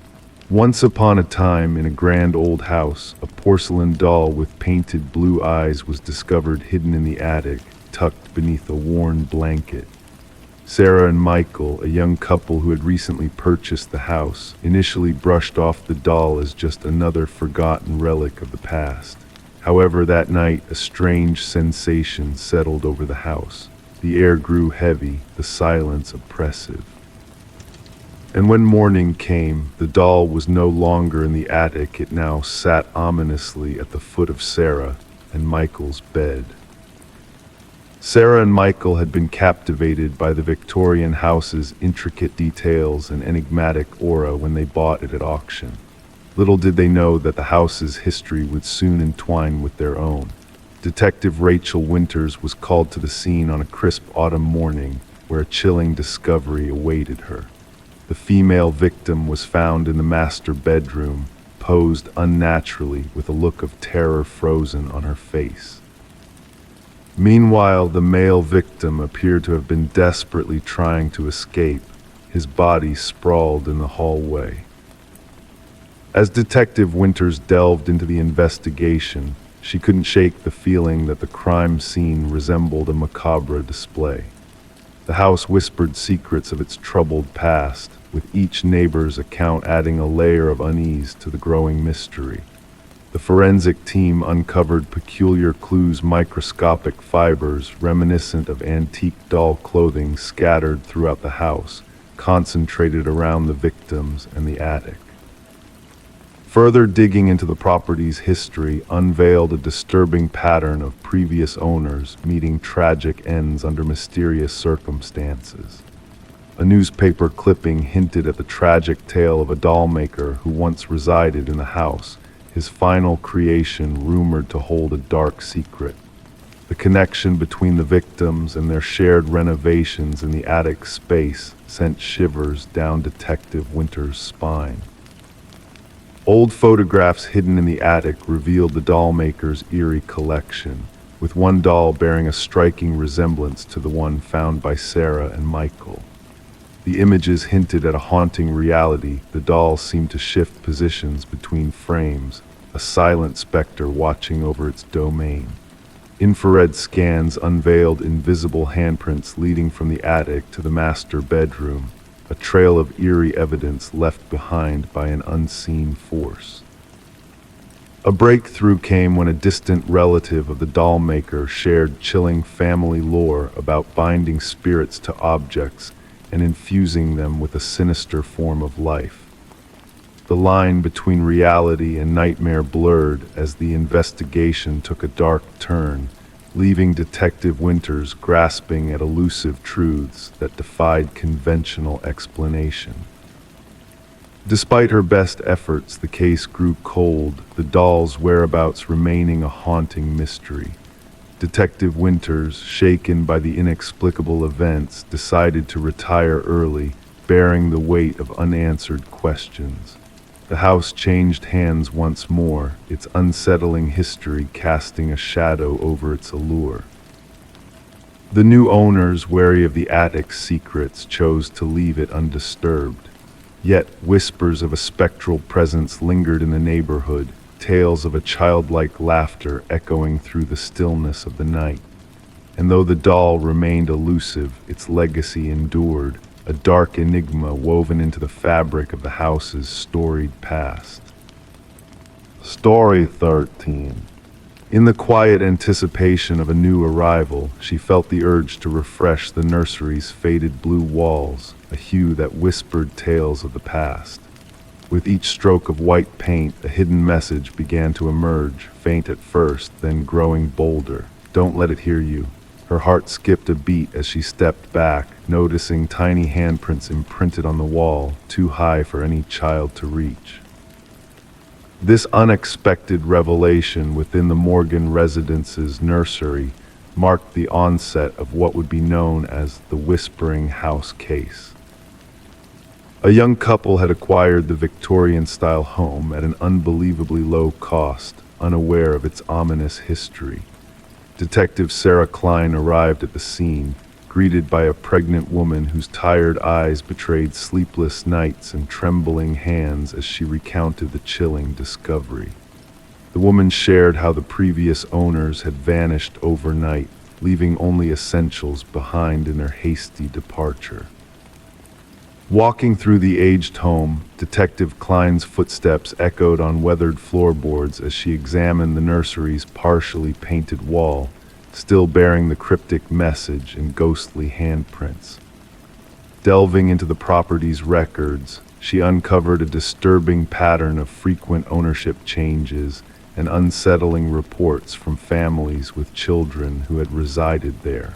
Once upon a time, in a grand old house, a porcelain doll with painted blue eyes was discovered hidden in the attic, tucked beneath a worn blanket. Sarah and Michael, a young couple who had recently purchased the house, initially brushed off the doll as just another forgotten relic of the past. However, that night, a strange sensation settled over the house. The air grew heavy, the silence oppressive. And when morning came, the doll was no longer in the attic. It now sat ominously at the foot of Sarah and Michael's bed. Sarah and Michael had been captivated by the Victorian house's intricate details and enigmatic aura when they bought it at auction. Little did they know that the house's history would soon entwine with their own. Detective Rachel Winters was called to the scene on a crisp autumn morning, where a chilling discovery awaited her. The female victim was found in the master bedroom, posed unnaturally with a look of terror frozen on her face. Meanwhile, the male victim appeared to have been desperately trying to escape, his body sprawled in the hallway. As Detective Winters delved into the investigation, she couldn't shake the feeling that the crime scene resembled a macabre display. The house whispered secrets of its troubled past, with each neighbor's account adding a layer of unease to the growing mystery. The forensic team uncovered peculiar clues, microscopic fibers reminiscent of antique doll clothing scattered throughout the house, concentrated around the victims and the attic. Further digging into the property's history unveiled a disturbing pattern of previous owners meeting tragic ends under mysterious circumstances. A newspaper clipping hinted at the tragic tale of a doll maker who once resided in the house, his final creation rumored to hold a dark secret. The connection between the victims and their shared renovations in the attic space sent shivers down Detective Winters' spine. Old photographs hidden in the attic revealed the doll maker's eerie collection, with one doll bearing a striking resemblance to the one found by Sarah and Michael. The images hinted at a haunting reality. The doll seemed to shift positions between frames, a silent specter watching over its domain. Infrared scans unveiled invisible handprints leading from the attic to the master bedroom, a trail of eerie evidence left behind by an unseen force. A breakthrough came when a distant relative of the doll maker shared chilling family lore about binding spirits to objects and infusing them with a sinister form of life. The line between reality and nightmare blurred as the investigation took a dark turn, leaving Detective Winters grasping at elusive truths that defied conventional explanation. Despite her best efforts, the case grew cold, the doll's whereabouts remaining a haunting mystery. Detective Winters, shaken by the inexplicable events, decided to retire early, bearing the weight of unanswered questions. The house changed hands once more, its unsettling history casting a shadow over its allure. The new owners, wary of the attic's secrets, chose to leave it undisturbed. Yet whispers of a spectral presence lingered in the neighborhood, tales of a childlike laughter echoing through the stillness of the night. And though the doll remained elusive, its legacy endured, a dark enigma woven into the fabric of the house's storied past. Story 13. In the quiet anticipation of a new arrival, she felt the urge to refresh the nursery's faded blue walls, a hue that whispered tales of the past. With each stroke of white paint, a hidden message began to emerge, faint at first, then growing bolder. Don't let it hear you. Her heart skipped a beat as she stepped back, noticing tiny handprints imprinted on the wall, too high for any child to reach. This unexpected revelation within the Morgan residence's nursery marked the onset of what would be known as the Whispering House case. A young couple had acquired the Victorian-style home at an unbelievably low cost, unaware of its ominous history. Detective Sarah Klein arrived at the scene, greeted by a pregnant woman whose tired eyes betrayed sleepless nights and trembling hands as she recounted the chilling discovery. The woman shared how the previous owners had vanished overnight, leaving only essentials behind in their hasty departure. Walking through the aged home, Detective Klein's footsteps echoed on weathered floorboards as she examined the nursery's partially painted wall, still bearing the cryptic message in ghostly handprints. Delving into the property's records, she uncovered a disturbing pattern of frequent ownership changes and unsettling reports from families with children who had resided there.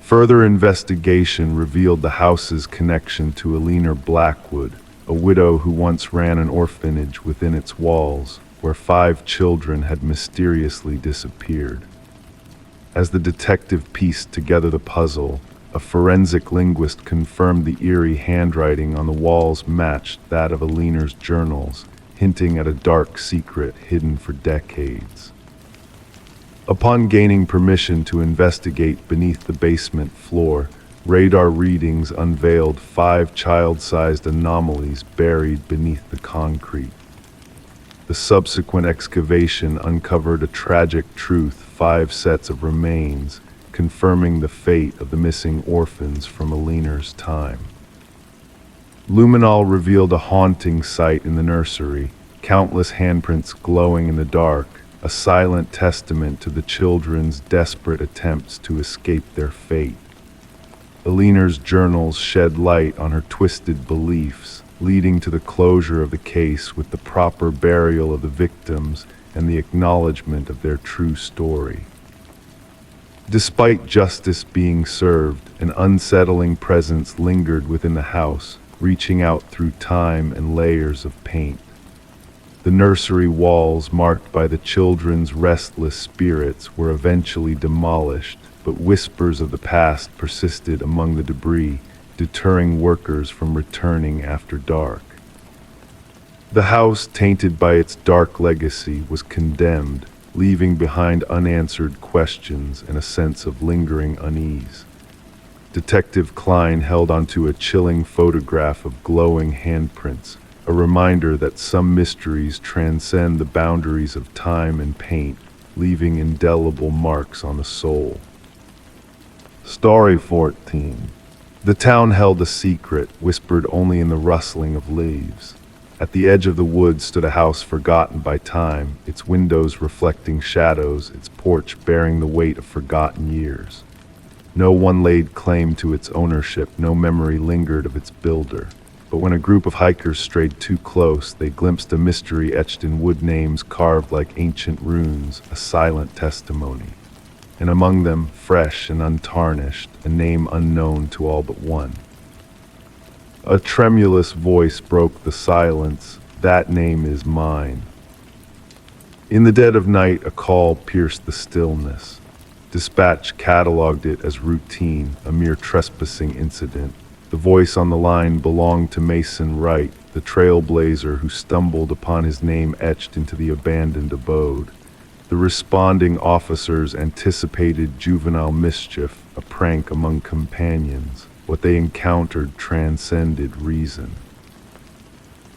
Further investigation revealed the house's connection to Eleanor Blackwood, a widow who once ran an orphanage within its walls, where 5 children had mysteriously disappeared. As the detective pieced together the puzzle, a forensic linguist confirmed the eerie handwriting on the walls matched that of Eleanor's journals, hinting at a dark secret hidden for decades. Upon gaining permission to investigate beneath the basement floor, radar readings unveiled 5 child-sized anomalies buried beneath the concrete. The subsequent excavation uncovered a tragic truth: 5 sets of remains, confirming the fate of the missing orphans from Eleanor's time. Luminol revealed a haunting sight in the nursery, countless handprints glowing in the dark, a silent testament to the children's desperate attempts to escape their fate. Eleanor's journals shed light on her twisted beliefs, leading to the closure of the case with the proper burial of the victims and the acknowledgement of their true story. Despite justice being served, an unsettling presence lingered within the house, reaching out through time and layers of paint. The nursery walls, marked by the children's restless spirits, were eventually demolished, but whispers of the past persisted among the debris, deterring workers from returning after dark. The house, tainted by its dark legacy, was condemned, leaving behind unanswered questions and a sense of lingering unease. Detective Klein held onto a chilling photograph of glowing handprints, a reminder that some mysteries transcend the boundaries of time and paint, leaving indelible marks on the soul. Story 14. The town held a secret, whispered only in the rustling of leaves. At the edge of the woods stood a house forgotten by time, its windows reflecting shadows, its porch bearing the weight of forgotten years. No one laid claim to its ownership, no memory lingered of its builder. But when a group of hikers strayed too close, they glimpsed a mystery etched in wood, names carved like ancient runes, a silent testimony. And among them, fresh and untarnished, a name unknown to all but one. A tremulous voice broke the silence. That name is mine. In the dead of night, a call pierced the stillness. Dispatch cataloged it as routine, a mere trespassing incident. The voice on the line belonged to Mason Wright, the trailblazer who stumbled upon his name etched into the abandoned abode. The responding officers anticipated juvenile mischief, a prank among companions. What they encountered transcended reason.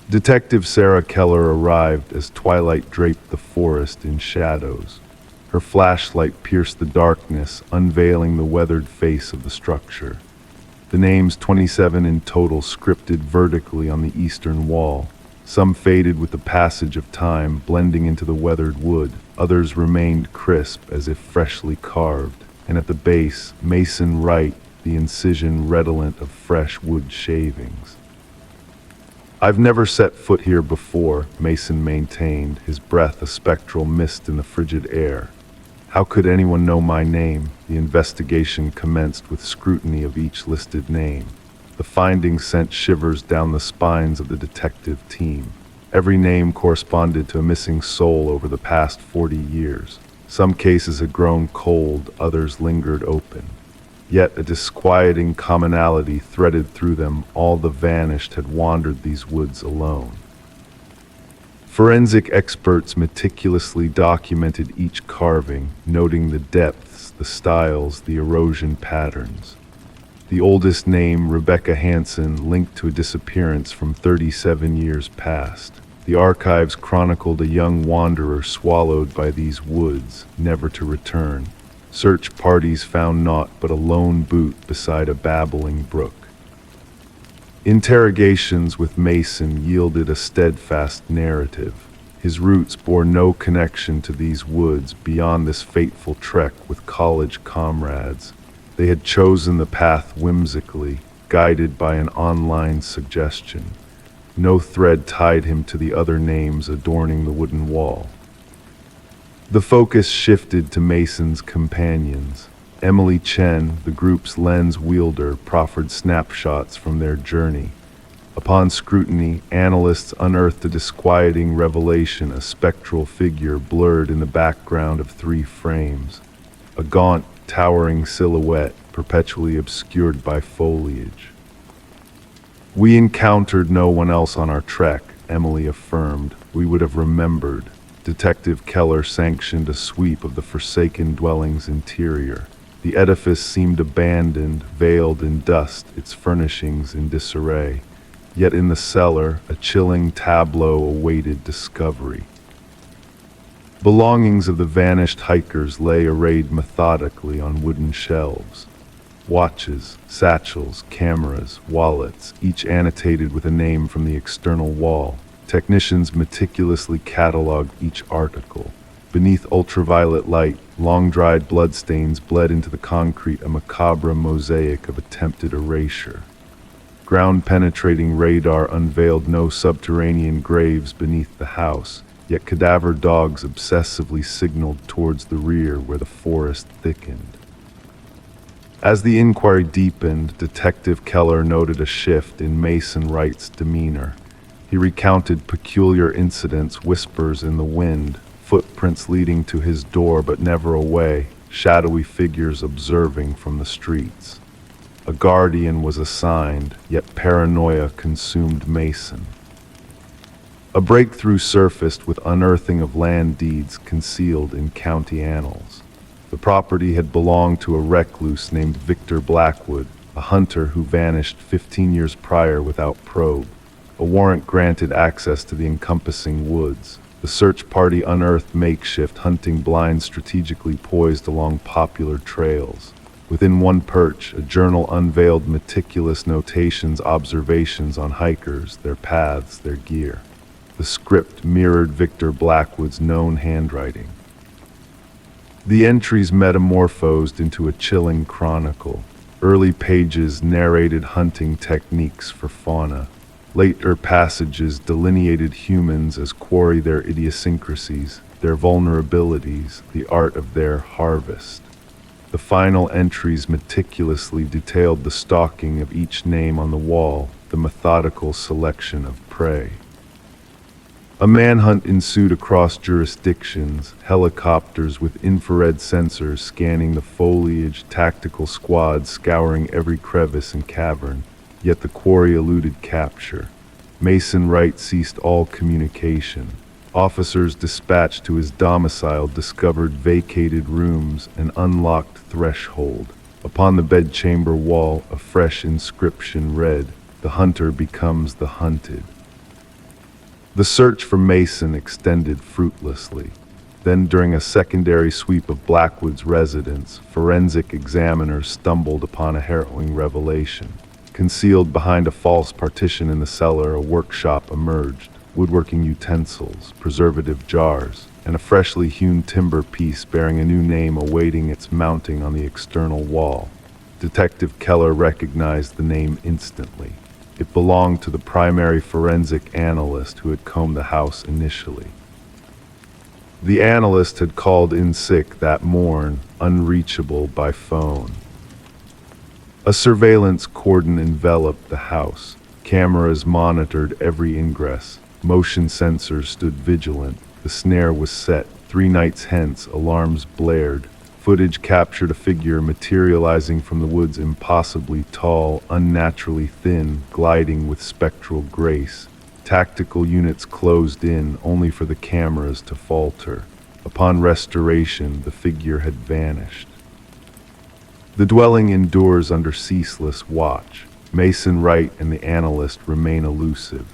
Detective Sarah Keller arrived as twilight draped the forest in shadows. Her flashlight pierced the darkness, unveiling the weathered face of the structure. The names 27 in total scripted vertically on the eastern wall. Some faded with the passage of time, blending into the weathered wood. Others remained crisp, as if freshly carved. And at the base, Mason Wright, the incision redolent of fresh wood shavings. "I've never set foot here before," Mason maintained, his breath a spectral mist in the frigid air. "How could anyone know my name?" The investigation commenced with scrutiny of each listed name. The findings sent shivers down the spines of the detective team. Every name corresponded to a missing soul over the past 40 years. Some cases had grown cold, others lingered open. Yet a disquieting commonality threaded through them. All the vanished had wandered these woods alone. Forensic experts meticulously documented each carving, noting the depths, the styles, the erosion patterns. The oldest name, Rebecca Hansen, linked to a disappearance from 37 years past. The archives chronicled a young wanderer swallowed by these woods, never to return. Search parties found naught but a lone boot beside a babbling brook. Interrogations with Mason yielded a steadfast narrative. His roots bore no connection to these woods beyond this fateful trek with college comrades. They had chosen the path whimsically, guided by an online suggestion. No thread tied him to the other names adorning the wooden wall. The focus shifted to Mason's companions. Emily Chen, the group's lens wielder, proffered snapshots from their journey. Upon scrutiny, analysts unearthed a disquieting revelation: a spectral figure blurred in the background of 3 frames. A gaunt, towering silhouette, perpetually obscured by foliage. "We encountered no one else on our trek," Emily affirmed. "We would have remembered." Detective Keller sanctioned a sweep of the forsaken dwelling's interior. The edifice seemed abandoned, veiled in dust, its furnishings in disarray. Yet in the cellar, a chilling tableau awaited discovery. Belongings of the vanished hikers lay arrayed methodically on wooden shelves. Watches, satchels, cameras, wallets, each annotated with a name from the external wall. Technicians meticulously cataloged each article. Beneath ultraviolet light, long-dried bloodstains bled into the concrete, a macabre mosaic of attempted erasure. Ground-penetrating radar unveiled no subterranean graves beneath the house, yet cadaver dogs obsessively signaled towards the rear where the forest thickened. As the inquiry deepened, Detective Keller noted a shift in Mason Wright's demeanor. He recounted peculiar incidents, whispers in the wind, footprints leading to his door but never away, shadowy figures observing from the streets. A guardian was assigned, yet paranoia consumed Mason. A breakthrough surfaced with unearthing of land deeds concealed in county annals. The property had belonged to a recluse named Victor Blackwood, a hunter who vanished 15 years prior without probe. A warrant granted access to the encompassing woods. The search party unearthed makeshift hunting blinds strategically poised along popular trails. Within one perch, a journal unveiled meticulous notations, observations on hikers, their paths, their gear. The script mirrored Victor Blackwood's known handwriting. The entries metamorphosed into a chilling chronicle. Early pages narrated hunting techniques for fauna. Later passages delineated humans as quarry, their idiosyncrasies, their vulnerabilities, the art of their harvest. The final entries meticulously detailed the stalking of each name on the wall, the methodical selection of prey. A manhunt ensued across jurisdictions, helicopters with infrared sensors scanning the foliage, tactical squads scouring every crevice and cavern, yet the quarry eluded capture. Mason Wright ceased all communication. Officers dispatched to his domicile discovered vacated rooms, an unlocked threshold. Upon the bedchamber wall, a fresh inscription read, "The hunter becomes the hunted." The search for Mason extended fruitlessly. Then, during a secondary sweep of Blackwood's residence, forensic examiners stumbled upon a harrowing revelation. Concealed behind a false partition in the cellar, a workshop emerged. Woodworking utensils, preservative jars, and a freshly hewn timber piece bearing a new name awaiting its mounting on the external wall. Detective Keller recognized the name instantly. It belonged to the primary forensic analyst who had combed the house initially. The analyst had called in sick that morn, unreachable by phone. A surveillance cordon enveloped the house. Cameras monitored every ingress. Motion sensors stood vigilant. The snare was set. 3 nights hence, alarms blared. Footage captured a figure materializing from the woods, impossibly tall, unnaturally thin, gliding with spectral grace. Tactical units closed in, only for the cameras to falter. Upon restoration, the figure had vanished. The dwelling endures under ceaseless watch. Mason Wright and the analyst remain elusive.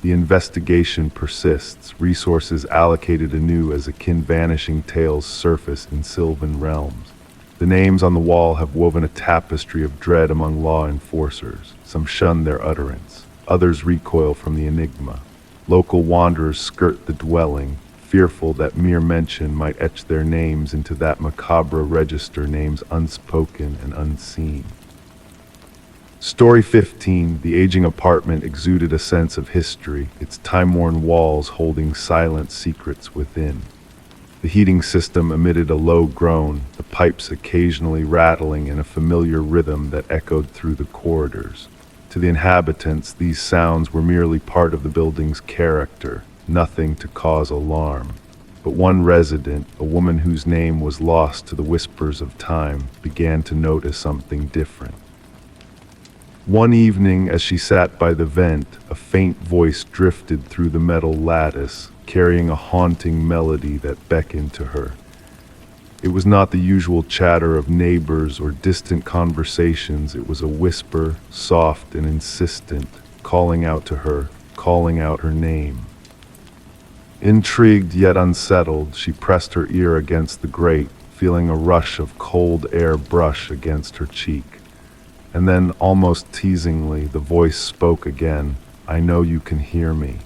The investigation persists, resources allocated anew as akin vanishing tales surface in sylvan realms. The names on the wall have woven a tapestry of dread among law enforcers. Some shun their utterance, others recoil from the enigma. Local wanderers skirt the dwelling, fearful that mere mention might etch their names into that macabre register, names unspoken and unseen. Story 15, the aging apartment exuded a sense of history, its time-worn walls holding silent secrets within. The heating system emitted a low groan, the pipes occasionally rattling in a familiar rhythm that echoed through the corridors. To the inhabitants, these sounds were merely part of the building's character, nothing to cause alarm. But one resident, a woman whose name was lost to the whispers of time, began to notice something different. One evening, as she sat by the vent, a faint voice drifted through the metal lattice, carrying a haunting melody that beckoned to her. It was not the usual chatter of neighbors or distant conversations. It was a whisper, soft and insistent, calling out to her, calling out her name. Intrigued yet unsettled, she pressed her ear against the grate, feeling a rush of cold air brush against her cheek. And then, almost teasingly, the voice spoke again. "I know you can hear me."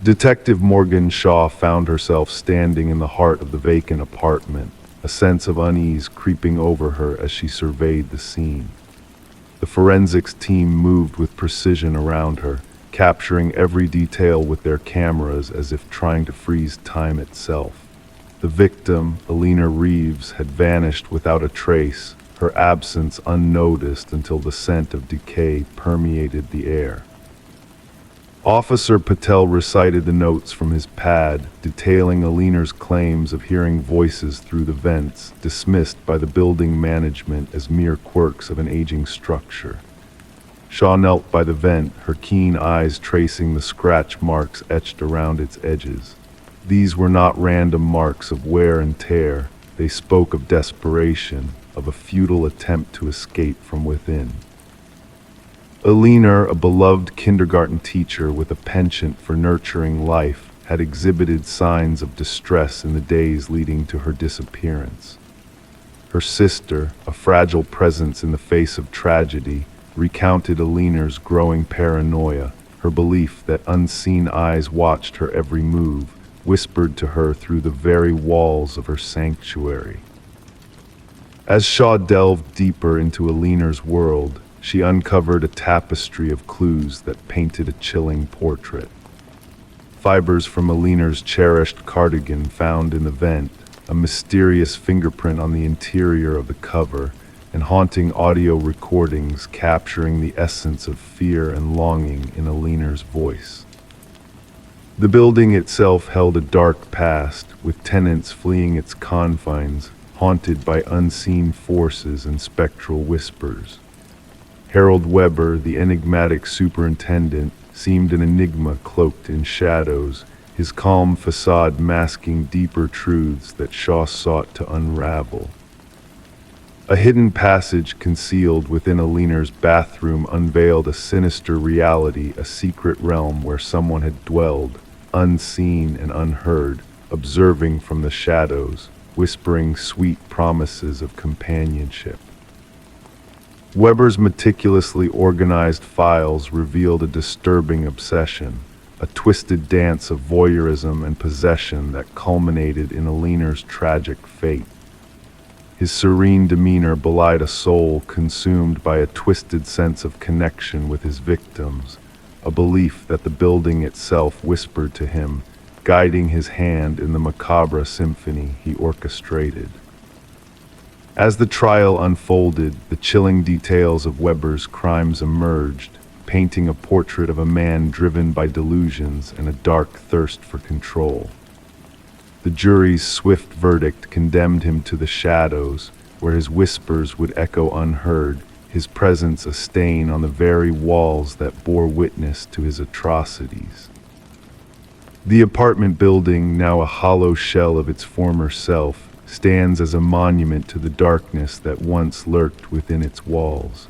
Detective Morgan Shaw found herself standing in the heart of the vacant apartment, a sense of unease creeping over her as she surveyed the scene. The forensics team moved with precision around her, capturing every detail with their cameras as if trying to freeze time itself. The victim, Alina Reeves, had vanished without a trace, her absence unnoticed until the scent of decay permeated the air. Officer Patel recited the notes from his pad, detailing Alina's claims of hearing voices through the vents, dismissed by the building management as mere quirks of an aging structure. Shaw knelt by the vent, her keen eyes tracing the scratch marks etched around its edges. These were not random marks of wear and tear. They spoke of desperation, of a futile attempt to escape from within. Alina, a beloved kindergarten teacher with a penchant for nurturing life, had exhibited signs of distress in the days leading to her disappearance. Her sister, a fragile presence in the face of tragedy, recounted Alina's growing paranoia, her belief that unseen eyes watched her every move, whispered to her through the very walls of her sanctuary. As Shaw delved deeper into Alina's world, she uncovered a tapestry of clues that painted a chilling portrait. Fibers from Alina's cherished cardigan found in the vent, a mysterious fingerprint on the interior of the cover, and haunting audio recordings capturing the essence of fear and longing in Alina's voice. The building itself held a dark past, with tenants fleeing its confines, haunted by unseen forces and spectral whispers. Harold Weber, the enigmatic superintendent, seemed an enigma cloaked in shadows, his calm facade masking deeper truths that Shaw sought to unravel. A hidden passage concealed within Alina's bathroom unveiled a sinister reality, a secret realm where someone had dwelled, unseen and unheard, observing from the shadows, whispering sweet promises of companionship. Weber's meticulously organized files revealed a disturbing obsession, a twisted dance of voyeurism and possession that culminated in Alina's tragic fate. His serene demeanor belied a soul consumed by a twisted sense of connection with his victims, a belief that the building itself whispered to him, guiding his hand in the macabre symphony he orchestrated. As the trial unfolded, the chilling details of Weber's crimes emerged, painting a portrait of a man driven by delusions and a dark thirst for control. The jury's swift verdict condemned him to the shadows, where his whispers would echo unheard, his presence a stain on the very walls that bore witness to his atrocities. The apartment building, now a hollow shell of its former self, stands as a monument to the darkness that once lurked within its walls.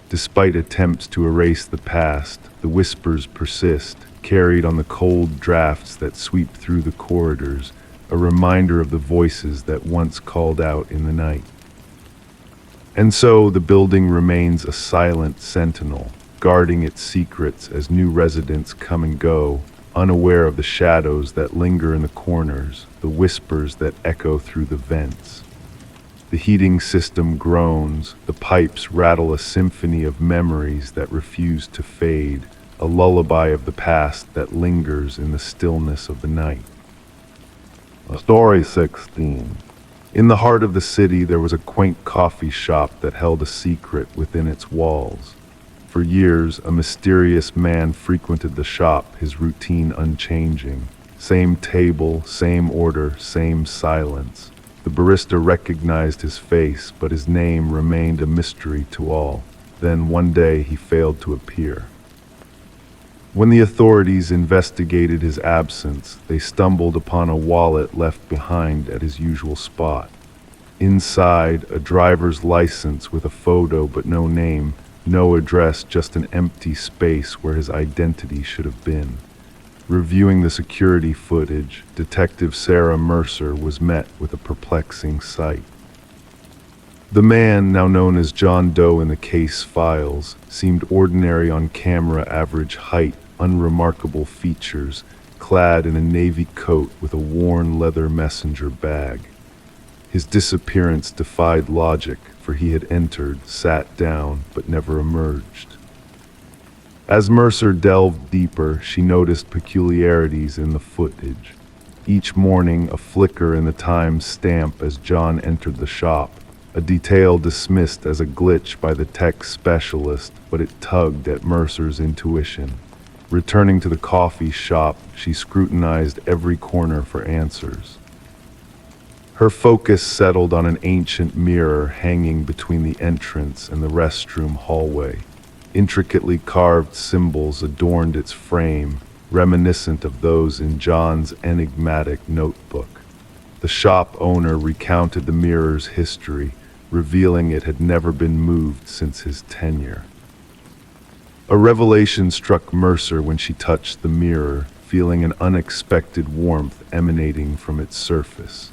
Despite attempts to erase the past, the whispers persist, carried on the cold drafts that sweep through the corridors, a reminder of the voices that once called out in the night. And so the building remains a silent sentinel, guarding its secrets as new residents come and go, unaware of the shadows that linger in the corners, the whispers that echo through the vents. The heating system groans, the pipes rattle a symphony of memories that refuse to fade, a lullaby of the past that lingers in the stillness of the night. Story 16. In the heart of the city there was a quaint coffee shop that held a secret within its walls. For years, a mysterious man frequented the shop, his routine unchanging. Same table, same order, same silence. The barista recognized his face, but his name remained a mystery to all. Then one day he failed to appear. When the authorities investigated his absence, they stumbled upon a wallet left behind at his usual spot. Inside, a driver's license with a photo but no name, no address, just an empty space where his identity should have been. Reviewing the security footage, Detective Sarah Mercer was met with a perplexing sight. The man, now known as John Doe in the case files, seemed ordinary on camera, average height, unremarkable features, clad in a navy coat with a worn leather messenger bag. His disappearance defied logic, for he had entered, sat down, but never emerged. As Mercer delved deeper, she noticed peculiarities in the footage. Each morning, a flicker in the time stamp as John entered the shop, a detail dismissed as a glitch by the tech specialist, but it tugged at Mercer's intuition. Returning to the coffee shop, she scrutinized every corner for answers. Her focus settled on an ancient mirror hanging between the entrance and the restroom hallway. Intricately carved symbols adorned its frame, reminiscent of those in John's enigmatic notebook. The shop owner recounted the mirror's history, revealing it had never been moved since his tenure. A revelation struck Mercer when she touched the mirror, feeling an unexpected warmth emanating from its surface.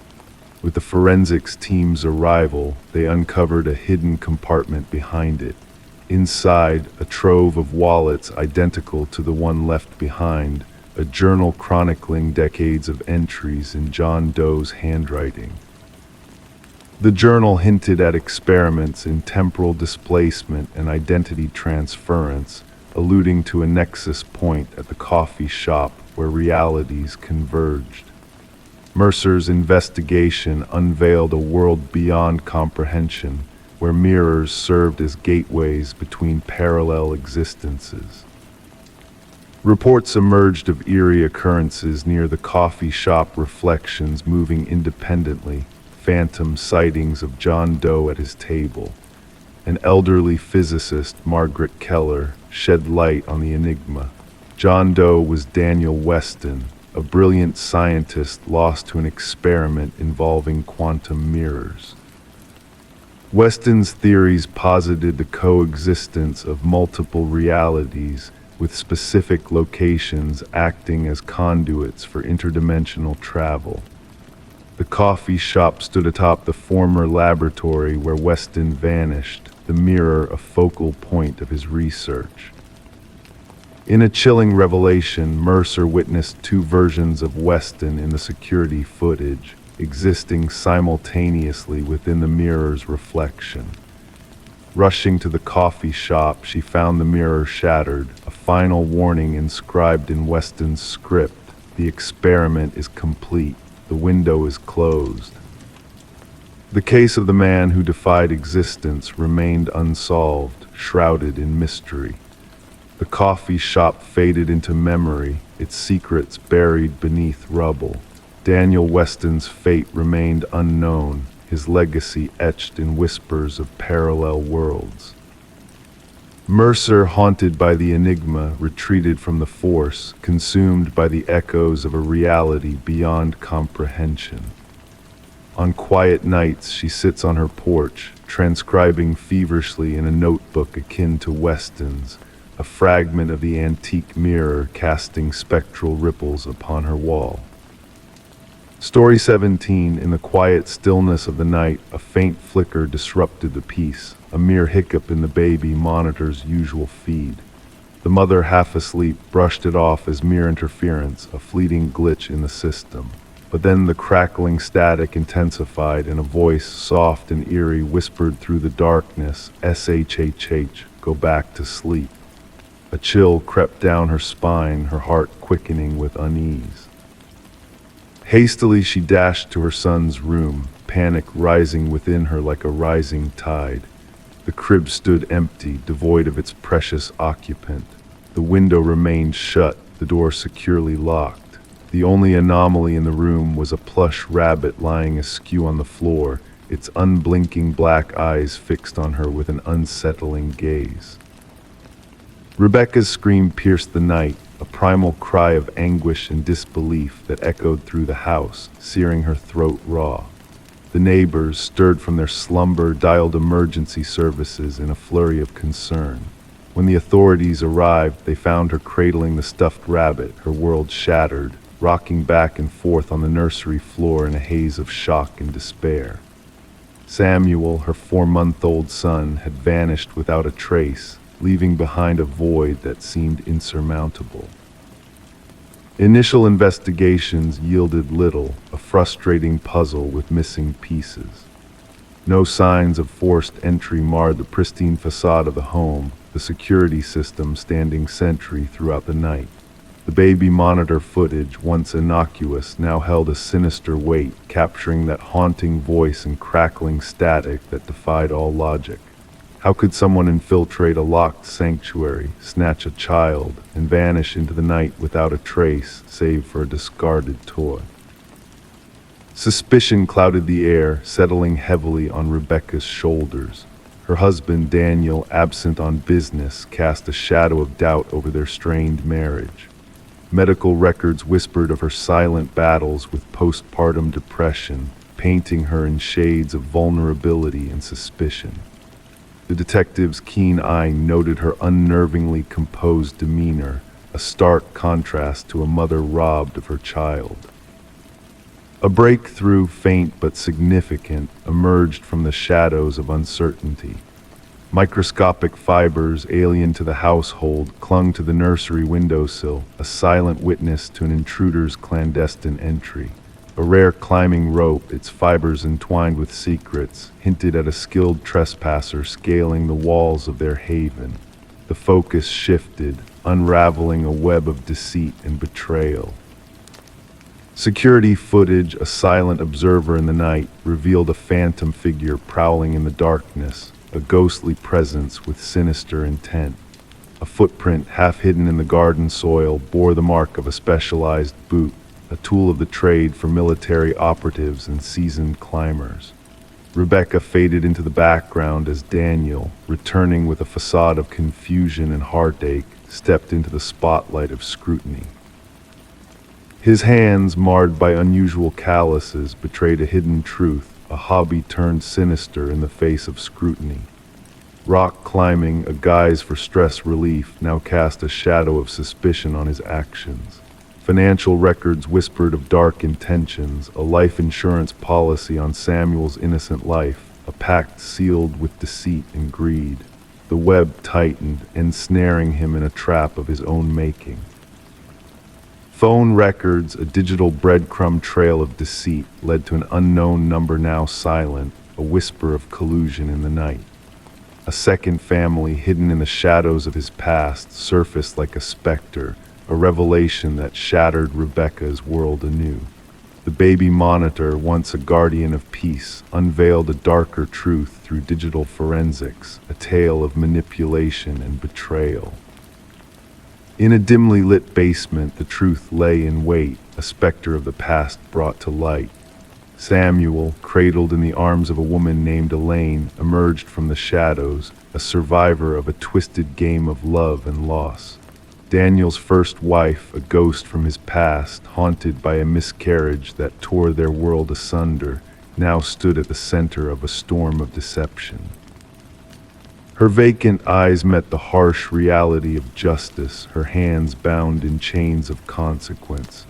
With the forensics team's arrival, they uncovered a hidden compartment behind it. Inside, a trove of wallets identical to the one left behind, a journal chronicling decades of entries in John Doe's handwriting. The journal hinted at experiments in temporal displacement and identity transference, alluding to a nexus point at the coffee shop where realities converged. Mercer's investigation unveiled a world beyond comprehension, where mirrors served as gateways between parallel existences. Reports emerged of eerie occurrences near the coffee shop, reflections moving independently, phantom sightings of John Doe at his table. An elderly physicist, Margaret Keller, shed light on the enigma. John Doe was Daniel Weston, a brilliant scientist lost to an experiment involving quantum mirrors. Weston's theories posited the coexistence of multiple realities, with specific locations acting as conduits for interdimensional travel. The coffee shop stood atop the former laboratory where Weston vanished, the mirror a focal point of his research. In a chilling revelation, Mercer witnessed two versions of Weston in the security footage, existing simultaneously within the mirror's reflection. Rushing to the coffee shop, she found the mirror shattered, a final warning inscribed in Weston's script: "The experiment is complete. The window is closed." The case of the man who defied existence remained unsolved, shrouded in mystery. The coffee shop faded into memory, its secrets buried beneath rubble. Daniel Weston's fate remained unknown, his legacy etched in whispers of parallel worlds. Mercer, haunted by the enigma, retreated from the force, consumed by the echoes of a reality beyond comprehension. On quiet nights, she sits on her porch, transcribing feverishly in a notebook akin to Weston's, a fragment of the antique mirror casting spectral ripples upon her wall. Story 17. In the quiet stillness of the night, a faint flicker disrupted the peace, a mere hiccup in the baby monitor's usual feed. The mother, half asleep, brushed it off as mere interference, a fleeting glitch in the system. But then the crackling static intensified, and a voice, soft and eerie, whispered through the darkness, "SHHH, go back to sleep." A chill crept down her spine, her heart quickening with unease. Hastily she dashed to her son's room, panic rising within her like a rising tide. The crib stood empty, devoid of its precious occupant. The window remained shut, the door securely locked. The only anomaly in the room was a plush rabbit lying askew on the floor, its unblinking black eyes fixed on her with an unsettling gaze. Rebecca's scream pierced the night, a primal cry of anguish and disbelief that echoed through the house, searing her throat raw. The neighbors, stirred from their slumber, dialed emergency services in a flurry of concern. When the authorities arrived, they found her cradling the stuffed rabbit, her world shattered, rocking back and forth on the nursery floor in a haze of shock and despair. Samuel, her 4-month-old son, had vanished without a trace, leaving behind a void that seemed insurmountable. Initial investigations yielded little, a frustrating puzzle with missing pieces. No signs of forced entry marred the pristine facade of the home, the security system standing sentry throughout the night. The baby monitor footage, once innocuous, now held a sinister weight, capturing that haunting voice and crackling static that defied all logic. How could someone infiltrate a locked sanctuary, snatch a child, and vanish into the night without a trace, save for a discarded toy? Suspicion clouded the air, settling heavily on Rebecca's shoulders. Her husband, Daniel, absent on business, cast a shadow of doubt over their strained marriage. Medical records whispered of her silent battles with postpartum depression, painting her in shades of vulnerability and suspicion. The detective's keen eye noted her unnervingly composed demeanor, a stark contrast to a mother robbed of her child. A breakthrough, faint but significant, emerged from the shadows of uncertainty. Microscopic fibers, alien to the household, clung to the nursery windowsill, a silent witness to an intruder's clandestine entry. A rare climbing rope, its fibers entwined with secrets, hinted at a skilled trespasser scaling the walls of their haven. The focus shifted, unraveling a web of deceit and betrayal. Security footage, a silent observer in the night, revealed a phantom figure prowling in the darkness, a ghostly presence with sinister intent. A footprint, half hidden in the garden soil, bore the mark of a specialized boot, a tool of the trade for military operatives and seasoned climbers. Rebecca faded into the background as Daniel, returning with a facade of confusion and heartache, stepped into the spotlight of scrutiny. His hands, marred by unusual calluses, betrayed a hidden truth, a hobby turned sinister in the face of scrutiny. Rock climbing, a guise for stress relief, now cast a shadow of suspicion on his actions. Financial records whispered of dark intentions, a life insurance policy on Samuel's innocent life, a pact sealed with deceit and greed. The web tightened, ensnaring him in a trap of his own making. Phone records, a digital breadcrumb trail of deceit, led to an unknown number now silent, a whisper of collusion in the night. A second family, hidden in the shadows of his past, surfaced like a specter, a revelation that shattered Rebecca's world anew. The baby monitor, once a guardian of peace, unveiled a darker truth through digital forensics, a tale of manipulation and betrayal. In a dimly lit basement, the truth lay in wait, a specter of the past brought to light. Samuel, cradled in the arms of a woman named Elaine, emerged from the shadows, a survivor of a twisted game of love and loss. Daniel's first wife, a ghost from his past, haunted by a miscarriage that tore their world asunder, now stood at the center of a storm of deception. Her vacant eyes met the harsh reality of justice, her hands bound in chains of consequence.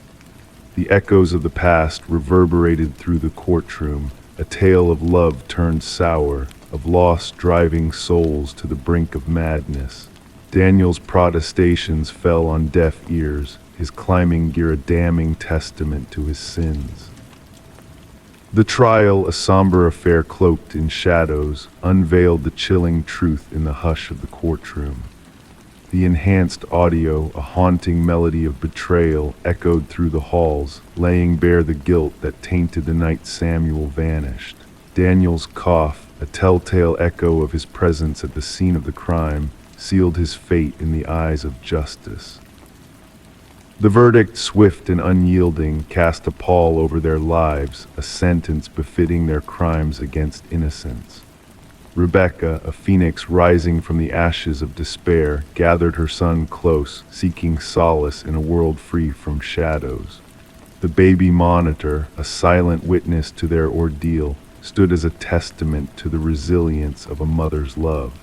The echoes of the past reverberated through the courtroom, a tale of love turned sour, of lost driving souls to the brink of madness. Daniel's protestations fell on deaf ears, his climbing gear a damning testament to his sins. The trial, a somber affair cloaked in shadows, unveiled the chilling truth in the hush of the courtroom. The enhanced audio, a haunting melody of betrayal, echoed through the halls, laying bare the guilt that tainted the night Samuel vanished. Daniel's cough, a telltale echo of his presence at the scene of the crime, sealed his fate in the eyes of justice. The verdict, swift and unyielding, cast a pall over their lives, a sentence befitting their crimes against innocence. Rebecca, a phoenix rising from the ashes of despair, gathered her son close, seeking solace in a world free from shadows. The baby monitor, a silent witness to their ordeal, stood as a testament to the resilience of a mother's love.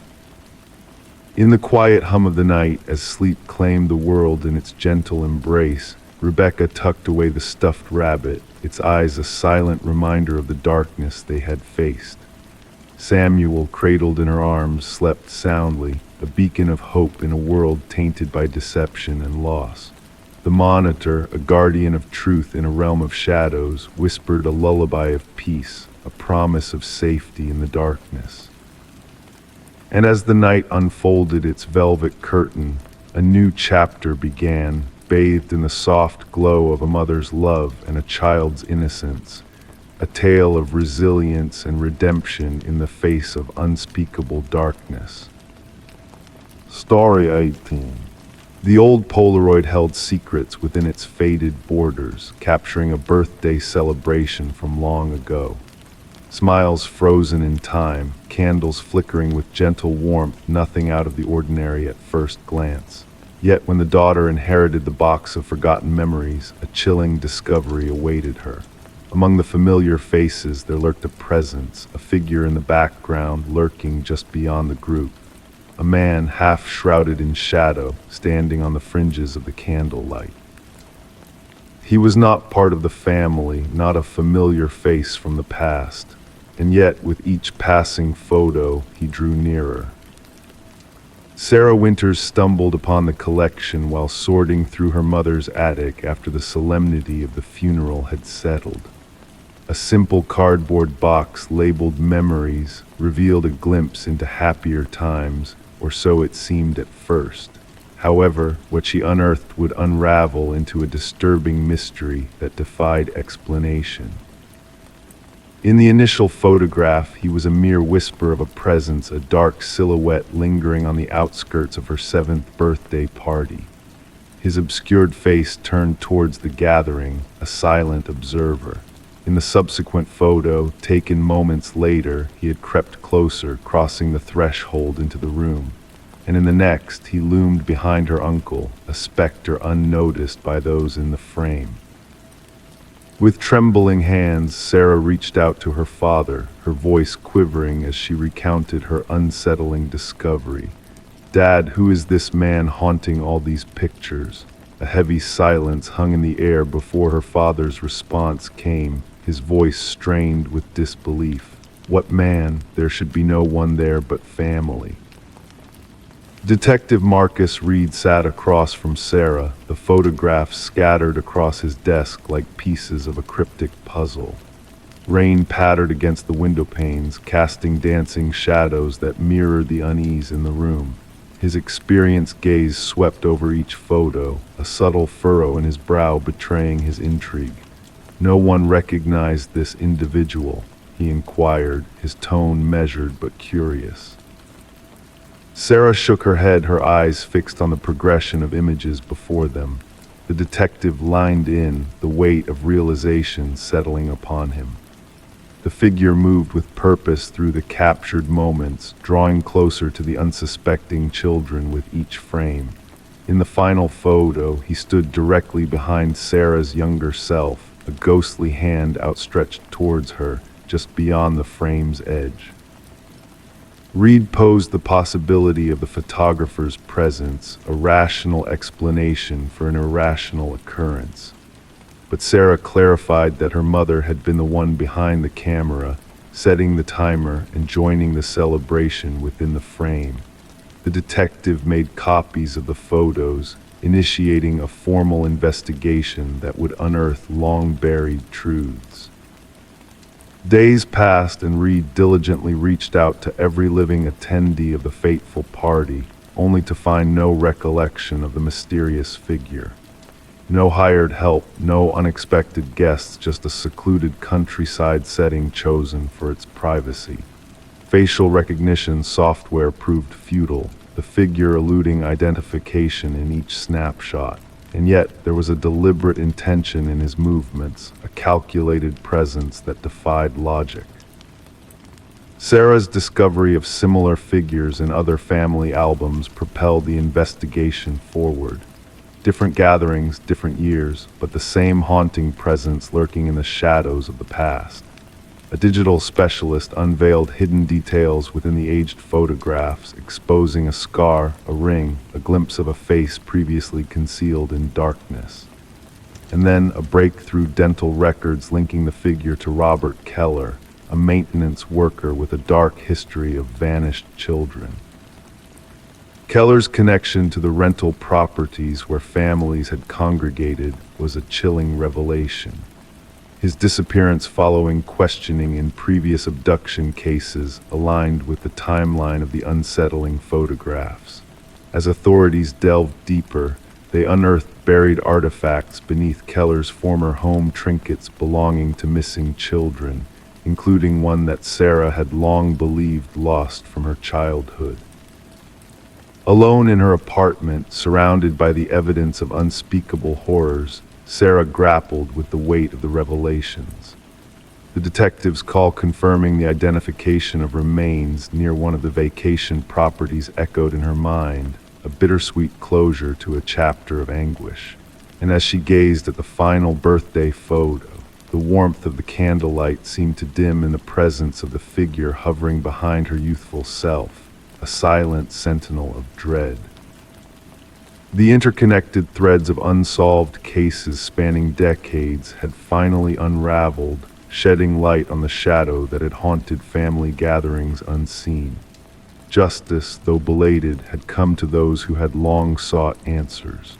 In the quiet hum of the night, as sleep claimed the world in its gentle embrace, Rebecca tucked away the stuffed rabbit, its eyes a silent reminder of the darkness they had faced. Samuel, cradled in her arms, slept soundly, a beacon of hope in a world tainted by deception and loss. The monitor, a guardian of truth in a realm of shadows, whispered a lullaby of peace, a promise of safety in the darkness. And as the night unfolded its velvet curtain, a new chapter began, bathed in the soft glow of a mother's love and a child's innocence. A tale of resilience and redemption in the face of unspeakable darkness. Story 18. The old Polaroid held secrets within its faded borders, capturing a birthday celebration from long ago. Smiles frozen in time, candles flickering with gentle warmth, nothing out of the ordinary at first glance. Yet when the daughter inherited the box of forgotten memories, a chilling discovery awaited her. Among the familiar faces there lurked a presence, a figure in the background lurking just beyond the group. A man half shrouded in shadow, standing on the fringes of the candlelight. He was not part of the family, not a familiar face from the past, and yet with each passing photo he drew nearer. Sarah Winters stumbled upon the collection while sorting through her mother's attic after the solemnity of the funeral had settled. A simple cardboard box labeled Memories revealed a glimpse into happier times, or so it seemed at first. However, what she unearthed would unravel into a disturbing mystery that defied explanation. In the initial photograph, he was a mere whisper of a presence, a dark silhouette lingering on the outskirts of her 7th birthday party. His obscured face turned towards the gathering, a silent observer. In the subsequent photo, taken moments later, he had crept closer, crossing the threshold into the room. And in the next, he loomed behind her uncle, a specter unnoticed by those in the frame. With trembling hands, Sarah reached out to her father, her voice quivering as she recounted her unsettling discovery. "Dad, who is this man haunting all these pictures?" A heavy silence hung in the air before her father's response came, his voice strained with disbelief. What man? There should be no one there but family. Detective Marcus Reed sat across from Sarah, the photographs scattered across his desk like pieces of a cryptic puzzle. Rain pattered against the window panes, casting dancing shadows that mirrored the unease in the room. His experienced gaze swept over each photo, a subtle furrow in his brow betraying his intrigue. "No one recognized this individual?" he inquired, his tone measured but curious. Sarah shook her head, her eyes fixed on the progression of images before them. The The detective lined in, the weight of realization settling upon him. The figure moved with purpose through the captured moments, drawing closer to the unsuspecting children with each frame. In the final photo, he stood directly behind Sarah's younger self, a ghostly hand outstretched towards her, just beyond the frame's edge. Reed posed the possibility of the photographer's presence, a rational explanation for an irrational occurrence. But Sarah clarified that her mother had been the one behind the camera, setting the timer and joining the celebration within the frame. The detective made copies of the photos, initiating a formal investigation that would unearth long-buried truths. Days passed and Reed diligently reached out to every living attendee of the fateful party, only to find no recollection of the mysterious figure. No hired help, no unexpected guests, just a secluded countryside setting chosen for its privacy. Facial recognition software proved futile, the figure eluding identification in each snapshot. And yet, there was a deliberate intention in his movements, a calculated presence that defied logic. Sarah's discovery of similar figures in other family albums propelled the investigation forward. Different gatherings, different years, but the same haunting presence lurking in the shadows of the past. A digital specialist unveiled hidden details within the aged photographs, exposing a scar, a ring, a glimpse of a face previously concealed in darkness. And then a breakthrough dental records linking the figure to Robert Keller, a maintenance worker with a dark history of vanished children. Keller's connection to the rental properties where families had congregated was a chilling revelation. His disappearance following questioning in previous abduction cases aligned with the timeline of the unsettling photographs. As authorities delved deeper, they unearthed buried artifacts beneath Keller's former home, trinkets belonging to missing children, including one that Sarah had long believed lost from her childhood. Alone in her apartment, surrounded by the evidence of unspeakable horrors, Sarah grappled with the weight of the revelations. The detective's call confirming the identification of remains near one of the vacation properties echoed in her mind, a bittersweet closure to a chapter of anguish. And as she gazed at the final birthday photo, the warmth of the candlelight seemed to dim in the presence of the figure hovering behind her youthful self, a silent sentinel of dread. The interconnected threads of unsolved cases spanning decades had finally unraveled, shedding light on the shadow that had haunted family gatherings unseen. Justice, though belated, had come to those who had long sought answers.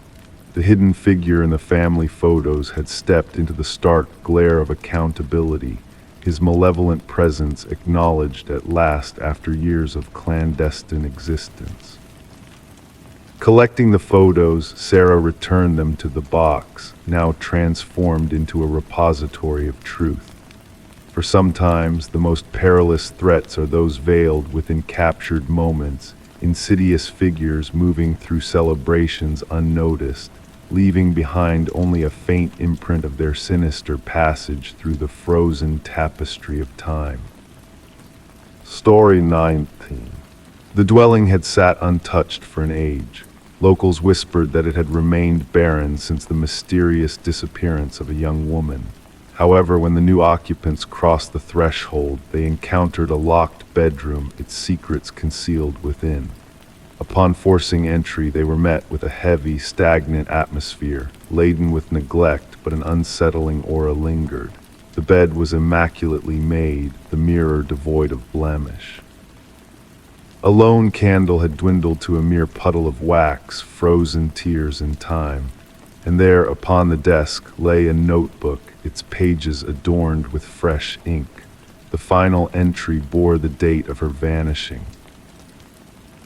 The hidden figure in the family photos had stepped into the stark glare of accountability, his malevolent presence acknowledged at last after years of clandestine existence. Collecting the photos, Sarah returned them to the box, now transformed into a repository of truth. For sometimes, the most perilous threats are those veiled within captured moments, insidious figures moving through celebrations unnoticed, leaving behind only a faint imprint of their sinister passage through the frozen tapestry of time. Story 19. The dwelling had sat untouched for an age. Locals whispered that it had remained barren since the mysterious disappearance of a young woman. However, when the new occupants crossed the threshold, they encountered a locked bedroom, its secrets concealed within. Upon forcing entry, they were met with a heavy, stagnant atmosphere, laden with neglect, but an unsettling aura lingered. The bed was immaculately made, the mirror devoid of blemish. A lone candle had dwindled to a mere puddle of wax, frozen tears in time. And there, upon the desk, lay a notebook, its pages adorned with fresh ink. The final entry bore the date of her vanishing.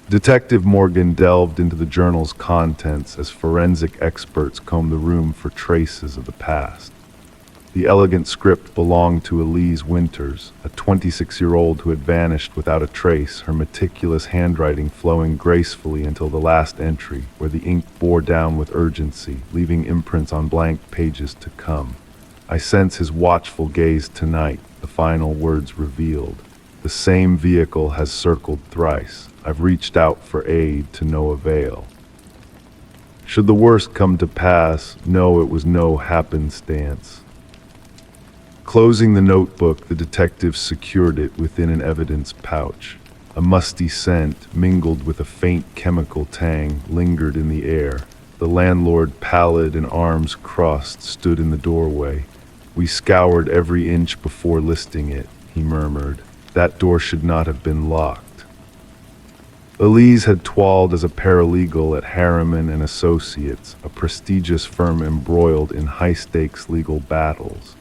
Detective Morgan delved into the journal's contents as forensic experts combed the room for traces of the past. The elegant script belonged to Elise Winters, a 26-year-old who had vanished without a trace, her meticulous handwriting flowing gracefully until the last entry, where the ink bore down with urgency, leaving imprints on blank pages to come. I sense his watchful gaze tonight, the final words revealed. The same vehicle has circled thrice. I've reached out for aid to no avail. Should the worst come to pass, know it was no happenstance. Closing the notebook, the detective secured it within an evidence pouch. A musty scent, mingled with a faint chemical tang, lingered in the air. The landlord, pallid and arms crossed, stood in the doorway. "We scoured every inch before listing it," he murmured. "That door should not have been locked." Elise had toiled as a paralegal at Harriman and Associates, a prestigious firm embroiled in high-stakes legal battles.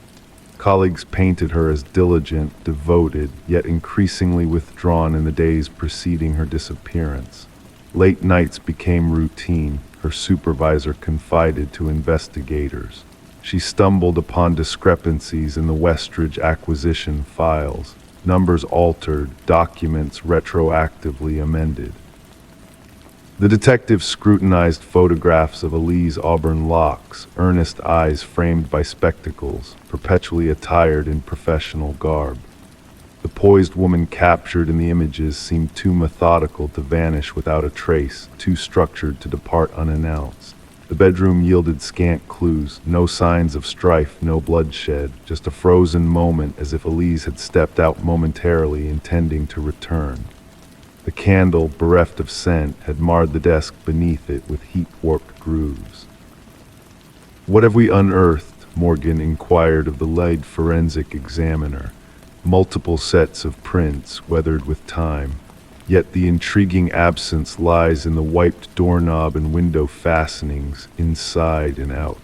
Colleagues painted her as diligent, devoted, yet increasingly withdrawn in the days preceding her disappearance. Late nights became routine, her supervisor confided to investigators. She stumbled upon discrepancies in the Westridge acquisition files, numbers altered, documents retroactively amended. The detective scrutinized photographs of Elise auburn locks, earnest eyes framed by spectacles, perpetually attired in professional garb. The poised woman captured in the images seemed too methodical to vanish without a trace, too structured to depart unannounced. The bedroom yielded scant clues, no signs of strife, no bloodshed, just a frozen moment as if Elise had stepped out momentarily intending to return. The candle, bereft of scent, had marred the desk beneath it with heat-warped grooves. "What have we unearthed?" Morgan inquired of the lead forensic examiner. Multiple sets of prints, weathered with time. Yet the intriguing absence lies in the wiped doorknob and window fastenings, inside and out.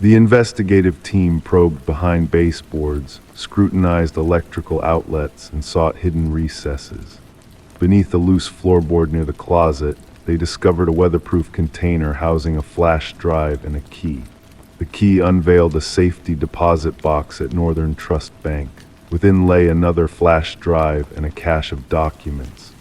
The investigative team probed behind baseboards, scrutinized electrical outlets, and sought hidden recesses. Beneath the loose floorboard near the closet, they discovered a weatherproof container housing a flash drive and a key. The key unveiled a safety deposit box at Northern Trust Bank. Within lay another flash drive and a cache of documents.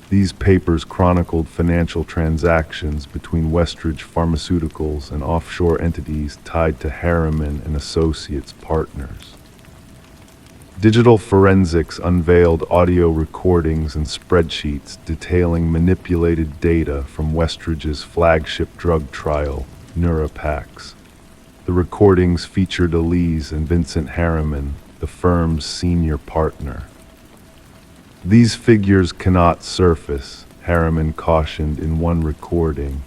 These papers chronicled financial transactions between Westridge Pharmaceuticals and offshore entities tied to Harriman and Associates partners. Digital forensics unveiled audio recordings and spreadsheets detailing manipulated data from Westridge's flagship drug trial, Nurapax. The recordings featured Elise and Vincent Harriman, the firm's senior partner. "These figures cannot surface," Harriman cautioned in one recording.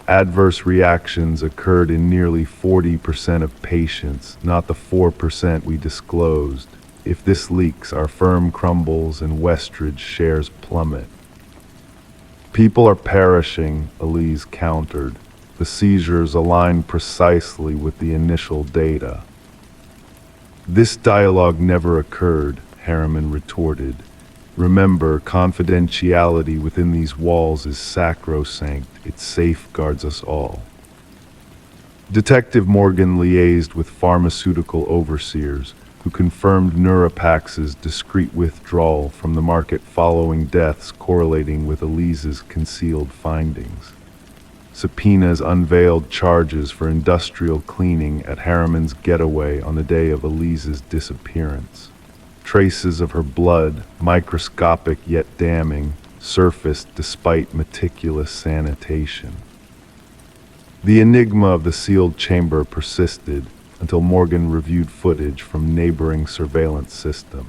"Adverse reactions occurred in nearly 40% of patients, not the 4% we disclosed. If this leaks, our firm crumbles and Westridge shares plummet." "People are perishing," Elise countered. The seizures align precisely with the initial data. "This dialogue never occurred," Harriman retorted. "Remember, confidentiality within these walls is sacrosanct. It safeguards us all." Detective Morgan liaised with pharmaceutical overseers, who confirmed Nurapax's discreet withdrawal from the market following deaths correlating with Elise's concealed findings. Subpoenas unveiled charges for industrial cleaning at Harriman's getaway on the day of Elise's disappearance. Traces of her blood, microscopic yet damning, surfaced despite meticulous sanitation. The enigma of the sealed chamber persisted until Morgan reviewed footage from neighboring surveillance systems.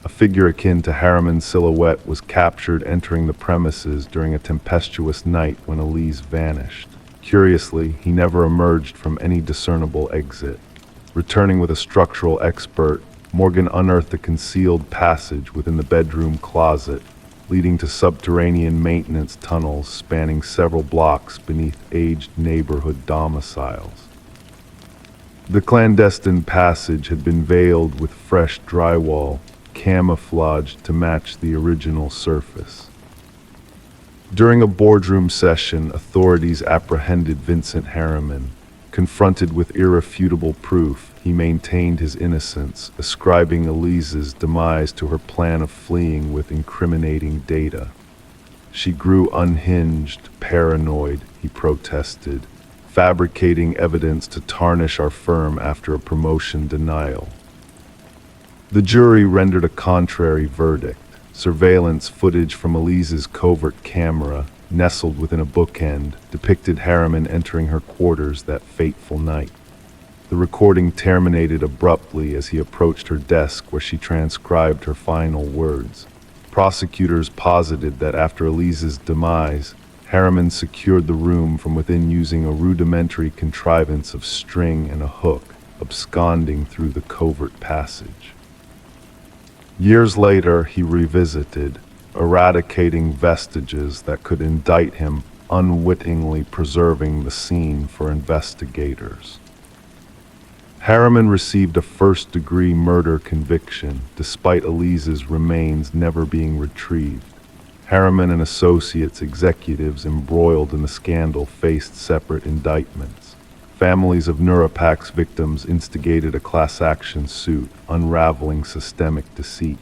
A figure akin to Harriman's silhouette was captured entering the premises during a tempestuous night when Elise vanished. Curiously, he never emerged from any discernible exit. Returning with a structural expert, Morgan unearthed a concealed passage within the bedroom closet, leading to subterranean maintenance tunnels spanning several blocks beneath aged neighborhood domiciles. The clandestine passage had been veiled with fresh drywall, camouflaged to match the original surface. During a boardroom session, authorities apprehended Vincent Harriman. Confronted with irrefutable proof, he maintained his innocence, ascribing Elise's demise to her plan of fleeing with incriminating data. She grew unhinged, paranoid, he protested, fabricating evidence to tarnish our firm after a promotion denial. The jury rendered a contrary verdict. Surveillance footage from Elise's covert camera, nestled within a bookend, depicted Harriman entering her quarters that fateful night. The recording terminated abruptly as he approached her desk where she transcribed her final words. Prosecutors posited that after Elise's demise, Harriman secured the room from within using a rudimentary contrivance of string and a hook, absconding through the covert passage. Years later, he revisited, eradicating vestiges that could indict him, unwittingly preserving the scene for investigators. Harriman received a first-degree murder conviction, despite Elise's remains never being retrieved. Harriman and associates executives embroiled in the scandal faced separate indictments. Families of Neuropac's victims instigated a class-action suit, unraveling systemic deceit.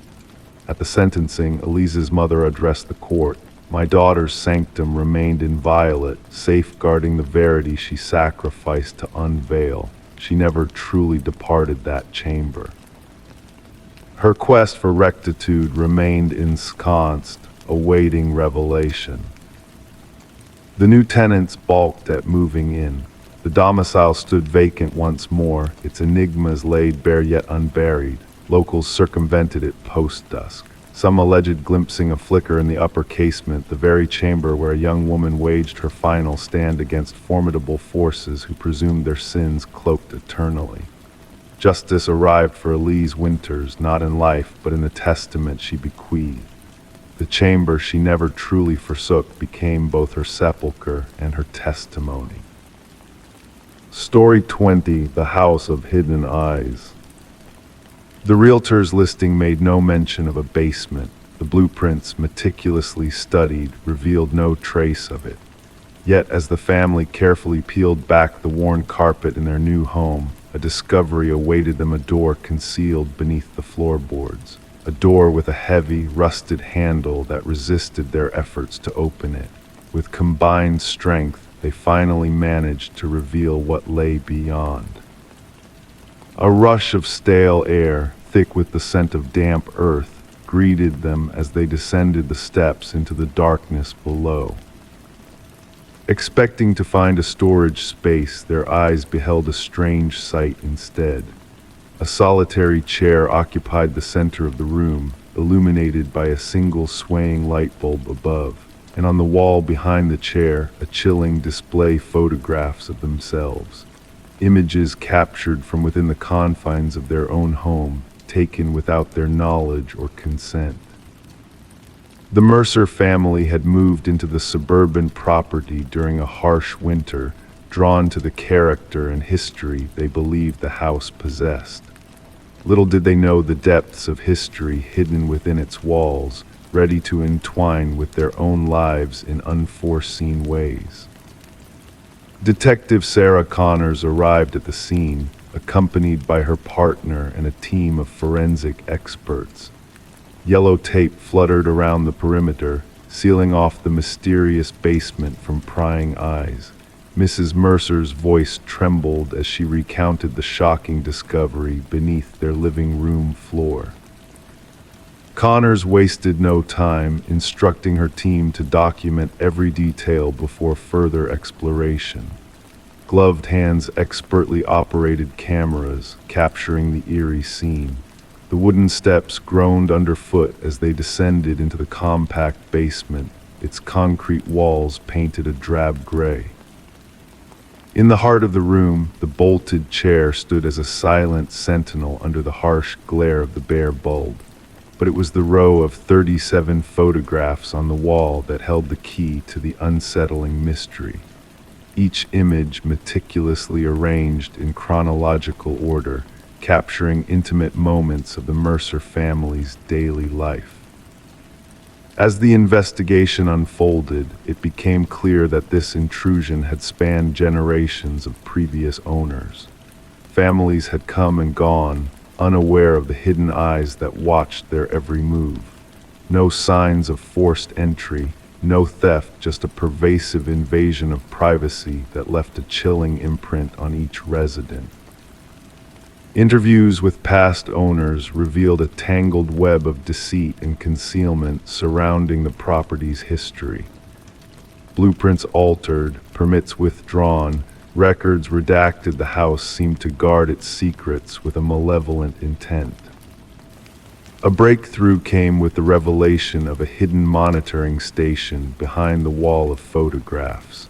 At the sentencing, Elise's mother addressed the court. "My daughter's sanctum remained inviolate, safeguarding the verity she sacrificed to unveil. She never truly departed that chamber." Her quest for rectitude remained ensconced, awaiting revelation. The new tenants balked at moving in. The domicile stood vacant once more, its enigmas laid bare yet unburied. Locals circumvented it post-dusk, some alleged glimpsing a flicker in the upper casement, the very chamber where a young woman waged her final stand against formidable forces who presumed their sins cloaked eternally. Justice arrived for Elise Winters, not in life, but in the testament she bequeathed. The chamber she never truly forsook became both her sepulcher and her testimony. Story 20, The House of Hidden Eyes. The realtor's listing made no mention of a basement. The blueprints, meticulously studied, revealed no trace of it. Yet, as the family carefully peeled back the worn carpet in their new home, a discovery awaited them: a door concealed beneath the floorboards. A door with a heavy, rusted handle that resisted their efforts to open it. With combined strength, they finally managed to reveal what lay beyond. A rush of stale air, thick with the scent of damp earth, greeted them as they descended the steps into the darkness below. Expecting to find a storage space, their eyes beheld a strange sight instead. A solitary chair occupied the center of the room, illuminated by a single swaying light bulb above, and on the wall behind the chair, a chilling display photographs of themselves. Images captured from within the confines of their own home, taken without their knowledge or consent. The Mercer family had moved into the suburban property during a harsh winter, drawn to the character and history they believed the house possessed. Little did they know the depths of history hidden within its walls, ready to entwine with their own lives in unforeseen ways. Detective Sarah Connors arrived at the scene, accompanied by her partner and a team of forensic experts. Yellow tape fluttered around the perimeter, sealing off the mysterious basement from prying eyes. Mrs. Mercer's voice trembled as she recounted the shocking discovery beneath their living room floor. Connors wasted no time, instructing her team to document every detail before further exploration. Gloved hands expertly operated cameras, capturing the eerie scene. The wooden steps groaned underfoot as they descended into the compact basement, its concrete walls painted a drab gray. In the heart of the room, the bolted chair stood as a silent sentinel under the harsh glare of the bare bulb. But it was the row of 37 photographs on the wall that held the key to the unsettling mystery. Each image meticulously arranged in chronological order, capturing intimate moments of the Mercer family's daily life. As the investigation unfolded, it became clear that this intrusion had spanned generations of previous owners. Families had come and gone, unaware of the hidden eyes that watched their every move. No signs of forced entry, no theft, just a pervasive invasion of privacy that left a chilling imprint on each resident. Interviews with past owners revealed a tangled web of deceit and concealment surrounding the property's history. Blueprints altered, permits withdrawn, records redacted. The house seemed to guard its secrets with a malevolent intent. A breakthrough came with the revelation of a hidden monitoring station behind the wall of photographs.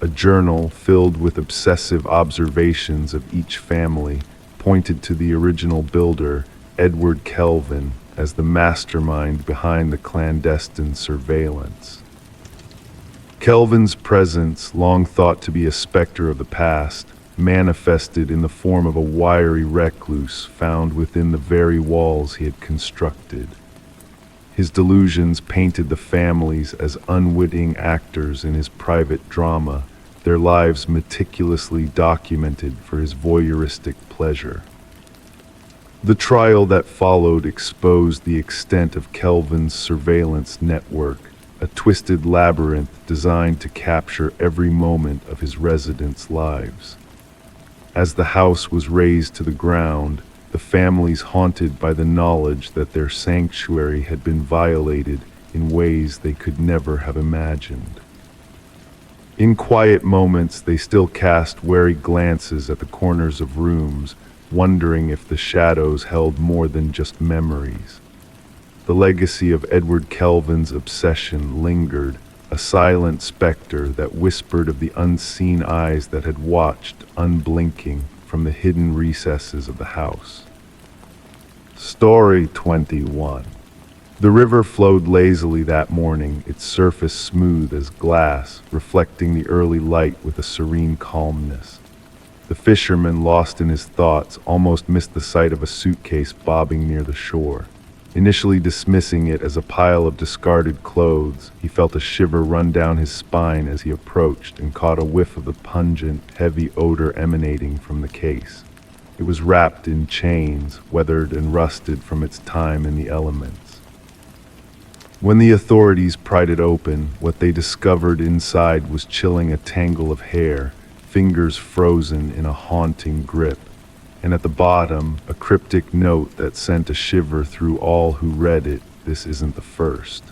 A journal filled with obsessive observations of each family pointed to the original builder, Edward Kelvin, as the mastermind behind the clandestine surveillance. Kelvin's presence, long thought to be a specter of the past, manifested in the form of a wiry recluse found within the very walls he had constructed. His delusions painted the families as unwitting actors in his private drama, their lives meticulously documented for his voyeuristic pleasure. The trial that followed exposed the extent of Kelvin's surveillance network, a twisted labyrinth designed to capture every moment of his residents' lives. As the house was razed to the ground, the families haunted by the knowledge that their sanctuary had been violated in ways they could never have imagined. In quiet moments, they still cast wary glances at the corners of rooms, wondering if the shadows held more than just memories. The legacy of Edward Kelvin's obsession lingered, a silent specter that whispered of the unseen eyes that had watched, unblinking, from the hidden recesses of the house. Story 21. The river flowed lazily that morning, its surface smooth as glass, reflecting the early light with a serene calmness. The fisherman, lost in his thoughts, almost missed the sight of a suitcase bobbing near the shore. Initially dismissing it as a pile of discarded clothes, he felt a shiver run down his spine as he approached and caught a whiff of the pungent, heavy odor emanating from the case. It was wrapped in chains, weathered and rusted from its time in the elements. When the authorities pried it open, what they discovered inside was chilling: a tangle of hair, fingers frozen in a haunting grip, and at the bottom, a cryptic note that sent a shiver through all who read it: "This isn't the first."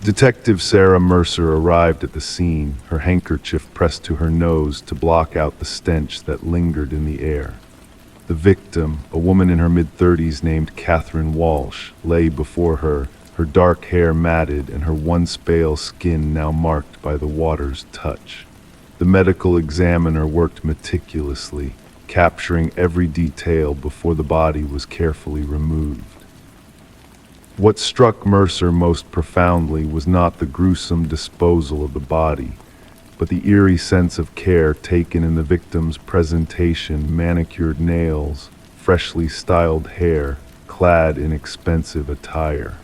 Detective Sarah Mercer arrived at the scene, her handkerchief pressed to her nose to block out the stench that lingered in the air. The victim, a woman in her mid-30s named Catherine Walsh, lay before her dark hair matted and her once pale skin now marked by the water's touch. The medical examiner worked meticulously, capturing every detail before the body was carefully removed. What struck Mercer most profoundly was not the gruesome disposal of the body, but the eerie sense of care taken in the victim's presentation: manicured nails, freshly styled hair, clad in expensive attire.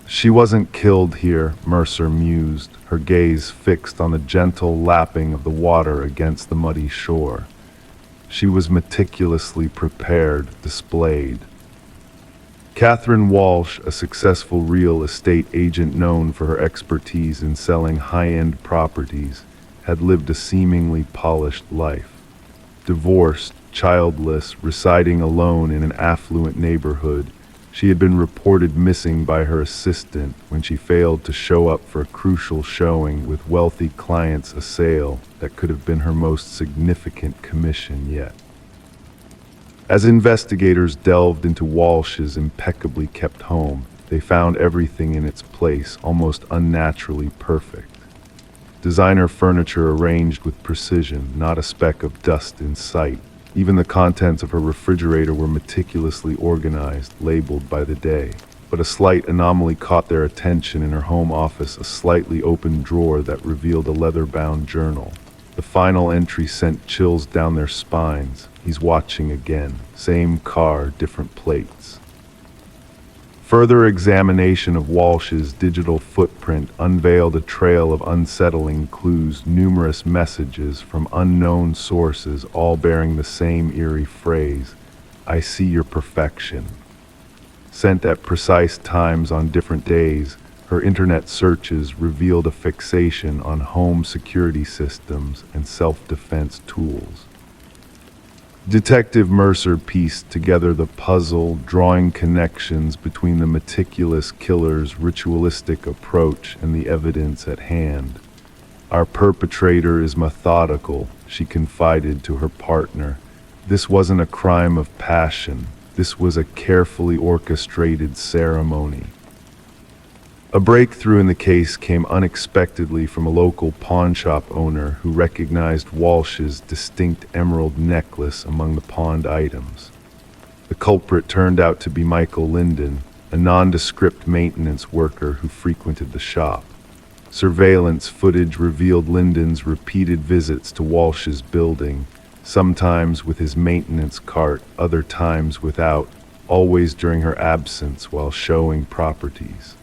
She wasn't killed here, Mercer mused, her gaze fixed on the gentle lapping of the water against the muddy shore. She was meticulously prepared, displayed. Catherine Walsh, a successful real estate agent known for her expertise in selling high-end properties, had lived a seemingly polished life. Divorced, childless, residing alone in an affluent neighborhood, she had been reported missing by her assistant when she failed to show up for a crucial showing with wealthy clients, a sale that could have been her most significant commission yet. As investigators delved into Walsh's impeccably kept home, they found everything in its place, almost unnaturally perfect. Designer furniture arranged with precision, not a speck of dust in sight. Even the contents of her refrigerator were meticulously organized, labeled by the day. But a slight anomaly caught their attention in her home office: a slightly open drawer that revealed a leather-bound journal. The final entry sent chills down their spines. "He's watching again. Same car, different plates." Further examination of Walsh's digital footprint unveiled a trail of unsettling clues, numerous messages from unknown sources, all bearing the same eerie phrase, "I see your perfection." Sent at precise times on different days, her internet searches revealed a fixation on home security systems and self-defense tools. Detective Mercer pieced together the puzzle, drawing connections between the meticulous killer's ritualistic approach and the evidence at hand. "Our perpetrator is methodical," she confided to her partner. "This wasn't a crime of passion. This was a carefully orchestrated ceremony." A breakthrough in the case came unexpectedly from a local pawnshop owner who recognized Walsh's distinct emerald necklace among the pawned items. The culprit turned out to be Michael Linden, a nondescript maintenance worker who frequented the shop. Surveillance footage revealed Linden's repeated visits to Walsh's building, sometimes with his maintenance cart, other times without, always during her absence while showing properties.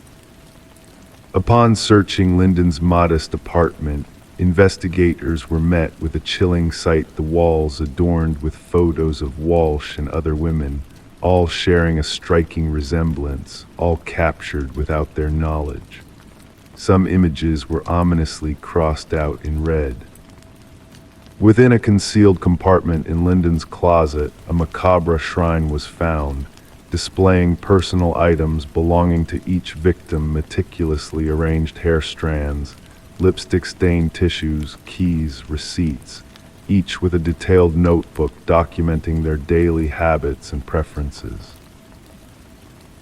Upon searching Linden's modest apartment, investigators were met with a chilling sight: the walls adorned with photos of Walsh and other women, all sharing a striking resemblance, all captured without their knowledge. Some images were ominously crossed out in red. Within a concealed compartment in Linden's closet, a macabre shrine was found, displaying personal items belonging to each victim: meticulously arranged hair strands, lipstick-stained tissues, keys, receipts, each with a detailed notebook documenting their daily habits and preferences.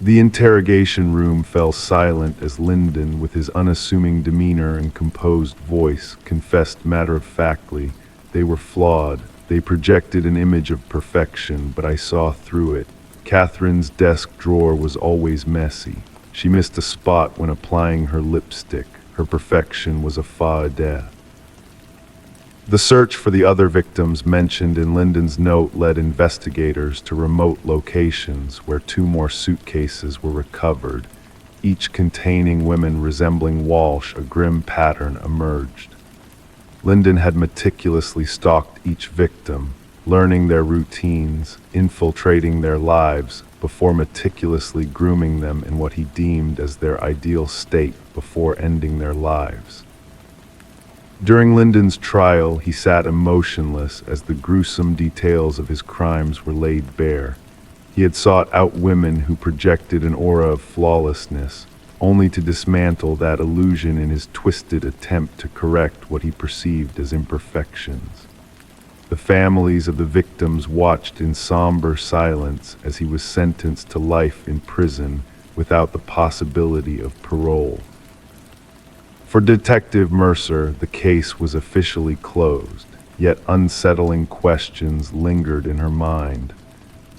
The interrogation room fell silent as Linden, with his unassuming demeanor and composed voice, confessed matter-of-factly, "They were flawed. They projected an image of perfection, but I saw through it. Catherine's desk drawer was always messy. She missed a spot when applying her lipstick. Her perfection was a faux pas." The search for the other victims mentioned in Linden's note led investigators to remote locations where 2 more suitcases were recovered, each containing women resembling Walsh. A grim pattern emerged. Linden had meticulously stalked each victim, learning their routines, infiltrating their lives, before meticulously grooming them in what he deemed as their ideal state before ending their lives. During Linden's trial, he sat emotionless as the gruesome details of his crimes were laid bare. He had sought out women who projected an aura of flawlessness, only to dismantle that illusion in his twisted attempt to correct what he perceived as imperfections. The families of the victims watched in somber silence as he was sentenced to life in prison without the possibility of parole. For Detective Mercer, the case was officially closed, yet unsettling questions lingered in her mind.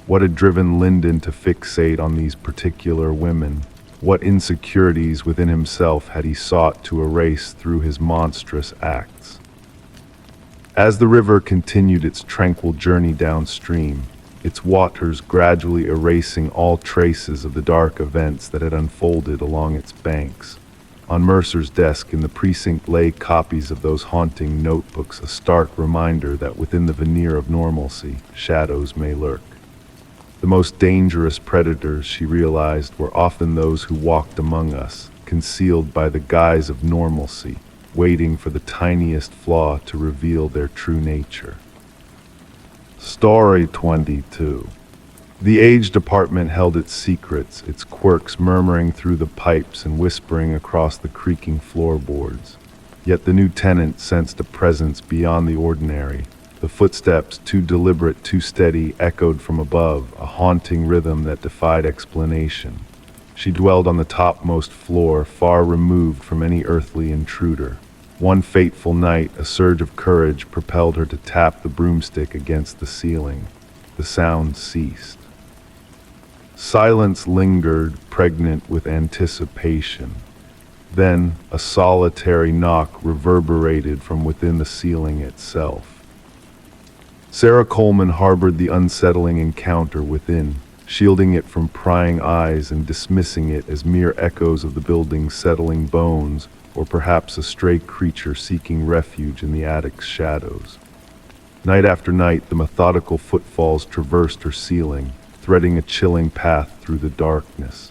What had driven Linden to fixate on these particular women? What insecurities within himself had he sought to erase through his monstrous acts? As the river continued its tranquil journey downstream, its waters gradually erasing all traces of the dark events that had unfolded along its banks, on Mercer's desk in the precinct lay copies of those haunting notebooks, a stark reminder that within the veneer of normalcy, shadows may lurk. The most dangerous predators, she realized, were often those who walked among us, concealed by the guise of normalcy, waiting for the tiniest flaw to reveal their true nature. Story 22. The aged apartment held its secrets, its quirks murmuring through the pipes and whispering across the creaking floorboards. Yet the new tenant sensed a presence beyond the ordinary. The footsteps, too deliberate, too steady, echoed from above, a haunting rhythm that defied explanation. She dwelled on the topmost floor, far removed from any earthly intruder. One fateful night, a surge of courage propelled her to tap the broomstick against the ceiling. The sound ceased. Silence lingered, pregnant with anticipation. Then, a solitary knock reverberated from within the ceiling itself. Sarah Coleman harbored the unsettling encounter within. shielding it from prying eyes and dismissing it as mere echoes of the building's settling bones, or perhaps a stray creature seeking refuge in the attic's shadows. Night after night, the methodical footfalls traversed her ceiling, threading a chilling path through the darkness.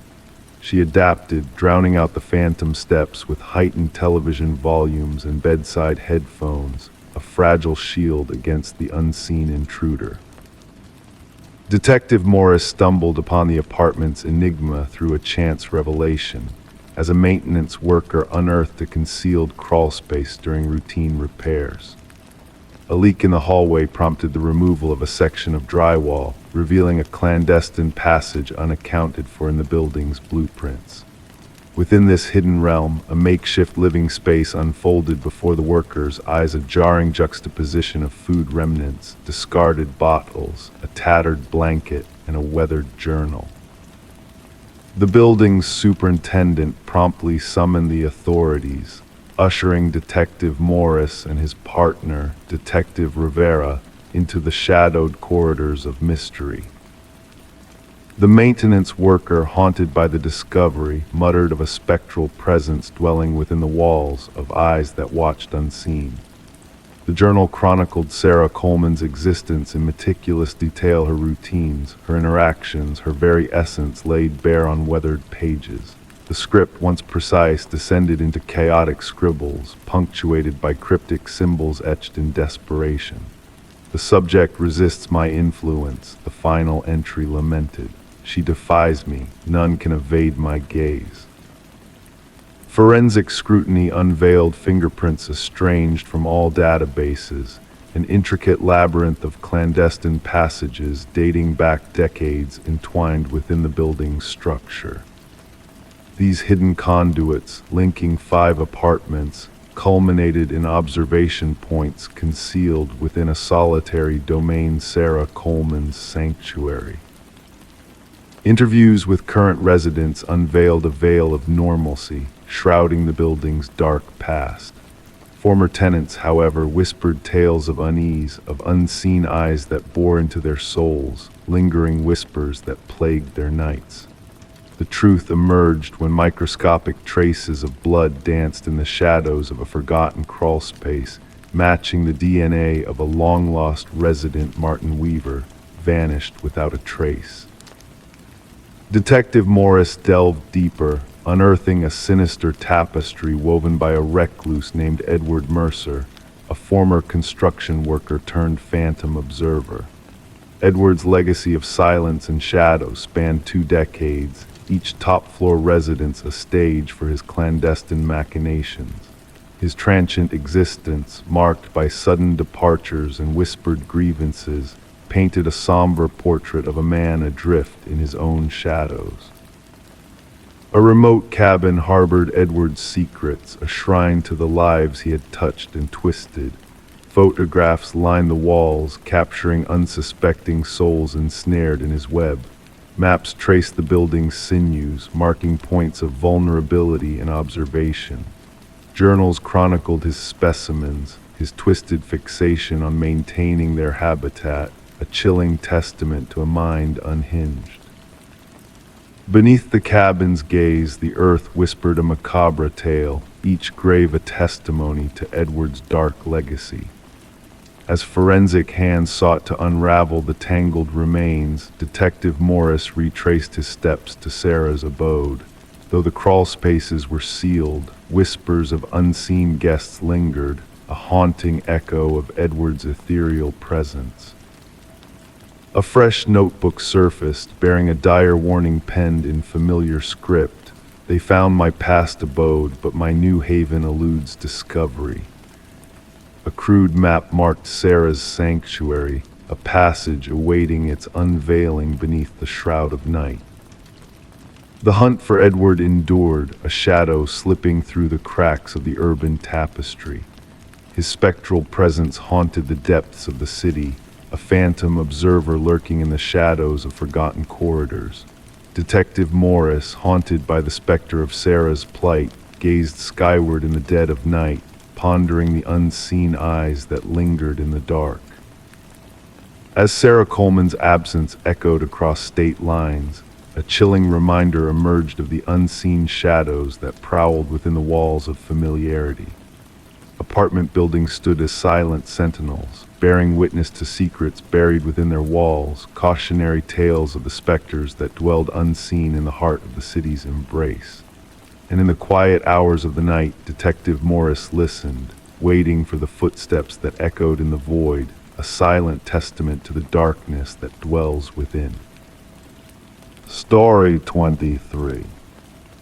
She adapted, drowning out the phantom steps with heightened television volumes and bedside headphones, a fragile shield against the unseen intruder. Detective Morris stumbled upon the apartment's enigma through a chance revelation, as a maintenance worker unearthed a concealed crawlspace during routine repairs. A leak in the hallway prompted the removal of a section of drywall, revealing a clandestine passage unaccounted for in the building's blueprints. Within this hidden realm, a makeshift living space unfolded before the workers' eyes, a jarring juxtaposition of food remnants, discarded bottles, a tattered blanket, and a weathered journal. The building's superintendent promptly summoned the authorities, ushering Detective Morris and his partner, Detective Rivera, into the shadowed corridors of mystery. The maintenance worker, haunted by the discovery, muttered of a spectral presence dwelling within the walls, of eyes that watched unseen. The journal chronicled Sarah Coleman's existence in meticulous detail, her routines, her interactions, her very essence laid bare on weathered pages. The script, once precise, descended into chaotic scribbles, punctuated by cryptic symbols etched in desperation. The subject resists my influence, the final entry lamented. She defies me, none can evade my gaze. Forensic scrutiny unveiled fingerprints estranged from all databases, an intricate labyrinth of clandestine passages dating back decades entwined within the building's structure. These hidden conduits, linking 5 apartments, culminated in observation points concealed within a solitary domain, Sarah Coleman's sanctuary. Interviews with current residents unveiled a veil of normalcy, shrouding the building's dark past. Former tenants, however, whispered tales of unease, of unseen eyes that bore into their souls, lingering whispers that plagued their nights. The truth emerged when microscopic traces of blood danced in the shadows of a forgotten crawlspace, matching the DNA of a long-lost resident, Martin Weaver, vanished without a trace. Detective Morris delved deeper, unearthing a sinister tapestry woven by a recluse named Edward Mercer, a former construction worker turned phantom observer. Edward's legacy of silence and shadow spanned 2 decades, each top-floor residence a stage for his clandestine machinations. His transient existence, marked by sudden departures and whispered grievances, painted a somber portrait of a man adrift in his own shadows. A remote cabin harbored Edward's secrets, a shrine to the lives he had touched and twisted. Photographs lined the walls, capturing unsuspecting souls ensnared in his web. Maps traced the building's sinews, marking points of vulnerability and observation. Journals chronicled his specimens, his twisted fixation on maintaining their habitat, a chilling testament to a mind unhinged. Beneath the cabin's gaze, the earth whispered a macabre tale, each grave a testimony to Edward's dark legacy. As forensic hands sought to unravel the tangled remains, Detective Morris retraced his steps to Sarah's abode. Though the crawl spaces were sealed, whispers of unseen guests lingered, a haunting echo of Edward's ethereal presence. A fresh notebook surfaced, bearing a dire warning penned in familiar script. They found my past abode, but my new haven eludes discovery. A crude map marked Sarah's sanctuary, a passage awaiting its unveiling beneath the shroud of night. The hunt for Edward endured, a shadow slipping through the cracks of the urban tapestry. His spectral presence haunted the depths of the city, a phantom observer lurking in the shadows of forgotten corridors. Detective Morris, haunted by the specter of Sarah's plight, gazed skyward in the dead of night, pondering the unseen eyes that lingered in the dark. As Sarah Coleman's absence echoed across state lines, a chilling reminder emerged of the unseen shadows that prowled within the walls of familiarity. Apartment buildings stood as silent sentinels, bearing witness to secrets buried within their walls, cautionary tales of the specters that dwelled unseen in the heart of the city's embrace. And in the quiet hours of the night, Detective Morris listened, waiting for the footsteps that echoed in the void, a silent testament to the darkness that dwells within. Story 23.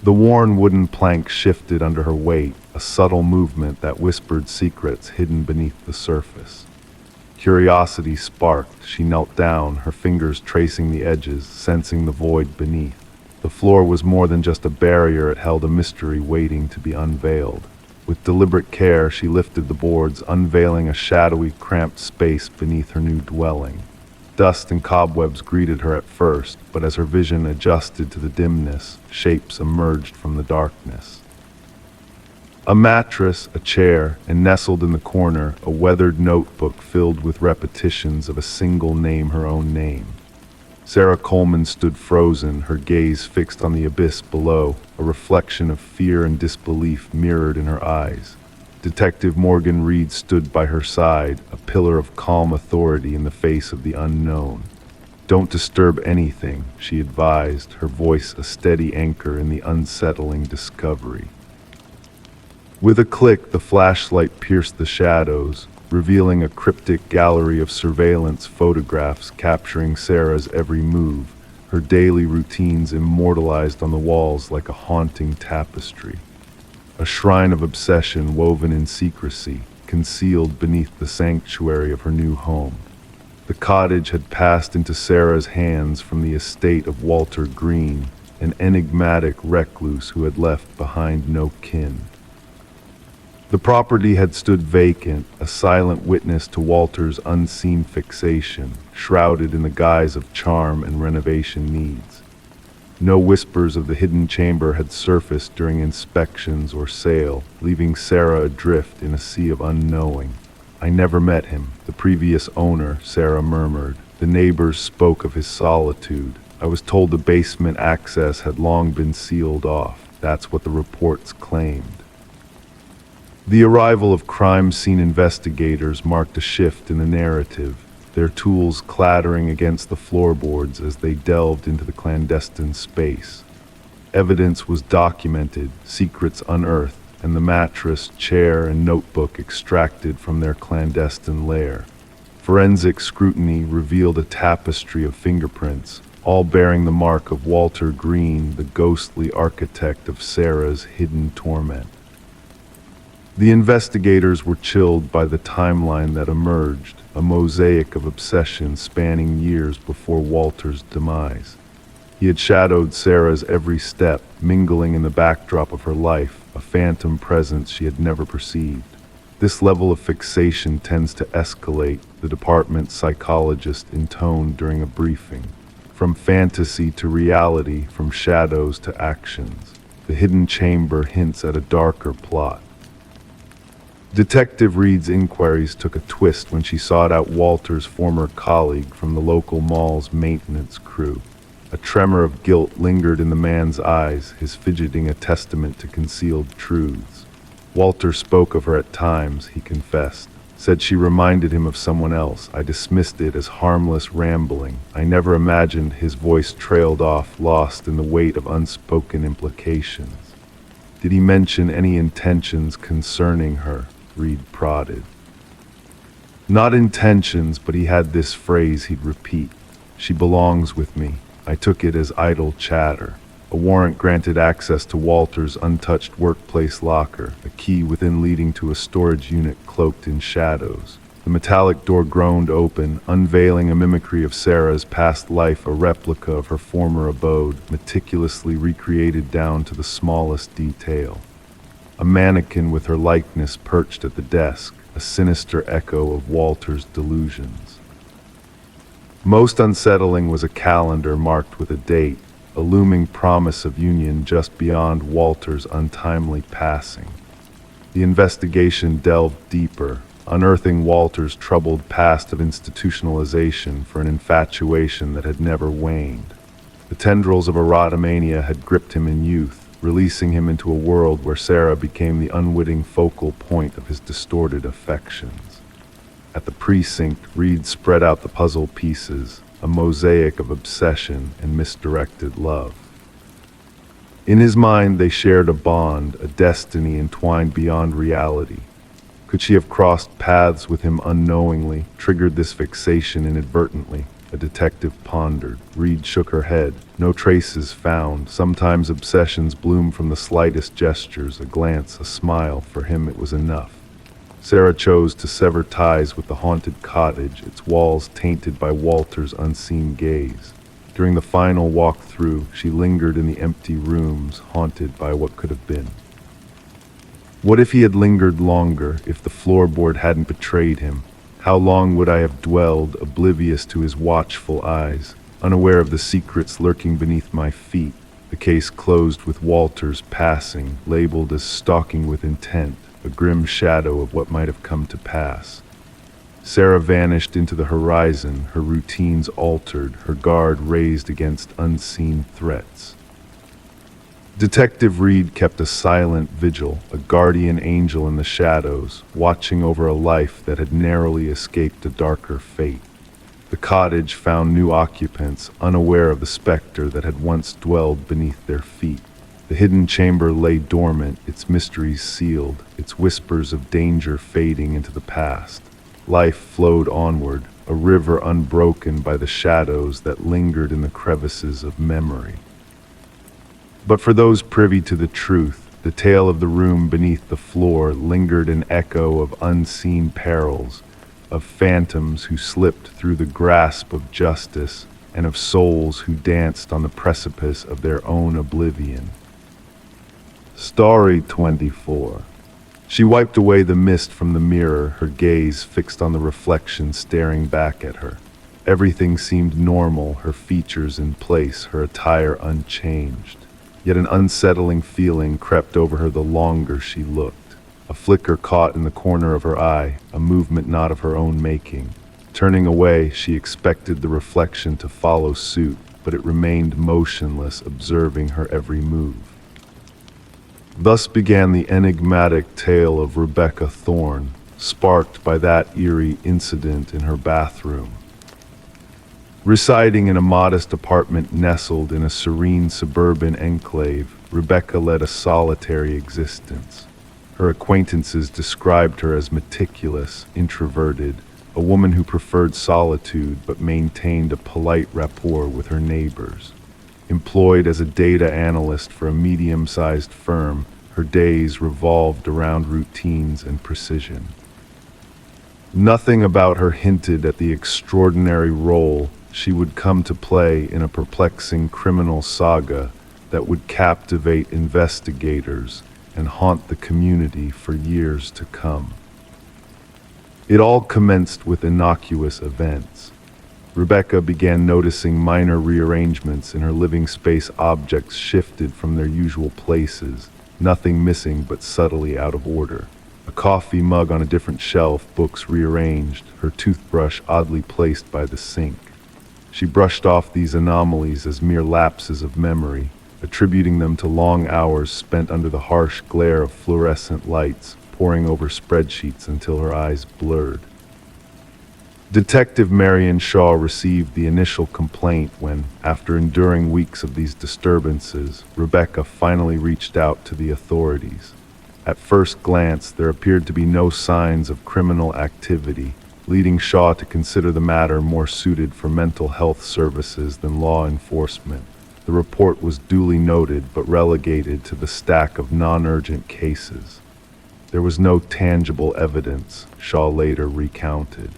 The worn wooden plank shifted under her weight, a subtle movement that whispered secrets hidden beneath the surface. Curiosity sparked. She knelt down, her fingers tracing the edges, sensing the void beneath. The floor was more than just a barrier, it held a mystery waiting to be unveiled. With deliberate care, she lifted the boards, unveiling a shadowy, cramped space beneath her new dwelling. Dust and cobwebs greeted her at first, but as her vision adjusted to the dimness, shapes emerged from the darkness. A mattress, a chair, and nestled in the corner, a weathered notebook filled with repetitions of a single name, her own name. Sarah Coleman stood frozen, her gaze fixed on the abyss below, a reflection of fear and disbelief mirrored in her eyes. Detective Morgan Reed stood by her side, a pillar of calm authority in the face of the unknown. "Don't disturb anything," she advised, her voice a steady anchor in the unsettling discovery. With a click, the flashlight pierced the shadows, revealing a cryptic gallery of surveillance photographs capturing Sarah's every move, her daily routines immortalized on the walls like a haunting tapestry. A shrine of obsession woven in secrecy, concealed beneath the sanctuary of her new home. The cottage had passed into Sarah's hands from the estate of Walter Green, an enigmatic recluse who had left behind no kin. The property had stood vacant, a silent witness to Walter's unseen fixation, shrouded in the guise of charm and renovation needs. No whispers of the hidden chamber had surfaced during inspections or sale, leaving Sarah adrift in a sea of unknowing. "I never met him, the previous owner," Sarah murmured. "The neighbors spoke of his solitude. I was told the basement access had long been sealed off. That's what the reports claimed." The arrival of crime scene investigators marked a shift in the narrative, their tools clattering against the floorboards as they delved into the clandestine space. Evidence was documented, secrets unearthed, and the mattress, chair, and notebook extracted from their clandestine lair. Forensic scrutiny revealed a tapestry of fingerprints, all bearing the mark of Walter Green, the ghostly architect of Sarah's hidden torment. The investigators were chilled by the timeline that emerged, a mosaic of obsession spanning years before Walter's demise. He had shadowed Sarah's every step, mingling in the backdrop of her life, a phantom presence she had never perceived. This level of fixation tends to escalate, the department's psychologist intoned during a briefing. From fantasy to reality, from shadows to actions. The hidden chamber hints at a darker plot. Detective Reed's inquiries took a twist when she sought out Walter's former colleague from the local mall's maintenance crew. A tremor of guilt lingered in the man's eyes, his fidgeting a testament to concealed truths. Walter spoke of her at times, he confessed. Said she reminded him of someone else. I dismissed it as harmless rambling. I never imagined his voice trailed off, lost in the weight of unspoken implications. Did he mention any intentions concerning her? Reed prodded. Not intentions, but he had this phrase he'd repeat. She belongs with me. I took it as idle chatter. A warrant granted access to Walter's untouched workplace locker, a key within leading to a storage unit cloaked in shadows. The metallic door groaned open, unveiling a mimicry of Sarah's past life, a replica of her former abode, meticulously recreated down to the smallest detail. A mannequin with her likeness perched at the desk, a sinister echo of Walter's delusions. Most unsettling was a calendar marked with a date, a looming promise of union just beyond Walter's untimely passing. The investigation delved deeper, unearthing Walter's troubled past of institutionalization for an infatuation that had never waned. The tendrils of erotomania had gripped him in youth, releasing him into a world where Sarah became the unwitting focal point of his distorted affections. At the precinct, Reed spread out the puzzle pieces, a mosaic of obsession and misdirected love. In his mind, they shared a bond, a destiny entwined beyond reality. Could she have crossed paths with him unknowingly, triggered this fixation inadvertently? A detective pondered. Reed shook her head. No traces found. Sometimes obsessions bloom from the slightest gestures, a glance, a smile. For him it was enough. Sarah chose to sever ties with the haunted cottage, its walls tainted by Walter's unseen gaze. During the final walk through, she lingered in the empty rooms, haunted by what could have been. What if he had lingered longer, if the floorboard hadn't betrayed him? How long would I have dwelled, oblivious to his watchful eyes, unaware of the secrets lurking beneath my feet? The case closed with Walter's passing, labeled as stalking with intent, a grim shadow of what might have come to pass. Sarah vanished into the horizon, her routines altered, her guard raised against unseen threats. Detective Reed kept a silent vigil, a guardian angel in the shadows, watching over a life that had narrowly escaped a darker fate. The cottage found new occupants, unaware of the specter that had once dwelled beneath their feet. The hidden chamber lay dormant, its mysteries sealed, its whispers of danger fading into the past. Life flowed onward, a river unbroken by the shadows that lingered in the crevices of memory. But for those privy to the truth, the tale of the room beneath the floor lingered an echo of unseen perils, of phantoms who slipped through the grasp of justice, and of souls who danced on the precipice of their own oblivion. Story 24. She wiped away the mist from the mirror, her gaze fixed on the reflection staring back at her. Everything seemed normal, her features in place, her attire unchanged. Yet an unsettling feeling crept over her the longer she looked. A flicker caught in the corner of her eye, a movement not of her own making. Turning away, she expected the reflection to follow suit, but it remained motionless, observing her every move. Thus began the enigmatic tale of Rebecca Thorne, sparked by that eerie incident in her bathroom. Residing in a modest apartment nestled in a serene suburban enclave, Rebecca led a solitary existence. Her acquaintances described her as meticulous, introverted, a woman who preferred solitude but maintained a polite rapport with her neighbors. Employed as a data analyst for a medium-sized firm, her days revolved around routines and precision. Nothing about her hinted at the extraordinary role she would come to play in a perplexing criminal saga that would captivate investigators and haunt the community for years to come. It all commenced with innocuous events. Rebecca began noticing minor rearrangements in her living space. Objects shifted from their usual places, nothing missing but subtly out of order. A coffee mug on a different shelf, books rearranged, her toothbrush oddly placed by the sink. She brushed off these anomalies as mere lapses of memory, attributing them to long hours spent under the harsh glare of fluorescent lights, poring over spreadsheets until her eyes blurred. Detective Marion Shaw received the initial complaint when, after enduring weeks of these disturbances, Rebecca finally reached out to the authorities. At first glance, there appeared to be no signs of criminal activity, leading Shaw to consider the matter more suited for mental health services than law enforcement. The report was duly noted but relegated to the stack of non-urgent cases. There was no tangible evidence, Shaw later recounted.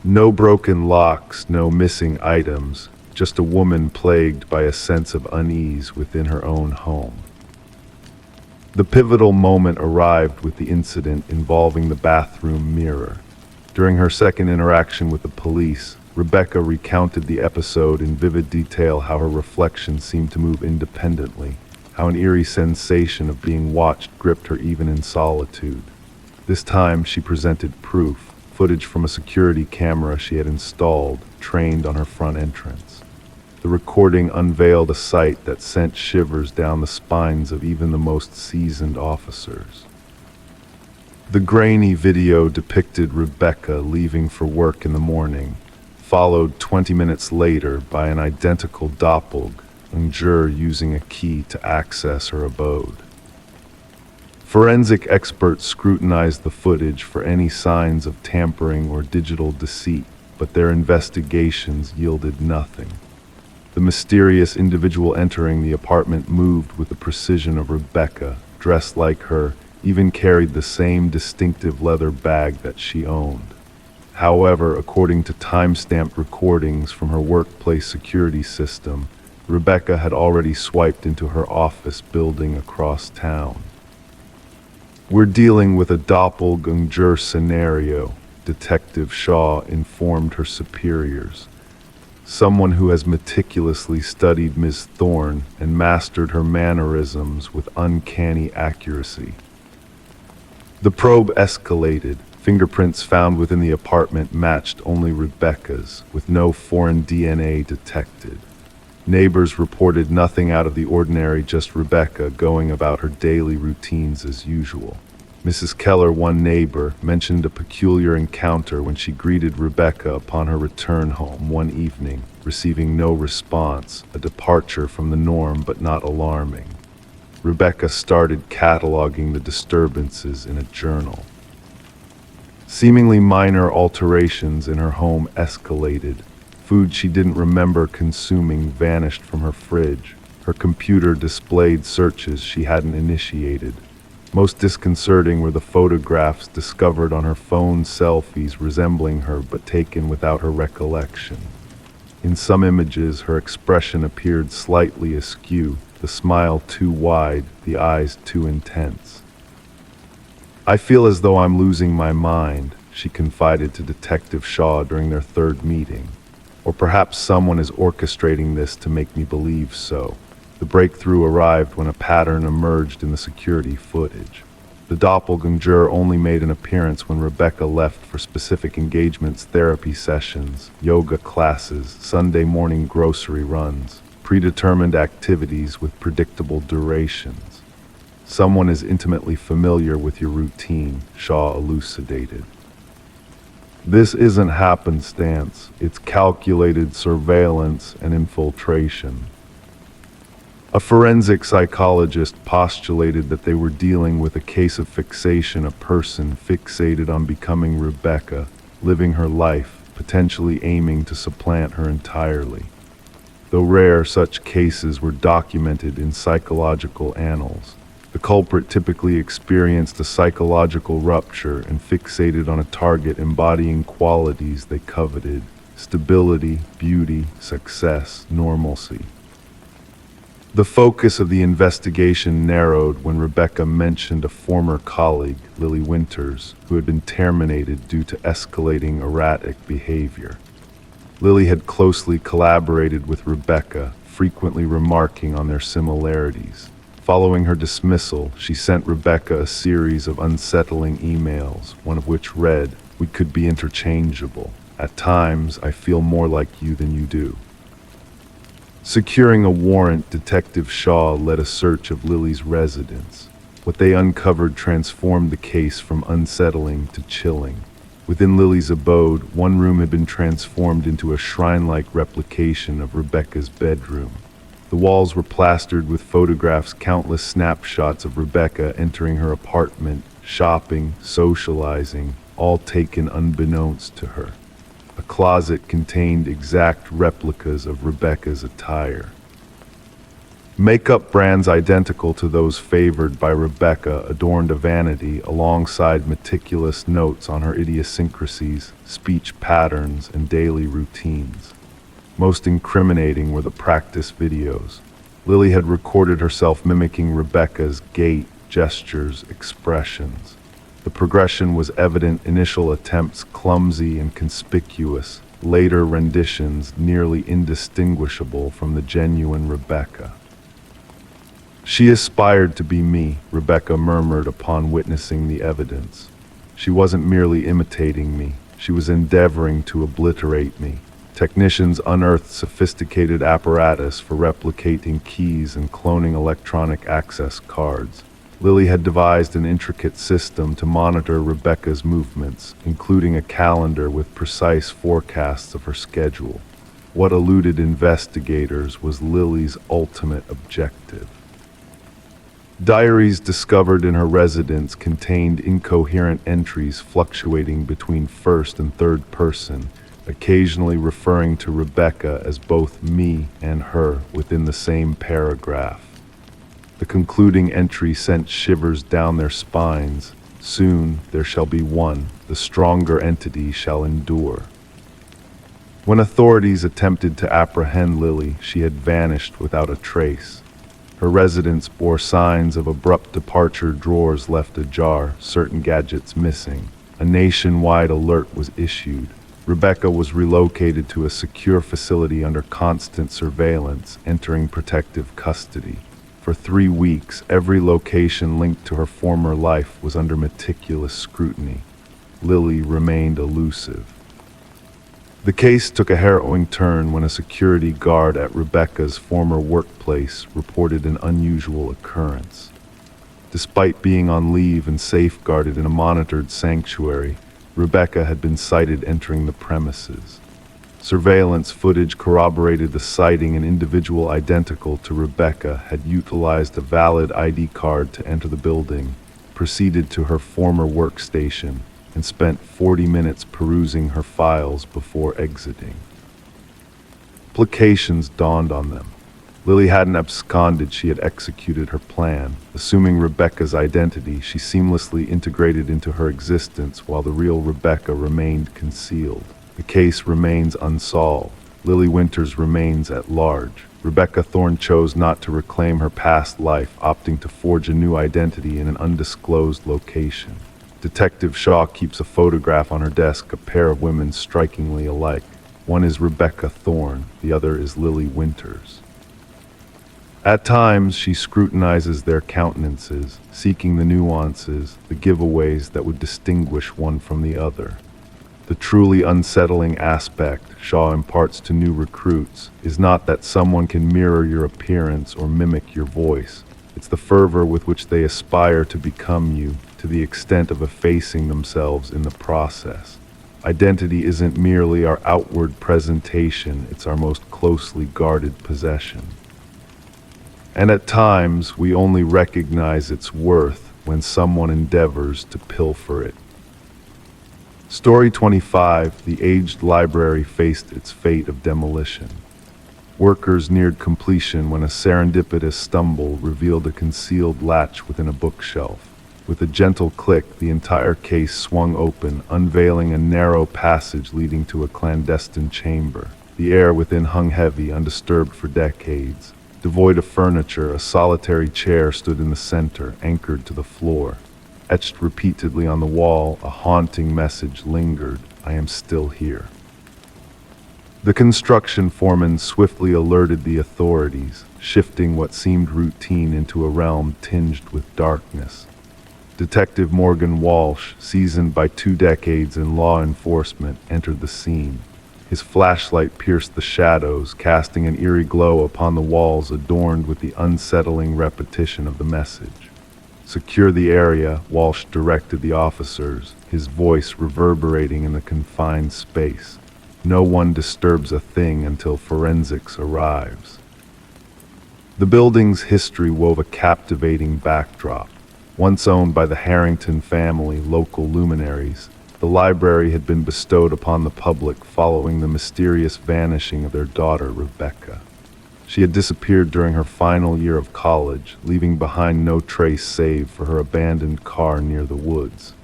No broken locks, no missing items, just a woman plagued by a sense of unease within her own home. The pivotal moment arrived with the incident involving the bathroom mirror. During her second interaction with the police, Rebecca recounted the episode in vivid detail, how her reflection seemed to move independently, how an eerie sensation of being watched gripped her even in solitude. This time she presented proof, footage from a security camera she had installed, trained on her front entrance. The recording unveiled a sight that sent shivers down the spines of even the most seasoned officers. The grainy video depicted Rebecca leaving for work in the morning, followed 20 minutes later by an identical doppelganger using a key to access her abode. Forensic experts scrutinized the footage for any signs of tampering or digital deceit, but their investigations yielded nothing. The mysterious individual entering the apartment moved with the precision of Rebecca, dressed like her, even carried the same distinctive leather bag that she owned. However, according to time-stamped recordings from her workplace security system, Rebecca had already swiped into her office building across town. "We're dealing with a doppelganger scenario," Detective Shaw informed her superiors. "Someone who has meticulously studied Ms. Thorne and mastered her mannerisms with uncanny accuracy." The probe escalated. Fingerprints found within the apartment matched only Rebecca's, with no foreign DNA detected. Neighbors reported nothing out of the ordinary, just Rebecca going about her daily routines as usual. Mrs. Keller, one neighbor, mentioned a peculiar encounter when she greeted Rebecca upon her return home one evening, receiving no response, a departure from the norm but not alarming. Rebecca started cataloging the disturbances in a journal. Seemingly minor alterations in her home escalated. Food she didn't remember consuming vanished from her fridge. Her computer displayed searches she hadn't initiated. Most disconcerting were the photographs discovered on her phone, selfies resembling her but taken without her recollection. In some images, her expression appeared slightly askew, the smile too wide, the eyes too intense. "I feel as though I'm losing my mind," she confided to Detective Shaw during their third meeting. "Or perhaps someone is orchestrating this to make me believe so." The breakthrough arrived when a pattern emerged in the security footage. The doppelganger only made an appearance when Rebecca left for specific engagements, therapy sessions, yoga classes, Sunday morning grocery runs, predetermined activities with predictable durations. "Someone is intimately familiar with your routine," Shaw elucidated. "This isn't happenstance, it's calculated surveillance and infiltration." A forensic psychologist postulated that they were dealing with a case of fixation, a person fixated on becoming Rebecca, living her life, potentially aiming to supplant her entirely. Though rare, such cases were documented in psychological annals. The culprit typically experienced a psychological rupture and fixated on a target embodying qualities they coveted: stability, beauty, success, normalcy. The focus of the investigation narrowed when Rebecca mentioned a former colleague, Lily Winters, who had been terminated due to escalating erratic behavior. Lily had closely collaborated with Rebecca, frequently remarking on their similarities. Following her dismissal, she sent Rebecca a series of unsettling emails, one of which read, "We could be interchangeable. At times, I feel more like you than you do." Securing a warrant, Detective Shaw led a search of Lily's residence. What they uncovered transformed the case from unsettling to chilling. Within Lily's abode, one room had been transformed into a shrine-like replication of Rebecca's bedroom. The walls were plastered with photographs, countless snapshots of Rebecca entering her apartment, shopping, socializing, all taken unbeknownst to her. A closet contained exact replicas of Rebecca's attire. Makeup brands identical to those favored by Rebecca adorned a vanity alongside meticulous notes on her idiosyncrasies, speech patterns, and daily routines. Most incriminating were the practice videos. Lily had recorded herself mimicking Rebecca's gait, gestures, expressions. The progression was evident: initial attempts clumsy and conspicuous, later renditions nearly indistinguishable from the genuine Rebecca. "She aspired to be me," Rebecca murmured upon witnessing the evidence. She wasn't merely imitating me, she was endeavoring to obliterate me. Technicians unearthed sophisticated apparatus for replicating keys and cloning electronic access cards. Lily had devised an intricate system to monitor Rebecca's movements, including a calendar with precise forecasts of her schedule. What eluded investigators was Lily's ultimate objective. Diaries discovered in her residence contained incoherent entries fluctuating between first and third person, occasionally referring to Rebecca as both me and her within the same paragraph. The concluding entry sent shivers down their spines. Soon there shall be one, the stronger entity shall endure. When authorities attempted to apprehend Lily, she had vanished without a trace. Her residence bore signs of abrupt departure, drawers left ajar, certain gadgets missing. A nationwide alert was issued. Rebecca was relocated to a secure facility under constant surveillance, entering protective custody. For 3 weeks, every location linked to her former life was under meticulous scrutiny. Lily remained elusive. The case took a harrowing turn when a security guard at Rebecca's former workplace reported an unusual occurrence. Despite being on leave and safeguarded in a monitored sanctuary, Rebecca had been sighted entering the premises. Surveillance footage corroborated the sighting. An individual identical to Rebecca had utilized a valid ID card to enter the building, proceeded to her former workstation, and spent 40 minutes perusing her files before exiting. Implications dawned on them. Lily hadn't absconded, she had executed her plan. Assuming Rebecca's identity, she seamlessly integrated into her existence while the real Rebecca remained concealed. The case remains unsolved. Lily Winters remains at large. Rebecca Thorne chose not to reclaim her past life, opting to forge a new identity in an undisclosed location. Detective Shaw keeps a photograph on her desk, a pair of women strikingly alike. One is Rebecca Thorne, the other is Lily Winters. At times, she scrutinizes their countenances, seeking the nuances, the giveaways that would distinguish one from the other. The truly unsettling aspect Shaw imparts to new recruits is not that someone can mirror your appearance or mimic your voice. It's the fervor with which they aspire to become you, to the extent of effacing themselves in the process. Identity isn't merely our outward presentation, it's our most closely guarded possession. And at times, we only recognize its worth when someone endeavors to pilfer it. Story 25, the aged library faced its fate of demolition. Workers neared completion when a serendipitous stumble revealed a concealed latch within a bookshelf. With a gentle click, the entire case swung open, unveiling a narrow passage leading to a clandestine chamber. The air within hung heavy, undisturbed for decades. Devoid of furniture, a solitary chair stood in the center, anchored to the floor. Etched repeatedly on the wall, a haunting message lingered: "I am still here." The construction foreman swiftly alerted the authorities, shifting what seemed routine into a realm tinged with darkness. Detective Morgan Walsh, seasoned by 2 decades in law enforcement, entered the scene. His flashlight pierced the shadows, casting an eerie glow upon the walls adorned with the unsettling repetition of the message. "Secure the area," Walsh directed the officers, his voice reverberating in the confined space. "No one disturbs a thing until forensics arrives." The building's history wove a captivating backdrop. Once owned by the Harrington family, local luminaries, the library had been bestowed upon the public following the mysterious vanishing of their daughter, Rebecca. She had disappeared during her final year of college, leaving behind no trace save for her abandoned car near the woods.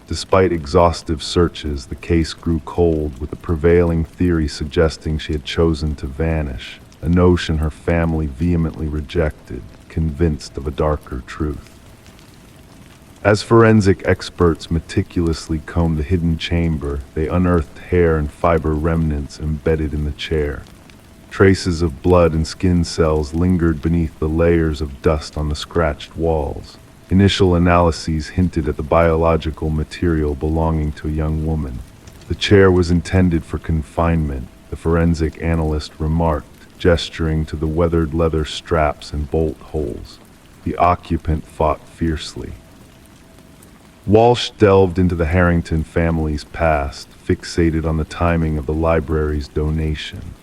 Despite exhaustive searches, the case grew cold, with the prevailing theory suggesting she had chosen to vanish, a notion her family vehemently rejected, convinced of a darker truth. As forensic experts meticulously combed the hidden chamber, they unearthed hair and fiber remnants embedded in the chair. Traces of blood and skin cells lingered beneath the layers of dust on the scratched walls. Initial analyses hinted at the biological material belonging to a young woman. The chair was intended for confinement, the forensic analyst remarked, gesturing to the weathered leather straps and bolt holes. The occupant fought fiercely. Walsh delved into the Harrington family's past, fixated on the timing of the library's donation.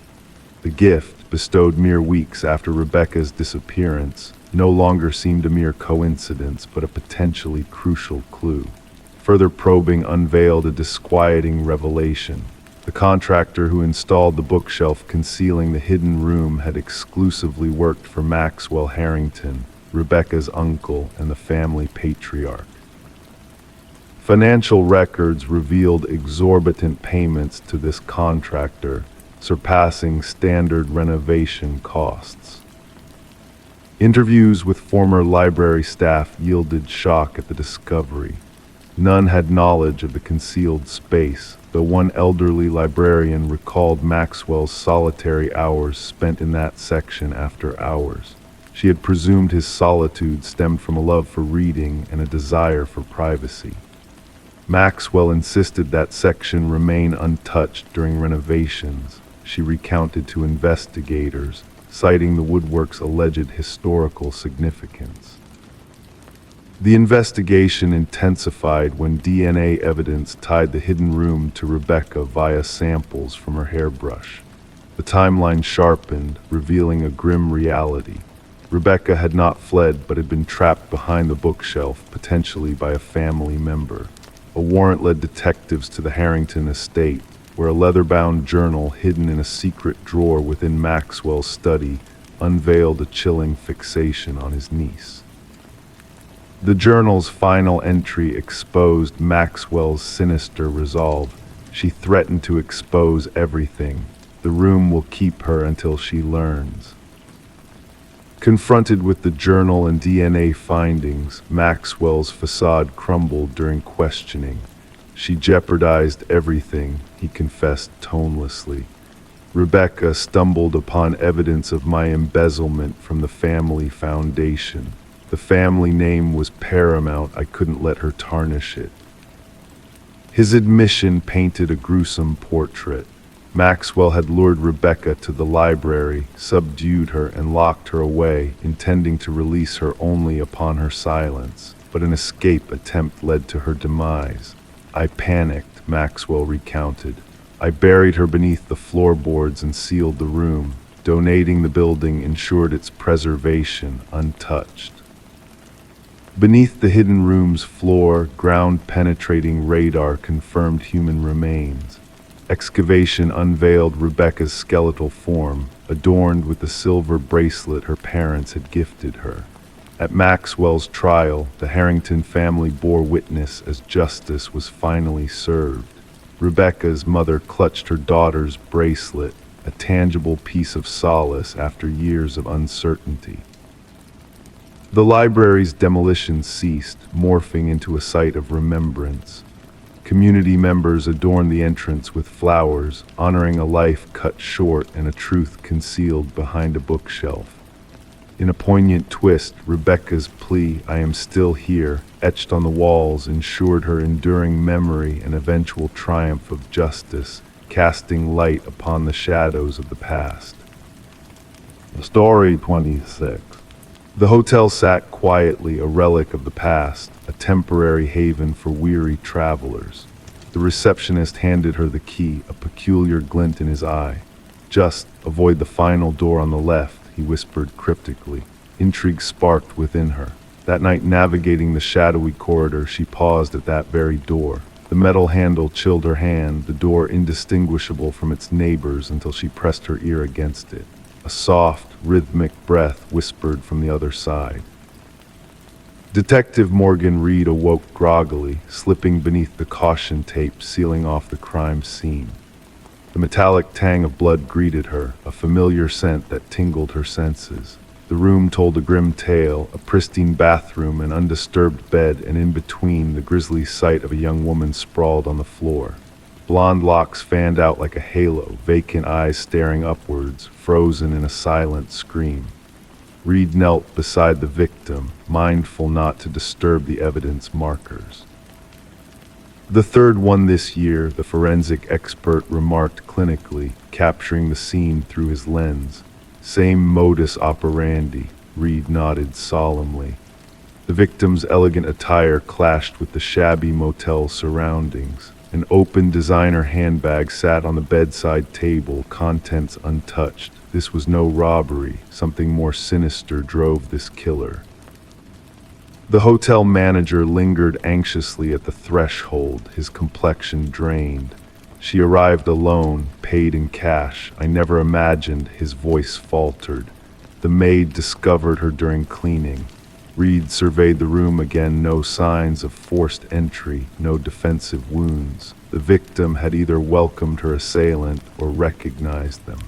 The gift, bestowed mere weeks after Rebecca's disappearance, no longer seemed a mere coincidence, but a potentially crucial clue. Further probing unveiled a disquieting revelation. The contractor who installed the bookshelf concealing the hidden room had exclusively worked for Maxwell Harrington, Rebecca's uncle and the family patriarch. Financial records revealed exorbitant payments to this contractor, surpassing standard renovation costs. Interviews with former library staff yielded shock at the discovery. None had knowledge of the concealed space, though one elderly librarian recalled Maxwell's solitary hours spent in that section after hours. She had presumed his solitude stemmed from a love for reading and a desire for privacy. Maxwell insisted that section remain untouched during renovations, she recounted to investigators, citing the woodwork's alleged historical significance. The investigation intensified when DNA evidence tied the hidden room to Rebecca via samples from her hairbrush. The timeline sharpened, revealing a grim reality. Rebecca had not fled but had been trapped behind the bookshelf, potentially by a family member. A warrant led detectives to the Harrington estate, where a leather-bound journal hidden in a secret drawer within Maxwell's study unveiled a chilling fixation on his niece. The journal's final entry exposed Maxwell's sinister resolve. She threatened to expose everything. The room will keep her until she learns. Confronted with the journal and DNA findings, Maxwell's facade crumbled during questioning. She jeopardized everything, he confessed tonelessly. Rebecca stumbled upon evidence of my embezzlement from the family foundation. The family name was paramount. I couldn't let her tarnish it. His admission painted a gruesome portrait. Maxwell had lured Rebecca to the library, subdued her, and locked her away, intending to release her only upon her silence. But an escape attempt led to her demise. I panicked, Maxwell recounted. I buried her beneath the floorboards and sealed the room. Donating the building ensured its preservation untouched. Beneath the hidden room's floor, ground-penetrating radar confirmed human remains. Excavation unveiled Rebecca's skeletal form, adorned with the silver bracelet her parents had gifted her. At Maxwell's trial, the Harrington family bore witness as justice was finally served. Rebecca's mother clutched her daughter's bracelet, a tangible piece of solace after years of uncertainty. The library's demolition ceased, morphing into a site of remembrance. Community members adorned the entrance with flowers, honoring a life cut short and a truth concealed behind a bookshelf. In a poignant twist, Rebecca's plea, "I am still here," etched on the walls, ensured her enduring memory and eventual triumph of justice, casting light upon the shadows of the past. Story 26. The hotel sat quietly, a relic of the past, a temporary haven for weary travelers. The receptionist handed her the key, a peculiar glint in his eye. "Just avoid the final door on the left," he whispered cryptically. Intrigue sparked within her. That night, navigating the shadowy corridor, she paused at that very door. The metal handle chilled her hand, the door indistinguishable from its neighbors until she pressed her ear against it. A soft, rhythmic breath whispered from the other side. Detective Morgan Reed awoke groggily, slipping beneath the caution tape sealing off the crime scene. The metallic tang of blood greeted her, a familiar scent that tingled her senses. The room told a grim tale, a pristine bathroom, an undisturbed bed, and in between, the grisly sight of a young woman sprawled on the floor. Blonde locks fanned out like a halo, vacant eyes staring upwards, frozen in a silent scream. Reed knelt beside the victim, mindful not to disturb the evidence markers. The third one this year, the forensic expert remarked clinically, capturing the scene through his lens. Same modus operandi, Reed nodded solemnly. The victim's elegant attire clashed with the shabby motel surroundings. An open designer handbag sat on the bedside table, contents untouched. This was no robbery. Something more sinister drove this killer. The hotel manager lingered anxiously at the threshold, his complexion drained. She arrived alone, paid in cash. I never imagined, his voice faltered. The maid discovered her during cleaning. Reed surveyed the room again, no signs of forced entry, no defensive wounds. The victim had either welcomed her assailant or recognized them.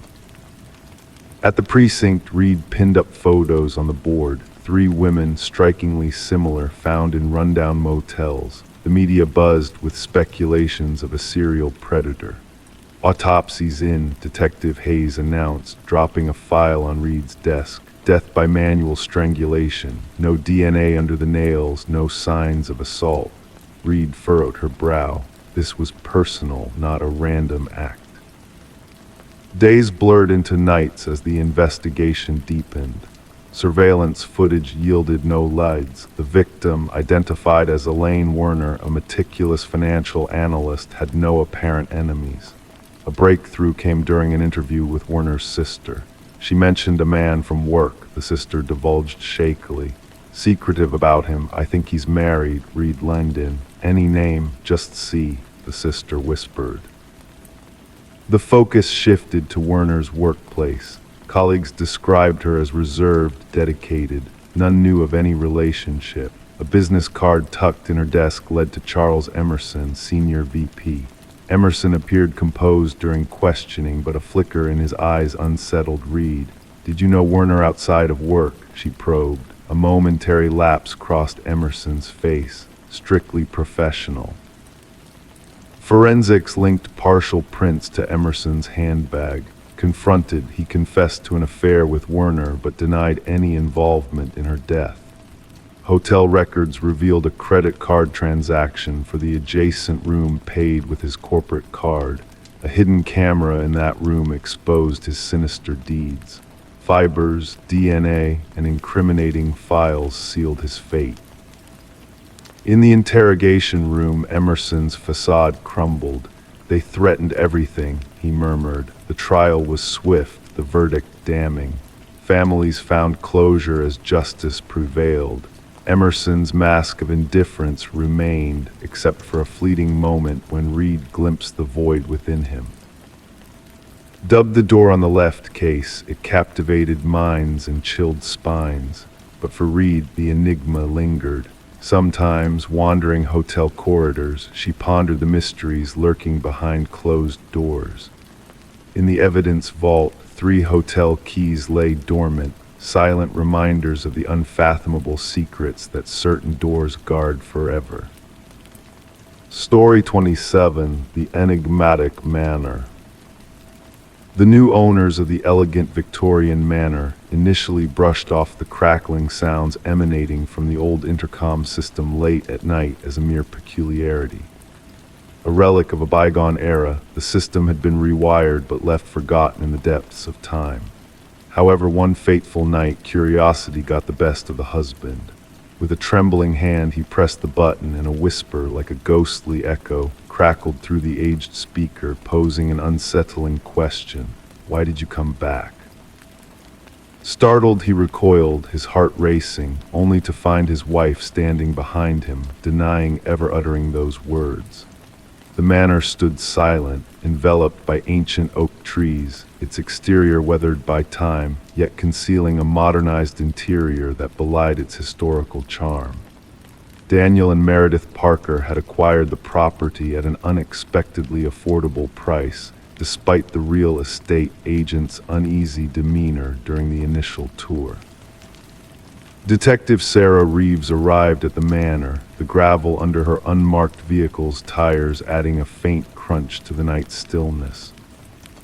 At the precinct, Reed pinned up photos on the board. 3 women strikingly similar, found in rundown motels. The media buzzed with speculations of a serial predator. Autopsies in, Detective Hayes announced, dropping a file on Reed's desk. Death by manual strangulation. No DNA under the nails, no signs of assault. Reed furrowed her brow. This was personal, not a random act. Days blurred into nights as the investigation deepened. Surveillance footage yielded no leads. The victim, identified as Elaine Werner, a meticulous financial analyst, had no apparent enemies. A breakthrough came during an interview with Werner's sister. She mentioned a man from work, the sister divulged shakily. Secretive about him, I think he's married, Reed leaned in. Any name, just see, the sister whispered. The focus shifted to Werner's workplace. Colleagues described her as reserved, dedicated. None knew of any relationship. A business card tucked in her desk led to Charles Emerson, senior VP. Emerson appeared composed during questioning, but a flicker in his eyes unsettled Reed. Did you know Werner outside of work? She probed. A momentary lapse crossed Emerson's face. Strictly professional. Forensics linked partial prints to Emerson's handbag. Confronted, he confessed to an affair with Werner but denied any involvement in her death. Hotel records revealed a credit card transaction for the adjacent room paid with his corporate card. A hidden camera in that room exposed his sinister deeds. Fibers, DNA, and incriminating files sealed his fate. In the interrogation room, Emerson's facade crumbled. They threatened everything, he murmured. The trial was swift, the verdict damning. Families found closure as justice prevailed. Emerson's mask of indifference remained, except for a fleeting moment when Reed glimpsed the void within him. Dubbed the door on the left case, it captivated minds and chilled spines. But for Reed, the enigma lingered. Sometimes, wandering hotel corridors, she pondered the mysteries lurking behind closed doors. In the evidence vault, 3 hotel keys lay dormant, silent reminders of the unfathomable secrets that certain doors guard forever. Story 27, The Enigmatic Manor. The new owners of the elegant Victorian manor initially brushed off the crackling sounds emanating from the old intercom system late at night as a mere peculiarity. A relic of a bygone era, the system had been rewired but left forgotten in the depths of time. However, one fateful night, curiosity got the best of the husband. With a trembling hand, he pressed the button, and a whisper, like a ghostly echo, crackled through the aged speaker, posing an unsettling question. Why did you come back? Startled, he recoiled, his heart racing, only to find his wife standing behind him, denying ever uttering those words. The manor stood silent, enveloped by ancient oak trees, its exterior weathered by time, yet concealing a modernized interior that belied its historical charm. Daniel and Meredith Parker had acquired the property at an unexpectedly affordable price, despite the real estate agent's uneasy demeanor during the initial tour. Detective Sarah Reeves arrived at the manor, the gravel under her unmarked vehicle's tires adding a faint crunch to the night's stillness.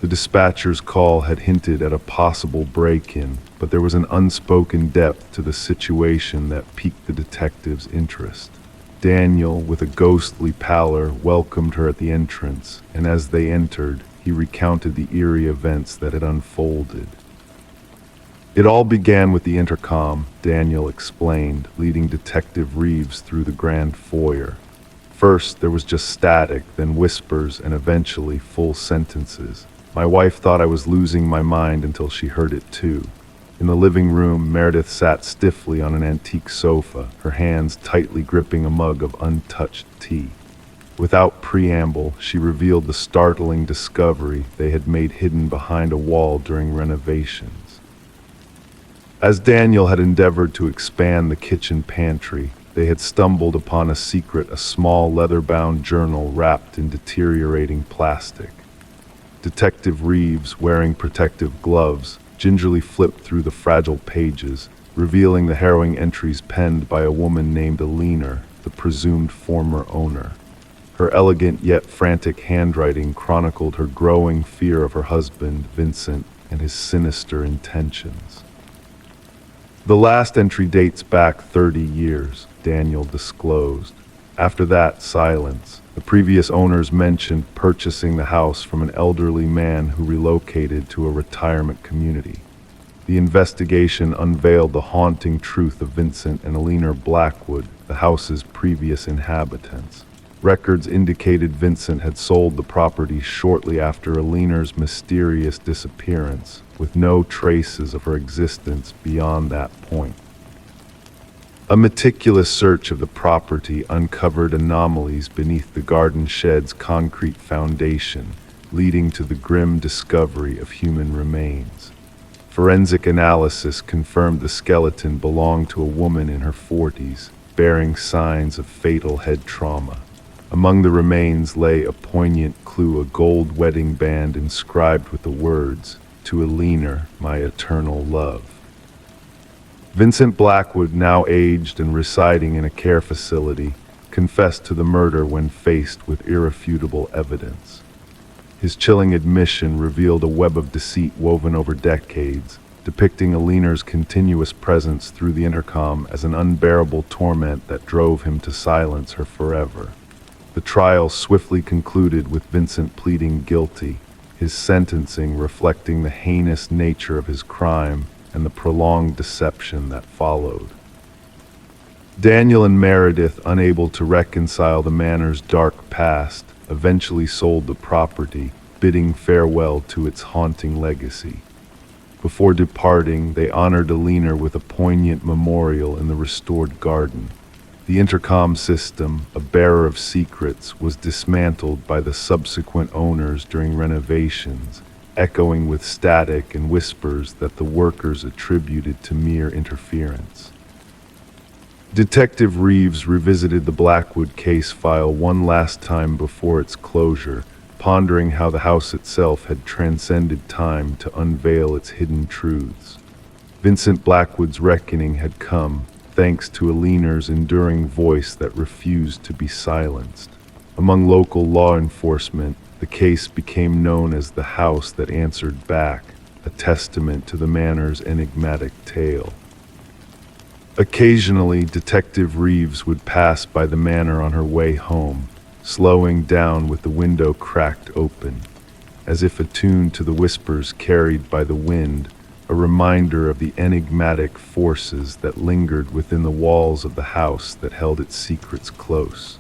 The dispatcher's call had hinted at a possible break-in, but there was an unspoken depth to the situation that piqued the detective's interest. Daniel, with a ghostly pallor, welcomed her at the entrance, and as they entered, he recounted the eerie events that had unfolded. It all began with the intercom, Daniel explained, leading Detective Reeves through the grand foyer. First, there was just static, then whispers, and eventually full sentences. My wife thought I was losing my mind until she heard it too. In the living room, Meredith sat stiffly on an antique sofa, her hands tightly gripping a mug of untouched tea. Without preamble, she revealed the startling discovery they had made hidden behind a wall during renovations. As Daniel had endeavored to expand the kitchen pantry, they had stumbled upon a small leather-bound journal wrapped in deteriorating plastic. Detective Reeves, wearing protective gloves, gingerly flipped through the fragile pages, revealing the harrowing entries penned by a woman named Alina, the presumed former owner. Her elegant yet frantic handwriting chronicled her growing fear of her husband, Vincent, and his sinister intentions. The last entry dates back 30 years, Daniel disclosed. After that, silence. The previous owners mentioned purchasing the house from an elderly man who relocated to a retirement community. The investigation unveiled the haunting truth of Vincent and Alina Blackwood, the house's previous inhabitants. Records indicated Vincent had sold the property shortly after Alina's mysterious disappearance, with no traces of her existence beyond that point. A meticulous search of the property uncovered anomalies beneath the garden shed's concrete foundation, leading to the grim discovery of human remains. Forensic analysis confirmed the skeleton belonged to a woman in her 40s, bearing signs of fatal head trauma. Among the remains lay a poignant clue, a gold wedding band inscribed with the words, "To Alina, my eternal love." Vincent Blackwood, now aged and residing in a care facility, confessed to the murder when faced with irrefutable evidence. His chilling admission revealed a web of deceit woven over decades, depicting Alina's continuous presence through the intercom as an unbearable torment that drove him to silence her forever. The trial swiftly concluded with Vincent pleading guilty, his sentencing reflecting the heinous nature of his crime and the prolonged deception that followed. Daniel and Meredith, unable to reconcile the manor's dark past, eventually sold the property, bidding farewell to its haunting legacy. Before departing, they honored Alina with a poignant memorial in the restored garden. The intercom system, a bearer of secrets, was dismantled by the subsequent owners during renovations, echoing with static and whispers that the workers attributed to mere interference. Detective Reeves revisited the Blackwood case file one last time before its closure, pondering how the house itself had transcended time to unveil its hidden truths. Vincent Blackwood's reckoning had come, thanks to Alina's enduring voice that refused to be silenced. Among local law enforcement, the case became known as the house that answered back, a testament to the manor's enigmatic tale. Occasionally, Detective Reeves would pass by the manor on her way home, slowing down with the window cracked open, as if attuned to the whispers carried by the wind, a reminder of the enigmatic forces that lingered within the walls of the house that held its secrets close.